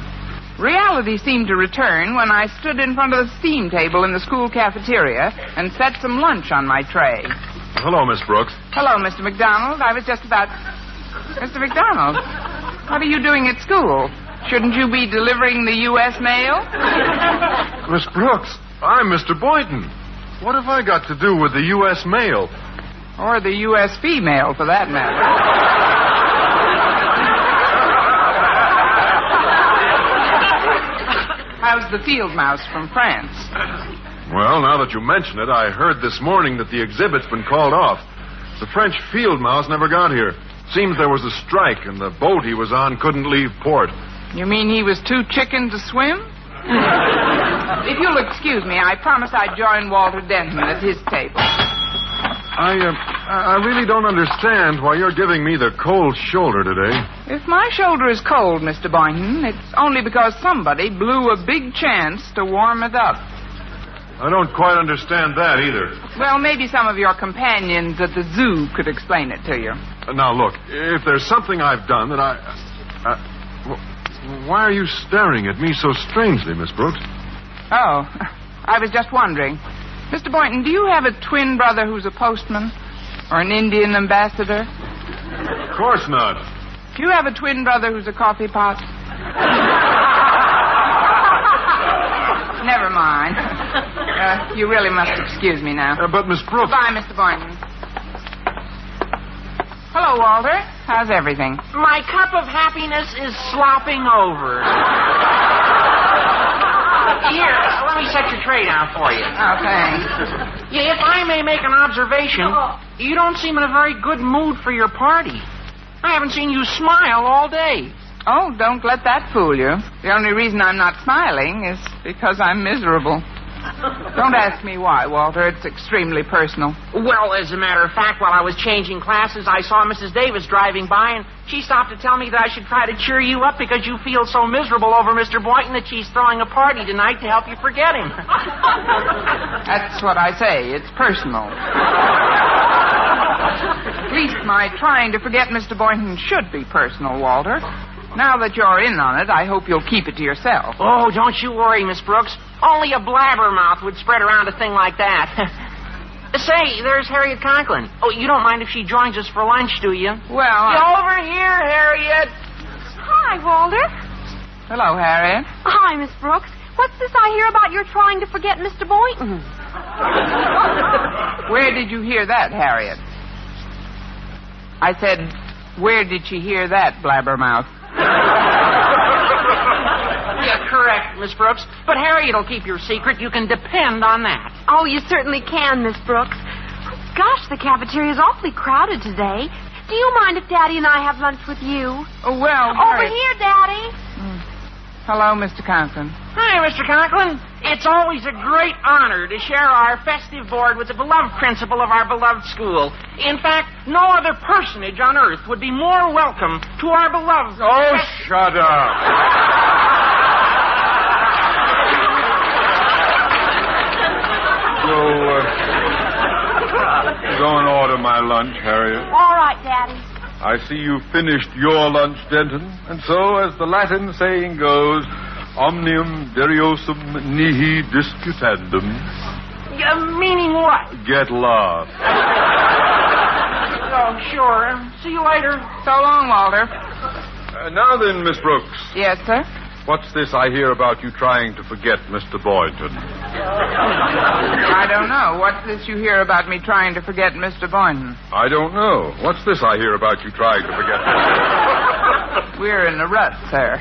Reality seemed to return when I stood in front of the steam table in the school cafeteria and set some lunch on my tray. Hello, Miss Brooks. Hello, Mr. McDonald. I was just about... Mr. McDonald, what are you doing at school? Shouldn't you be delivering the U.S. mail? Miss Brooks, I'm Mr. Boynton. What have I got to do with the U.S. mail? Or the U.S. female, for that matter. How's the field mouse from France? Well, now that you mention it, I heard this morning that the exhibit's been called off. The French field mouse never got here. Seems there was a strike, and the boat he was on couldn't leave port. You mean he was too chicken to swim? If you'll excuse me, I promised I'd join Walter Denton at his table. I really don't understand why you're giving me the cold shoulder today. If my shoulder is cold, Mr. Boynton, it's only because somebody blew a big chance to warm it up. I don't quite understand that either. Well, maybe some of your companions at the zoo could explain it to you. Now, look, if there's something I've done that why are you staring at me so strangely, Miss Brooks? Oh, I was just wondering. Mr. Boynton, do you have a twin brother who's a postman? Or an Indian ambassador? Of course not. Do you have a twin brother who's a coffee pot? Never mind. You really must excuse me now. But, Miss Brooks... Goodbye, Mr. Boynton. Hello, Walter. How's everything? My cup of happiness is slopping over. Here, let me set your tray down for you. Oh, thanks. Yeah, if I may make an observation, you don't seem in a very good mood for your party. I haven't seen you smile all day. Oh, don't let that fool you. The only reason I'm not smiling is because I'm miserable. Don't ask me why, Walter. It's extremely personal. Well, as a matter of fact, while I was changing classes, I saw Mrs. Davis driving by, and she stopped to tell me that I should try to cheer you up because you feel so miserable over Mr. Boynton that she's throwing a party tonight to help you forget him. That's what I say. It's personal. At least my trying to forget Mr. Boynton should be personal, Walter. Now that you're in on it, I hope you'll keep it to yourself. Oh, don't you worry, Miss Brooks. Only a blabbermouth would spread around a thing like that. Say, there's Harriet Conklin. Oh, you don't mind if she joins us for lunch, do you? Well, Over here, Harriet. Hi, Walter. Hello, Harriet. Hi, Miss Brooks. What's this I hear about your trying to forget Mr. Boynton? Where did you hear that, Harriet? I said, where did she hear that, blabbermouth? Yeah, correct, Miss Brooks. But Harriet'll keep your secret. You can depend on that. Oh, you certainly can, Miss Brooks. Gosh, the cafeteria's awfully crowded today. Do you mind if Daddy and I have lunch with you? Oh, well, Over Harriet... here, Daddy. Hello, Mr. Conklin. Hi, Mr. Conklin. It's always a great honor to share our festive board with the beloved principal of our beloved school. In fact, no other personage on earth would be more welcome to our beloved... Oh, shut up. Go and order my lunch, Harriet. All right, Daddy. I see you finished your lunch, Denton. And so, as the Latin saying goes, omnium deriosum nihi disputandum. Meaning what? Get lost. Oh, sure. See you later. So long, Walter. Now then, Miss Brooks. Yes, sir? What's this I hear about you trying to forget Mr. Boynton? I don't know. What's this you hear about me trying to forget Mr. Boynton? I don't know. What's this I hear about you trying to forget? We're in a rut, sir.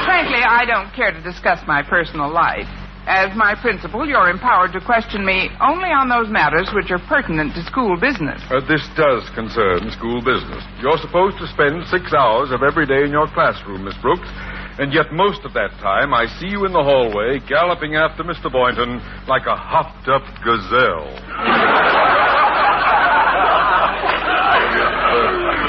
Frankly, I don't care to discuss my personal life. As my principal, you're empowered to question me only on those matters which are pertinent to school business. This does concern school business. You're supposed to spend 6 hours of every day in your classroom, Miss Brooks, and yet most of that time I see you in the hallway galloping after Mr. Boynton like a hopped-up gazelle.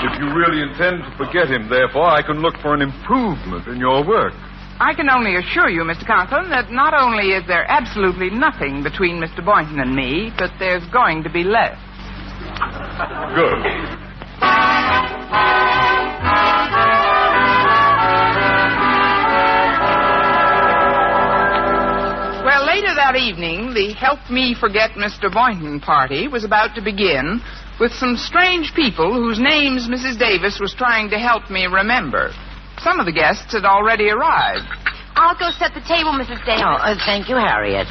If you really intend to forget him, therefore, I can look for an improvement in your work. I can only assure you, Mr. Conklin, that not only is there absolutely nothing between Mr. Boynton and me, but there's going to be less. Good. Well, later that evening, the Help Me Forget Mr. Boynton party was about to begin with some strange people whose names Mrs. Davis was trying to help me remember. Some of the guests had already arrived. I'll go set the table, Mrs. Davis. Oh, thank you, Harriet.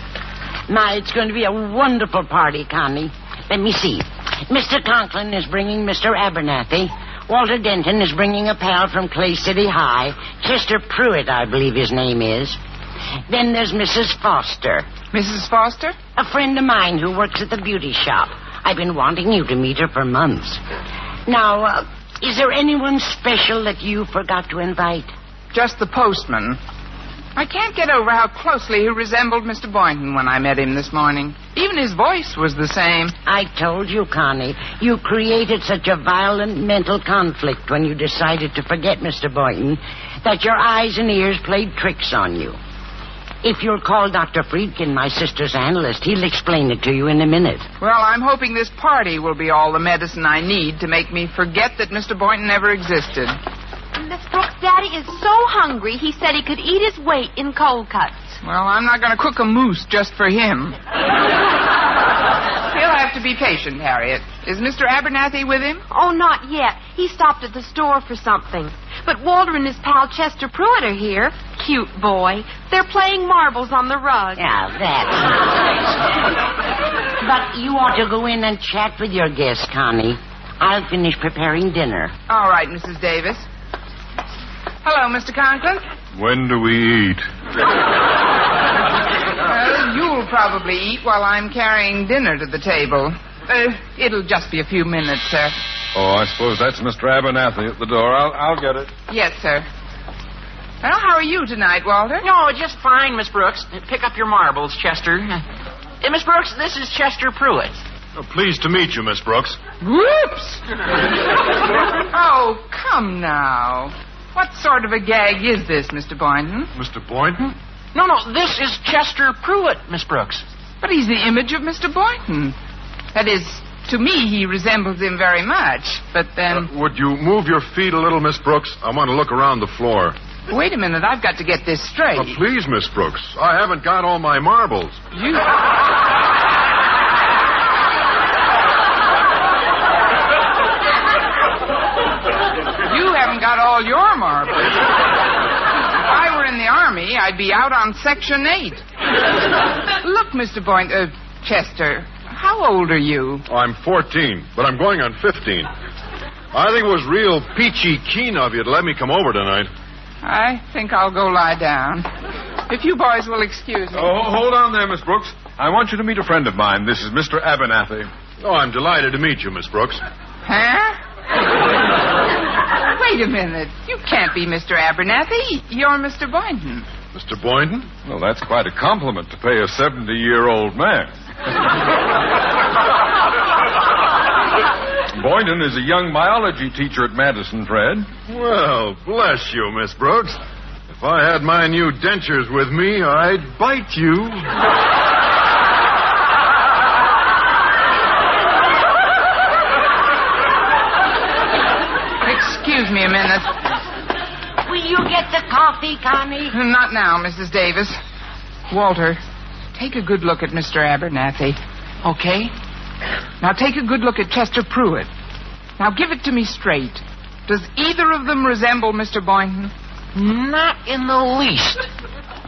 My, it's going to be a wonderful party, Connie. Let me see. Mr. Conklin is bringing Mr. Abernathy. Walter Denton is bringing a pal from Clay City High. Chester Pruitt, I believe his name is. Then there's Mrs. Foster. Mrs. Foster? A friend of mine who works at the beauty shop. I've been wanting you to meet her for months. Now, is there anyone special that you forgot to invite? Just the postman. I can't get over how closely he resembled Mr. Boynton when I met him this morning. Even his voice was the same. I told you, Connie, you created such a violent mental conflict when you decided to forget Mr. Boynton that your eyes and ears played tricks on you. If you'll call Dr. Friedkin, my sister's analyst, he'll explain it to you in a minute. Well, I'm hoping this party will be all the medicine I need to make me forget that Mr. Boynton ever existed. Miss Brooks, Daddy is so hungry, he said he could eat his weight in cold cuts. Well, I'm not going to cook a moose just for him. He'll have to be patient, Harriet. Is Mr. Abernathy with him? Oh, not yet. He stopped at the store for something. But Walter and his pal Chester Pruitt are here. Cute boy. They're playing marbles on the rug. Yeah, that's nice. But you ought to go in and chat with your guests, Connie. I'll finish preparing dinner. All right, Mrs. Davis. Hello, Mr. Conklin. When do we eat? You'll probably eat while I'm carrying dinner to the table. It'll just be a few minutes, sir. Oh, I suppose that's Mr. Abernathy at the door. I'll get it. Yes, sir. Well, how are you tonight, Walter? Oh, just fine, Miss Brooks. Pick up your marbles, Chester. Miss Brooks, this is Chester Pruitt. Oh, pleased to meet you, Miss Brooks. Whoops! Oh, come now. What sort of a gag is this, Mr. Boynton? Mr. Boynton? No, this is Chester Pruitt, Miss Brooks. But he's the image of Mr. Boynton. That is, to me, he resembles him very much. But then... would you move your feet a little, Miss Brooks? I want to look around the floor. Wait a minute, I've got to get this straight. Oh, please, Miss Brooks. I haven't got all my marbles. You haven't got all your marbles. If I were in the Army, I'd be out on Section 8. Look, Mr. Boynton, Chester, how old are you? Oh, I'm 14, but I'm going on 15. I think it was real peachy keen of you to let me come over tonight. I think I'll go lie down. If you boys will excuse me. Oh, hold on there, Miss Brooks. I want you to meet a friend of mine. This is Mr. Abernathy. Oh, I'm delighted to meet you, Miss Brooks. Huh? Wait a minute. You can't be Mr. Abernathy. You're Mr. Boynton. Mr. Boynton? Well, that's quite a compliment to pay a 70-year-old man. Boynton is a young biology teacher at Madison, Fred. Well, bless you, Miss Brooks. If I had my new dentures with me, I'd bite you. Excuse me a minute. Will you get the coffee, Connie? Not now, Mrs. Davis. Walter, take a good look at Mr. Abernathy. Okay? Now take a good look at Chester Pruitt. Now give it to me straight. Does either of them resemble Mr. Boynton? Not in the least.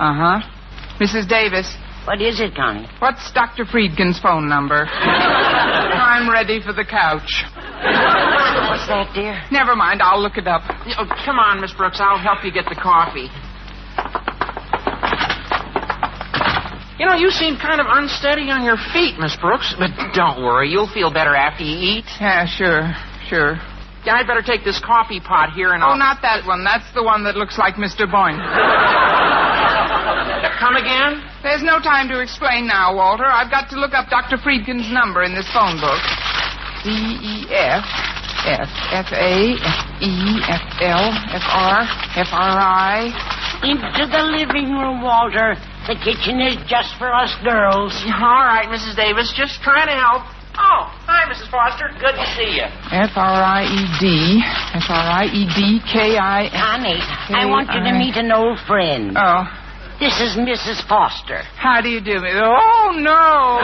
Uh-huh. Mrs. Davis. What is it, Connie? What's Dr. Friedkin's phone number? I'm ready for the couch. What's that, dear? Never mind, I'll look it up. Oh, come on, Miss Brooks. I'll help you get the coffee. You know, you seem kind of unsteady on your feet, Miss Brooks. But don't worry, you'll feel better after you eat. Yeah, sure. Yeah, I'd better take this coffee pot here and Oh, not that one. That's the one that looks like Mr. Boynton. Come again? There's no time to explain now, Walter. I've got to look up Dr. Friedkin's number in this phone book. D-E-F-F-A-E-F-L-F-R-F-R-I. Into the living room, Walter. The kitchen is just for us girls. All right, Mrs. Davis. Just trying to help. Oh, hi, Mrs. Foster. Good to see you. F-R-I-E-D-K-I... Connie, I want you to meet an old friend. Oh. This is Mrs. Foster. How do you do? Oh, no.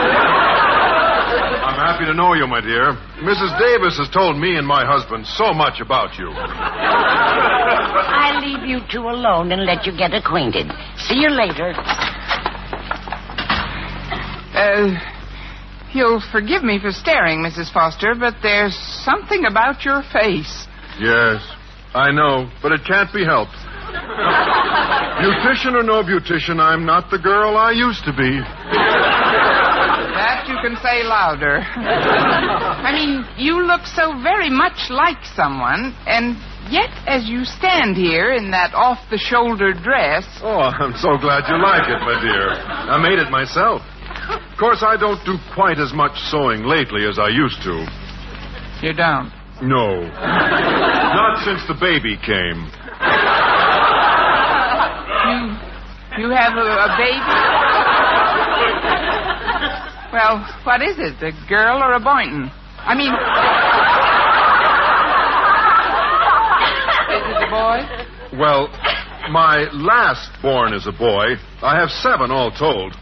I'm happy to know you, my dear. Mrs. Davis has told me and my husband so much about you. I'll leave you two alone and let you get acquainted. See you later. You'll forgive me for staring, Mrs. Foster, but there's something about your face. Yes, I know, but it can't be helped. Beautician or no beautician, I'm not the girl I used to be. That you can say louder. I mean, you look so very much like someone, and yet as you stand here in that off-the-shoulder dress... Oh, I'm so glad you like it, my dear. I made it myself. Of course, I don't do quite as much sewing lately as I used to. You don't? No. Not since the baby came. You have a baby? Well, what is it, a girl or a Boynton? I mean... Is it a boy? Well, my last born is a boy. I have 7 all told.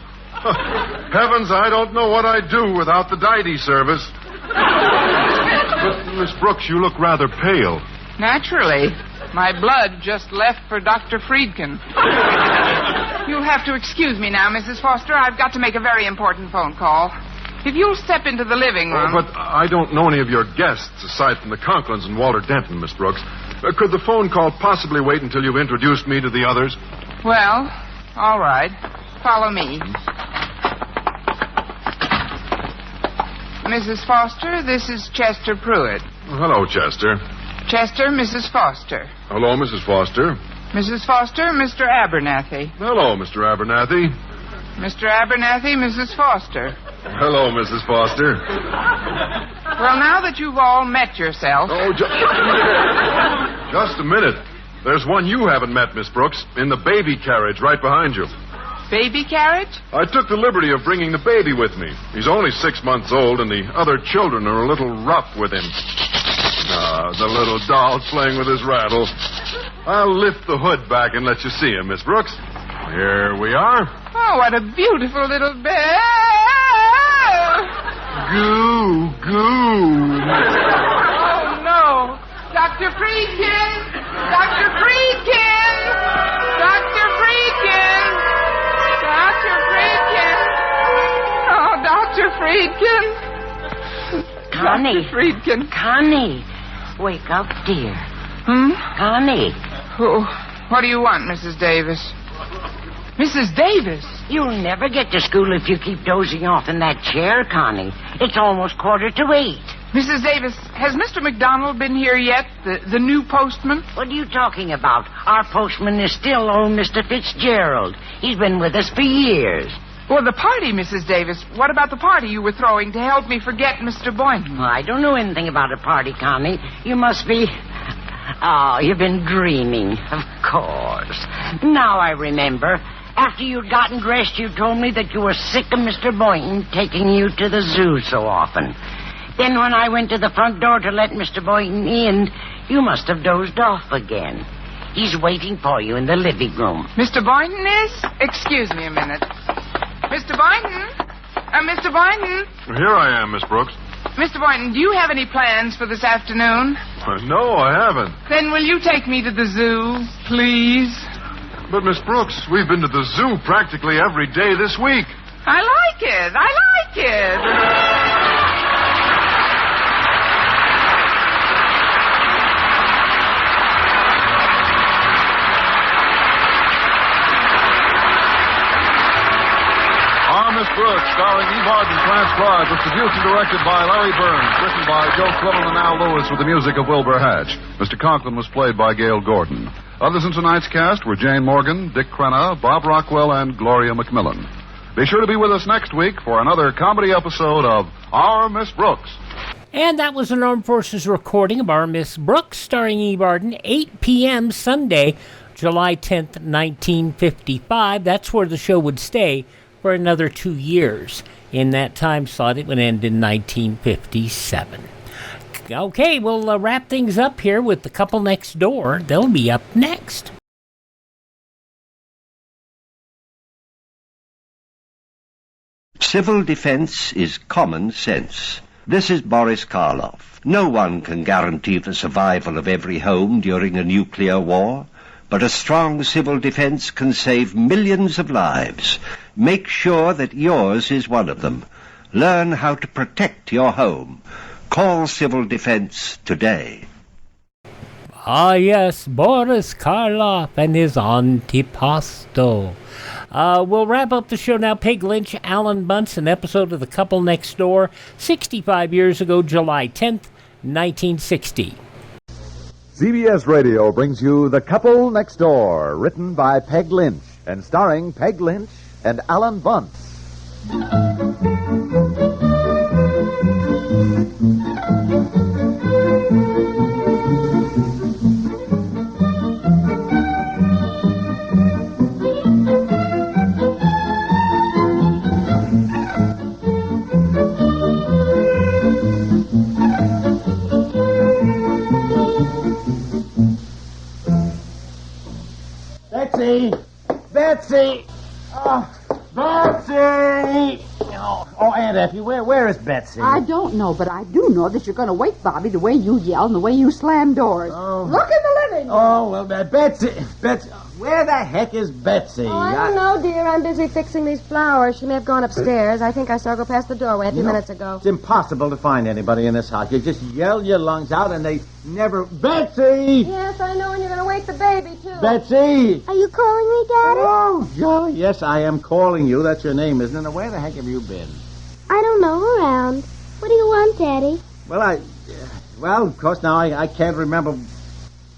Heavens, I don't know what I'd do without the diety service. But, Miss Brooks, you look rather pale. Naturally. My blood just left for Dr. Friedkin. You'll have to excuse me now, Mrs. Foster. I've got to make a very important phone call. If you'll step into the living room... Oh, but I don't know any of your guests aside from the Conklins and Walter Denton, Miss Brooks. Could the phone call possibly wait until you've introduced me to the others? Well, all right. Follow me. Mrs. Foster, this is Chester Pruitt. Hello, Chester. Chester, Mrs. Foster. Hello, Mrs. Foster. Mrs. Foster, Mr. Abernathy. Hello, Mr. Abernathy. Mr. Abernathy, Mrs. Foster. Hello, Mrs. Foster. Well, now that you've all met yourself... Oh, just a minute. There's one you haven't met, Miss Brooks, in the baby carriage right behind you. Baby carriage? I took the liberty of bringing the baby with me. He's only 6 months old, and the other children are a little rough with him. The little doll playing with his rattle. I'll lift the hood back and let you see him, Miss Brooks. Here we are. Oh, what a beautiful little bear. Goo, goo. Oh, no. Dr. Friedkin! Dr. Friedkin! Dr. Friedkin! Dr. Friedkin! Oh, Dr. Friedkin! Connie. Dr. Friedkin. Connie. Wake up, dear. Connie. Oh, what do you want, Mrs. Davis? Mrs. Davis? You'll never get to school if you keep dozing off in that chair, Connie. It's almost 7:45. Mrs. Davis, has Mr. McDonald been here yet? The new postman? What are you talking about? Our postman is still old Mr. Fitzgerald. He's been with us for years. Well, the party, Mrs. Davis. What about the party you were throwing to help me forget Mr. Boynton? I don't know anything about a party, Connie. You must be... Oh, you've been dreaming. Of course. Now I remember. After you'd gotten dressed, you told me that you were sick of Mr. Boynton taking you to the zoo so often. Then when I went to the front door to let Mr. Boynton in, you must have dozed off again. He's waiting for you in the living room. Mr. Boynton is? Excuse me a minute. Mr. Boynton? Mr. Boynton? Here I am, Miss Brooks. Mr. Boynton, do you have any plans for this afternoon? No, I haven't. Then will you take me to the zoo, please? But, Miss Brooks, we've been to the zoo practically every day this week. I like it. I like it. Miss Brooks, starring Eve Arden, transcribed, distribution directed by Larry Burns, written by Joe Quillen and Al Lewis with the music of Wilbur Hatch. Mr. Conklin was played by Gale Gordon. Others in tonight's cast were Jane Morgan, Dick Crenna, Bob Rockwell, and Gloria McMillan. Be sure to be with us next week for another comedy episode of Our Miss Brooks. And that was an Armed Forces recording of Our Miss Brooks, starring Eve Arden, 8 p.m. Sunday, July 10th, 1955. That's where the show would stay for another 2 years. In that time slot, it would end in 1957. Okay, we'll wrap things up here with the couple next door. They'll be up next. Civil defense is common sense. This is Boris Karloff. No one can guarantee the survival of every home during a nuclear war, but a strong civil defense can save millions of lives. Make sure that yours is one of them. Learn how to protect your home. Call Civil Defense today. Ah, yes, Boris Karloff and his antipasto. We'll wrap up the show now. Peg Lynch, Alan Bunce, an episode of The Couple Next Door, 65 years ago, July 10th, 1960. CBS Radio brings you The Couple Next Door, written by Peg Lynch and starring Peg Lynch and Alan Bunce. Betsy! Oh, Betsy! Oh, Aunt Effie, where is Betsy? I don't know, but I do know that you're going to wake Bobby the way you yell and the way you slam doors. Oh. Look in the living room. Oh, well, Betsy, where the heck is Betsy? Oh, I don't know, dear. I'm busy fixing these flowers. She may have gone upstairs. I think I saw her go past the doorway a few minutes ago. It's impossible to find anybody in this house. You just yell your lungs out and they never... Betsy! Yes, I know, and you're going to wake the baby, too. Betsy! Are you calling me, Daddy? Oh, Jolly, yes, I am calling you. That's your name, isn't it? Now, where the heck have you been? I don't know, around. What do you want, Daddy? Well, of course, now I can't remember...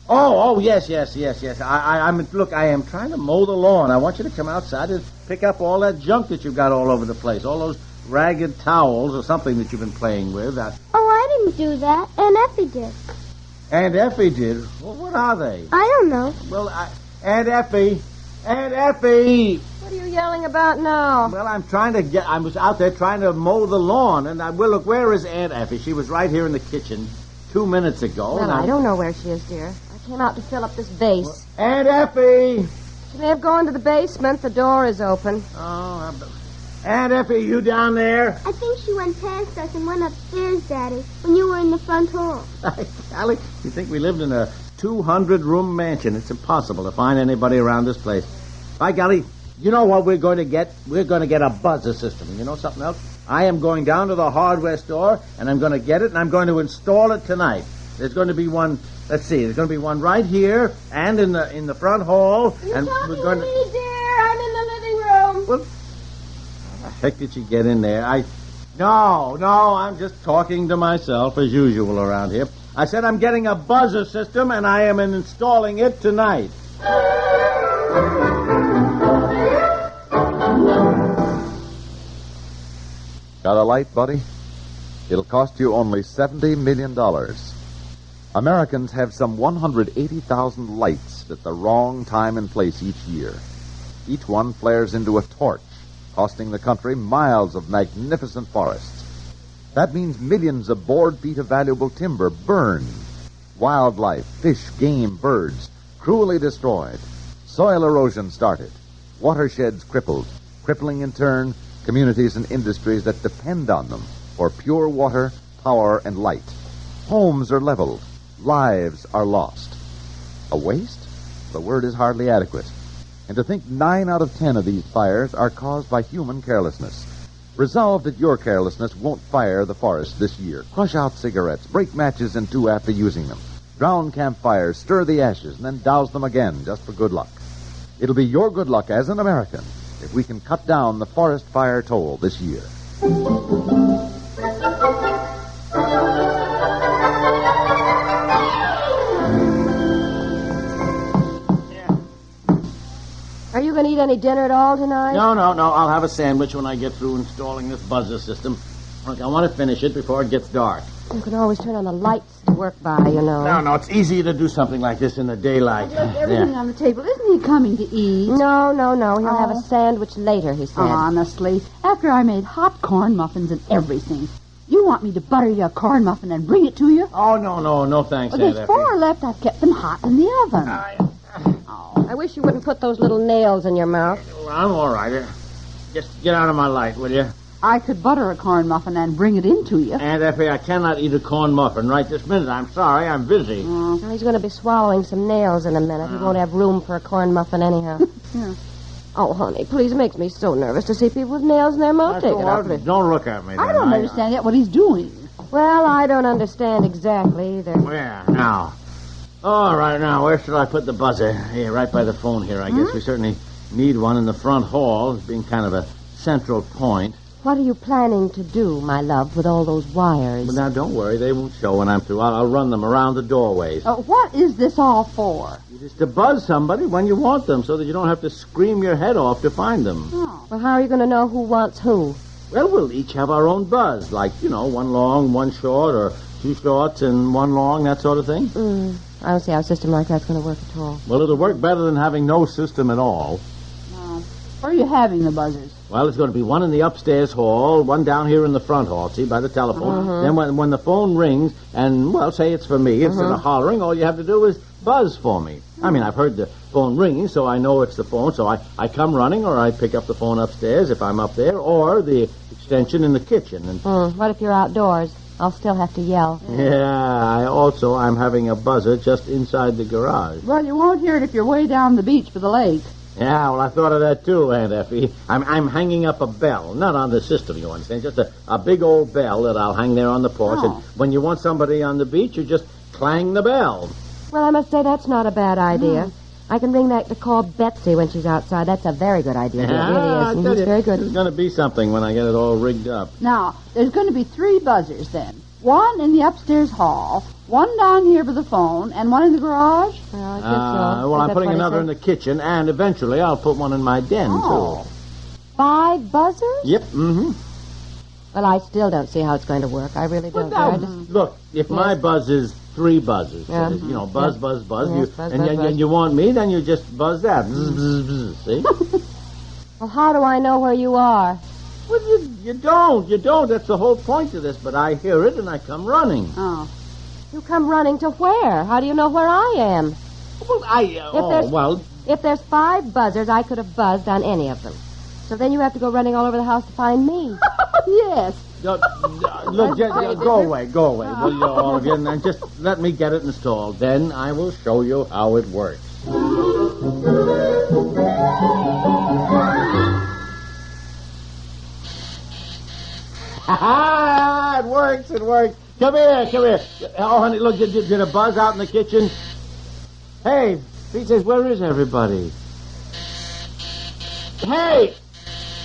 Oh, yes. I am trying to mow the lawn. I want you to come outside and pick up all that junk that you've got all over the place. All those ragged towels or something that you've been playing with. Oh, I didn't do that. Aunt Effie did. Aunt Effie did? Well, what are they? I don't know. Well, Aunt Effie! What are you yelling about now? Well, I was out there trying to mow the lawn, and look, where is Aunt Effie? She was right here in the kitchen 2 minutes ago. Well, I don't know where she is, dear. I came out to fill up this vase. Well, Aunt Effie! She may have gone to the basement. The door is open. Oh, Aunt Effie, you down there? I think she went past us and went upstairs, Daddy, when you were in the front hall. Golly, you think we lived in a 200-room mansion? It's impossible to find anybody around this place. By golly, you know what we're going to get? We're going to get a buzzer system. You know something else? I am going down to the hardware store, and I'm going to get it, and I'm going to install it tonight. There's going to be one... Let's see. There's going to be one right here and in the front hall. Are you and talking we're going to me, dear? I'm in the living room. Well, how the heck did you get in there? No, I'm just talking to myself as usual around here. I said I'm getting a buzzer system, and I am installing it tonight. Got a light, buddy? It'll cost you only $70 million. Americans have some 180,000 lights at the wrong time and place each year. Each one flares into a torch, costing the country miles of magnificent forests. That means millions of board feet of valuable timber burned. Wildlife, fish, game, birds, cruelly destroyed. Soil erosion started. Watersheds crippled, crippling in turn communities and industries that depend on them for pure water, power, and light. Homes are leveled. lives are lost. A waste? The word is hardly adequate. And to think 9 out of 10 of these fires are caused by human carelessness. Resolve that your carelessness won't fire the forest this year. Crush out cigarettes, break matches in 2 after using them. Drown campfires, stir the ashes, and then douse them again just for good luck. It'll be your good luck as an American if we can cut down the forest fire toll this year. Are you going to eat any dinner at all tonight? No. I'll have a sandwich when I get through installing this buzzer system. Look, I want to finish it before it gets dark. You can always turn on the lights to work by, you know. No, it's easier to do something like this in the daylight. Look, everything on the table. Isn't he coming to eat? No. He'll have a sandwich later, he said. Honestly, after I made hot corn muffins and everything. You want me to butter you a corn muffin and bring it to you? Oh, no thanks, Well, there's Aunt 4 left. I've kept them hot in the oven. I wish you wouldn't put those little nails in your mouth. Well, I'm all right. Just get out of my light, will you? I could butter a corn muffin and bring it in to you. Aunt Effie, I cannot eat a corn muffin right this minute. I'm sorry, I'm busy. Well, he's going to be swallowing some nails in a minute. He won't have room for a corn muffin anyhow. Yeah. Oh, honey, please, it makes me so nervous to see people with nails in their mouth. Take it out. Don't look at me. I don't understand yet what he's doing. Well, I don't understand exactly either. Where now? All right, now, where should I put the buzzer? Here, right by the phone here, I guess. We certainly need one in the front hall, as being kind of a central point. What are you planning to do, my love, with all those wires? Well, now, don't worry. They won't show when I'm through. I'll run them around the doorways. What is this all for? Just to buzz somebody when you want them, so that you don't have to scream your head off to find them. Well, how are you going to know who wants who? Well, we'll each have our own buzz. Like, one long, one short, or 2 shorts and 1 long, that sort of thing. I don't see how a system like that's going to work at all. Well, it'll work better than having no system at all. Where are you having the buzzers? Well, it's going to be one in the upstairs hall, one down here in the front hall, see, by the telephone. Then when the phone rings, and, well, say it's for me, instead of hollering, all you have to do is buzz for me. I mean, I've heard the phone ringing, so I know it's the phone, so I come running, or I pick up the phone upstairs if I'm up there, or the extension in the kitchen. And what if you're outdoors? I'll still have to yell. Yeah, I'm having a buzzer just inside the garage. Well, you won't hear it if you're way down the beach by the lake. Yeah, well, I thought of that too, Aunt Effie. I'm hanging up a bell, not on the system, you understand, just a big old bell that I'll hang there on the porch. And when you want somebody on the beach, you just clang the bell. Well, I must say that's not a bad idea. I can ring that to call Betsy when she's outside. That's a very good idea. It really is. It's very good. There's going to be something when I get it all rigged up. Now, there's going to be 3 buzzers then. 1 in the upstairs hall, 1 down here by the phone, and 1 in the garage? Well, I'm putting another in the kitchen, and eventually I'll put 1 in my den, too. 5 buzzers? Yep, Well, I still don't see how it's going to work. I really don't. Look, if my buzz is 3 buzzers, buzz, and you want me, then you just buzz that. Bzz, bzz, bzz, see? Well, how do I know where you are? Well, you don't. That's the whole point of this, but I hear it and I come running. Oh. You come running to where? How do you know where I am? Well, If there's 5 buzzers, I could have buzzed on any of them. So then you have to go running all over the house to find me. Yes. Look, go away, will you, all of you, and just let me get it installed. Then I will show you how it works. It works. Come here. Oh, honey, look, did a buzz out in the kitchen? Hey, Pete says, where is everybody? Hey!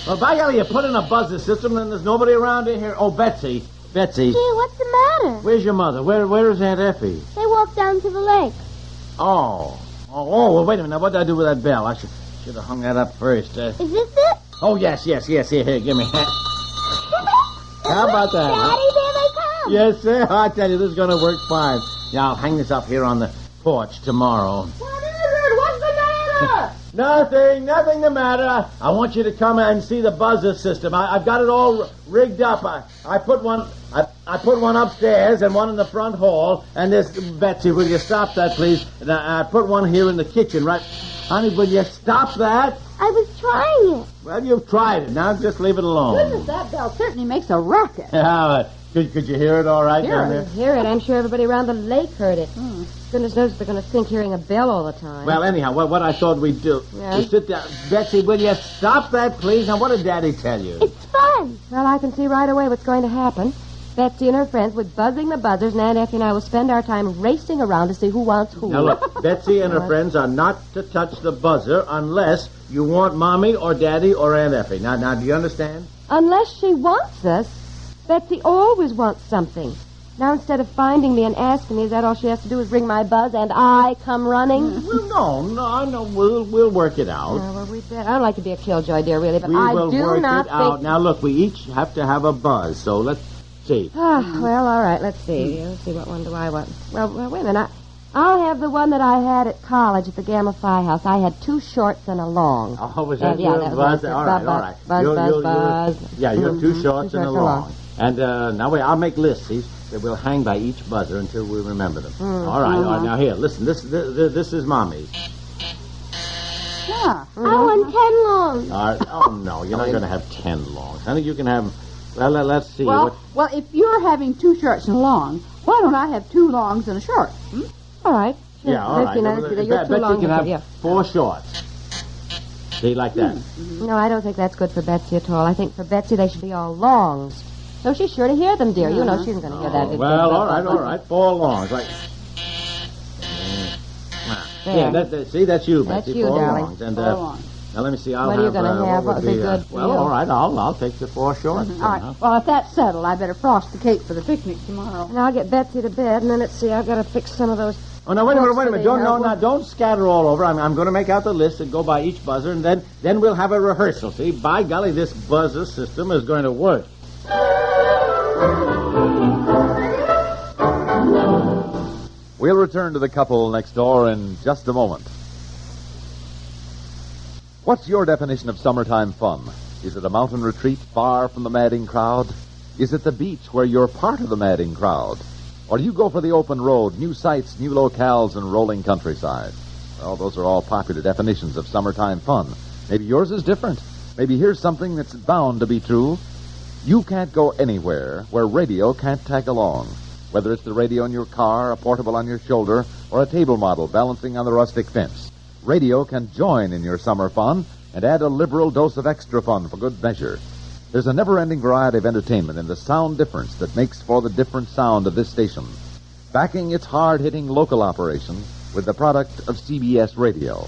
Well, by golly, you put in a buzzer system and there's nobody around in here. Oh, Betsy. Gee, what's the matter? Where's your mother? Where is Aunt Effie? They walked down to the lake. Oh, well, wait a minute. Now, what did I do with that bell? I should have hung that up first. Is this it? Oh, yes. Here, give me that. How about that? Daddy, there they come. Yes, sir. I tell you, this is going to work fine. Yeah, I'll hang this up here on the porch tomorrow. What is it? What's the matter? Nothing the matter. I want you to come and see the buzzer system. I've got it all rigged up. I put one upstairs and 1 in the front hall. And this, Betsy, will you stop that, please? And I put 1 here in the kitchen, right? Honey, will you stop that? I was trying it. Well, you've tried it. Now just leave it alone. Goodness, that bell certainly makes a racket. Could you hear it all right down there? Hear it. I'm sure everybody around the lake heard it. Goodness knows they're going to think hearing a bell all the time. Well, anyhow, what I thought we'd do is sit down. Betsy, will you stop that, please? Now, what did Daddy tell you? It's fun. Well, I can see right away what's going to happen. Betsy and her friends will be buzzing the buzzers, and Aunt Effie and I will spend our time racing around to see who wants who. Now, look, Betsy and her friends are not to touch the buzzer unless you want Mommy or Daddy or Aunt Effie. Now, do you understand? Unless she wants us. Betsy always wants something. Now, instead of finding me and asking me, is that all she has to do is ring my buzz and I come running? Well, no, we'll work it out. Well, we bet. I don't like to be a killjoy, dear, really, but We I will do work not it think... out. Now, look, we each have to have a buzz, so let's see. Well, all right, let's see. Let's see, what one do I want? Well, wait a minute. I'll have the one that I had at college at the Gamma Phi House. I had 2 shorts and a long. Oh, was that your buzz? All right. Buzz. Yeah, you have 2 shorts and a long. And now, wait, I'll make lists. These we'll hang by each buzzer until we remember them. All right. Now, here, listen. This is Mommy's. Yeah. I want 10 longs. All right. Oh, no, you're not going to have 10 longs. I think you can have... Well, let's see. Well, if you're having 2 shorts and a long, why don't I have 2 longs and a short? All right. Yeah, all right. Betsy can have 4 shorts. See, like that. No, I don't think that's good for Betsy at all. I think for Betsy they should be all longs. So she's sure to hear them, dear. You know she isn't going to hear that. Well, all right. 4 longs. Right. Yeah, see, that's you, Betsy. That's you, 4 darling. longs. And, 4 longs. Now, let me see. What are you going to have? What would be good for Well, you? all right. I'll take the 4 shorts. All right. Well, if that's settled, I better frost the cake for the picnic tomorrow. And I'll get Betsy to bed, and then let's see. I've got to fix some of those... Oh, now, wait a minute. Don't scatter all over. I'm going to make out the list and go by each buzzer, and then we'll have a rehearsal. See, by golly, this buzzer system is going to work. We'll return to the couple next door in just a moment. What's your definition of summertime fun? Is it a mountain retreat far from the madding crowd? Is it the beach where you're part of the madding crowd? Or do you go for the open road, new sights, new locales, and rolling countryside? Well, those are all popular definitions of summertime fun. Maybe yours is different. Maybe here's something that's bound to be true. You can't go anywhere where radio can't tag along. Whether it's the radio in your car, a portable on your shoulder, or a table model balancing on the rustic fence. Radio can join in your summer fun and add a liberal dose of extra fun for good measure. There's a never-ending variety of entertainment in the sound difference that makes for the different sound of this station, backing its hard-hitting local operation with the product of CBS Radio.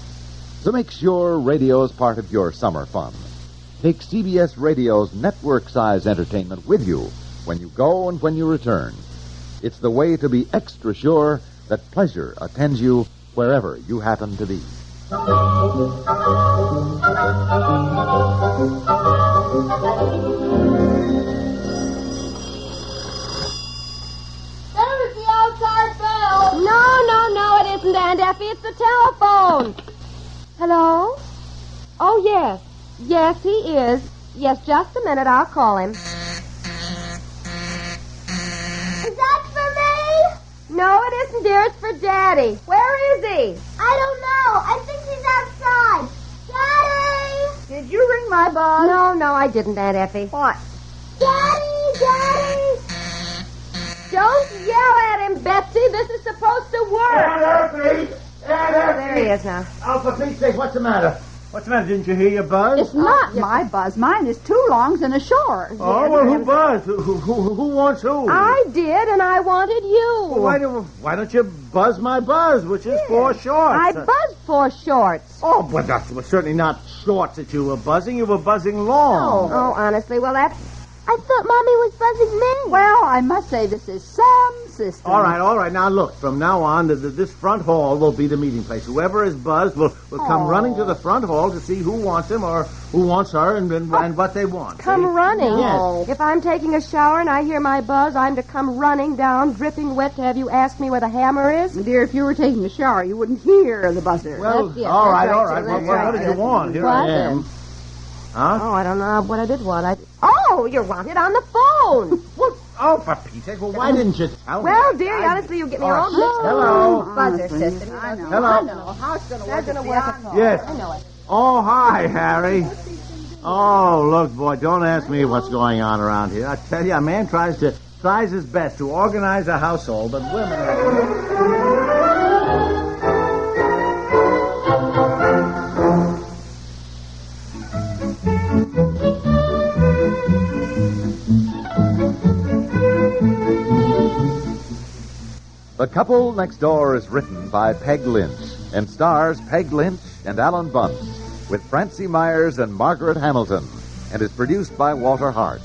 So make sure radio is part of your summer fun. Take CBS Radio's network-size entertainment with you when you go and when you return. It's the way to be extra sure that pleasure attends you wherever you happen to be. There's the outside bell. No, it isn't, Aunt Effie. It's the telephone. Hello? Oh, yes. Yes, he is. Yes, just a minute. I'll call him. Is that for me? No, it isn't, dear. It's for Daddy. Where is he? I don't know. I think he's outside. Daddy! Did you ring my buzz? No, I didn't, Aunt Effie. What? Daddy! Don't yell at him, Betsy. This is supposed to work. Aunt Effie! There he is now. Oh, for Pete's sake, what's the matter? What's the matter? Didn't you hear your buzz? It's not my buzz. Mine is 2 longs and a short. Oh, well, who buzzed? Who wants who? I did, and I wanted you. Well, why don't you buzz my buzz, which is 4 shorts? I buzzed 4 shorts. Oh, but that was certainly not shorts that you were buzzing. You were buzzing long. Oh, honestly, well, that's... I thought Mommy was buzzing me. Well, I must say this is some system. All right. Now, look, from now on, this front hall will be the meeting place. Whoever is buzzed will come running to the front hall to see who wants him or who wants her and what they want. Come running? Yes. If I'm taking a shower and I hear my buzz, I'm to come running down, dripping wet, to have you ask me where the hammer is? Dear, if you were taking a shower, you wouldn't hear the buzzer. Well, all right. Well, what did you want? Here I am. Huh? Oh, I don't know what I did want. Oh, you want it on the phone. Oh, for Pete's sake, well, why didn't you tell me? Well, dear, honestly, you get me all mixed up. Hello. Buzzer system. I know. Hello. I know. How it's going to work. That's going to work at all. Yes. I know it. Oh, hi, Harry. Oh, look, boy, don't ask me what's going on around here. I tell you, a man tries Size is best to organize a household, but women are... The Couple Next Door is written by Peg Lynch and stars Peg Lynch and Alan Bunce with Francie Myers and Margaret Hamilton and is produced by Walter Hart.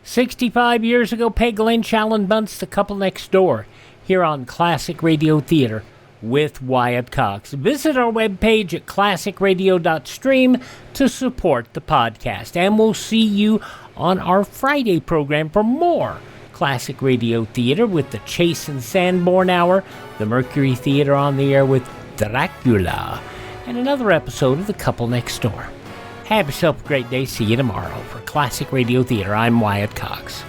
65 years ago, Peg Lynch, Alan Bunce, The Couple Next Door, here on Classic Radio Theater with Wyatt Cox. Visit our webpage at classicradio.stream to support the podcast. And we'll see you on our Friday program for more Classic Radio Theater with the Chase and Sanborn Hour, the Mercury Theater on the air with Dracula, and another episode of The Couple Next Door. Have yourself a great day. See you tomorrow. For Classic Radio Theater, I'm Wyatt Cox.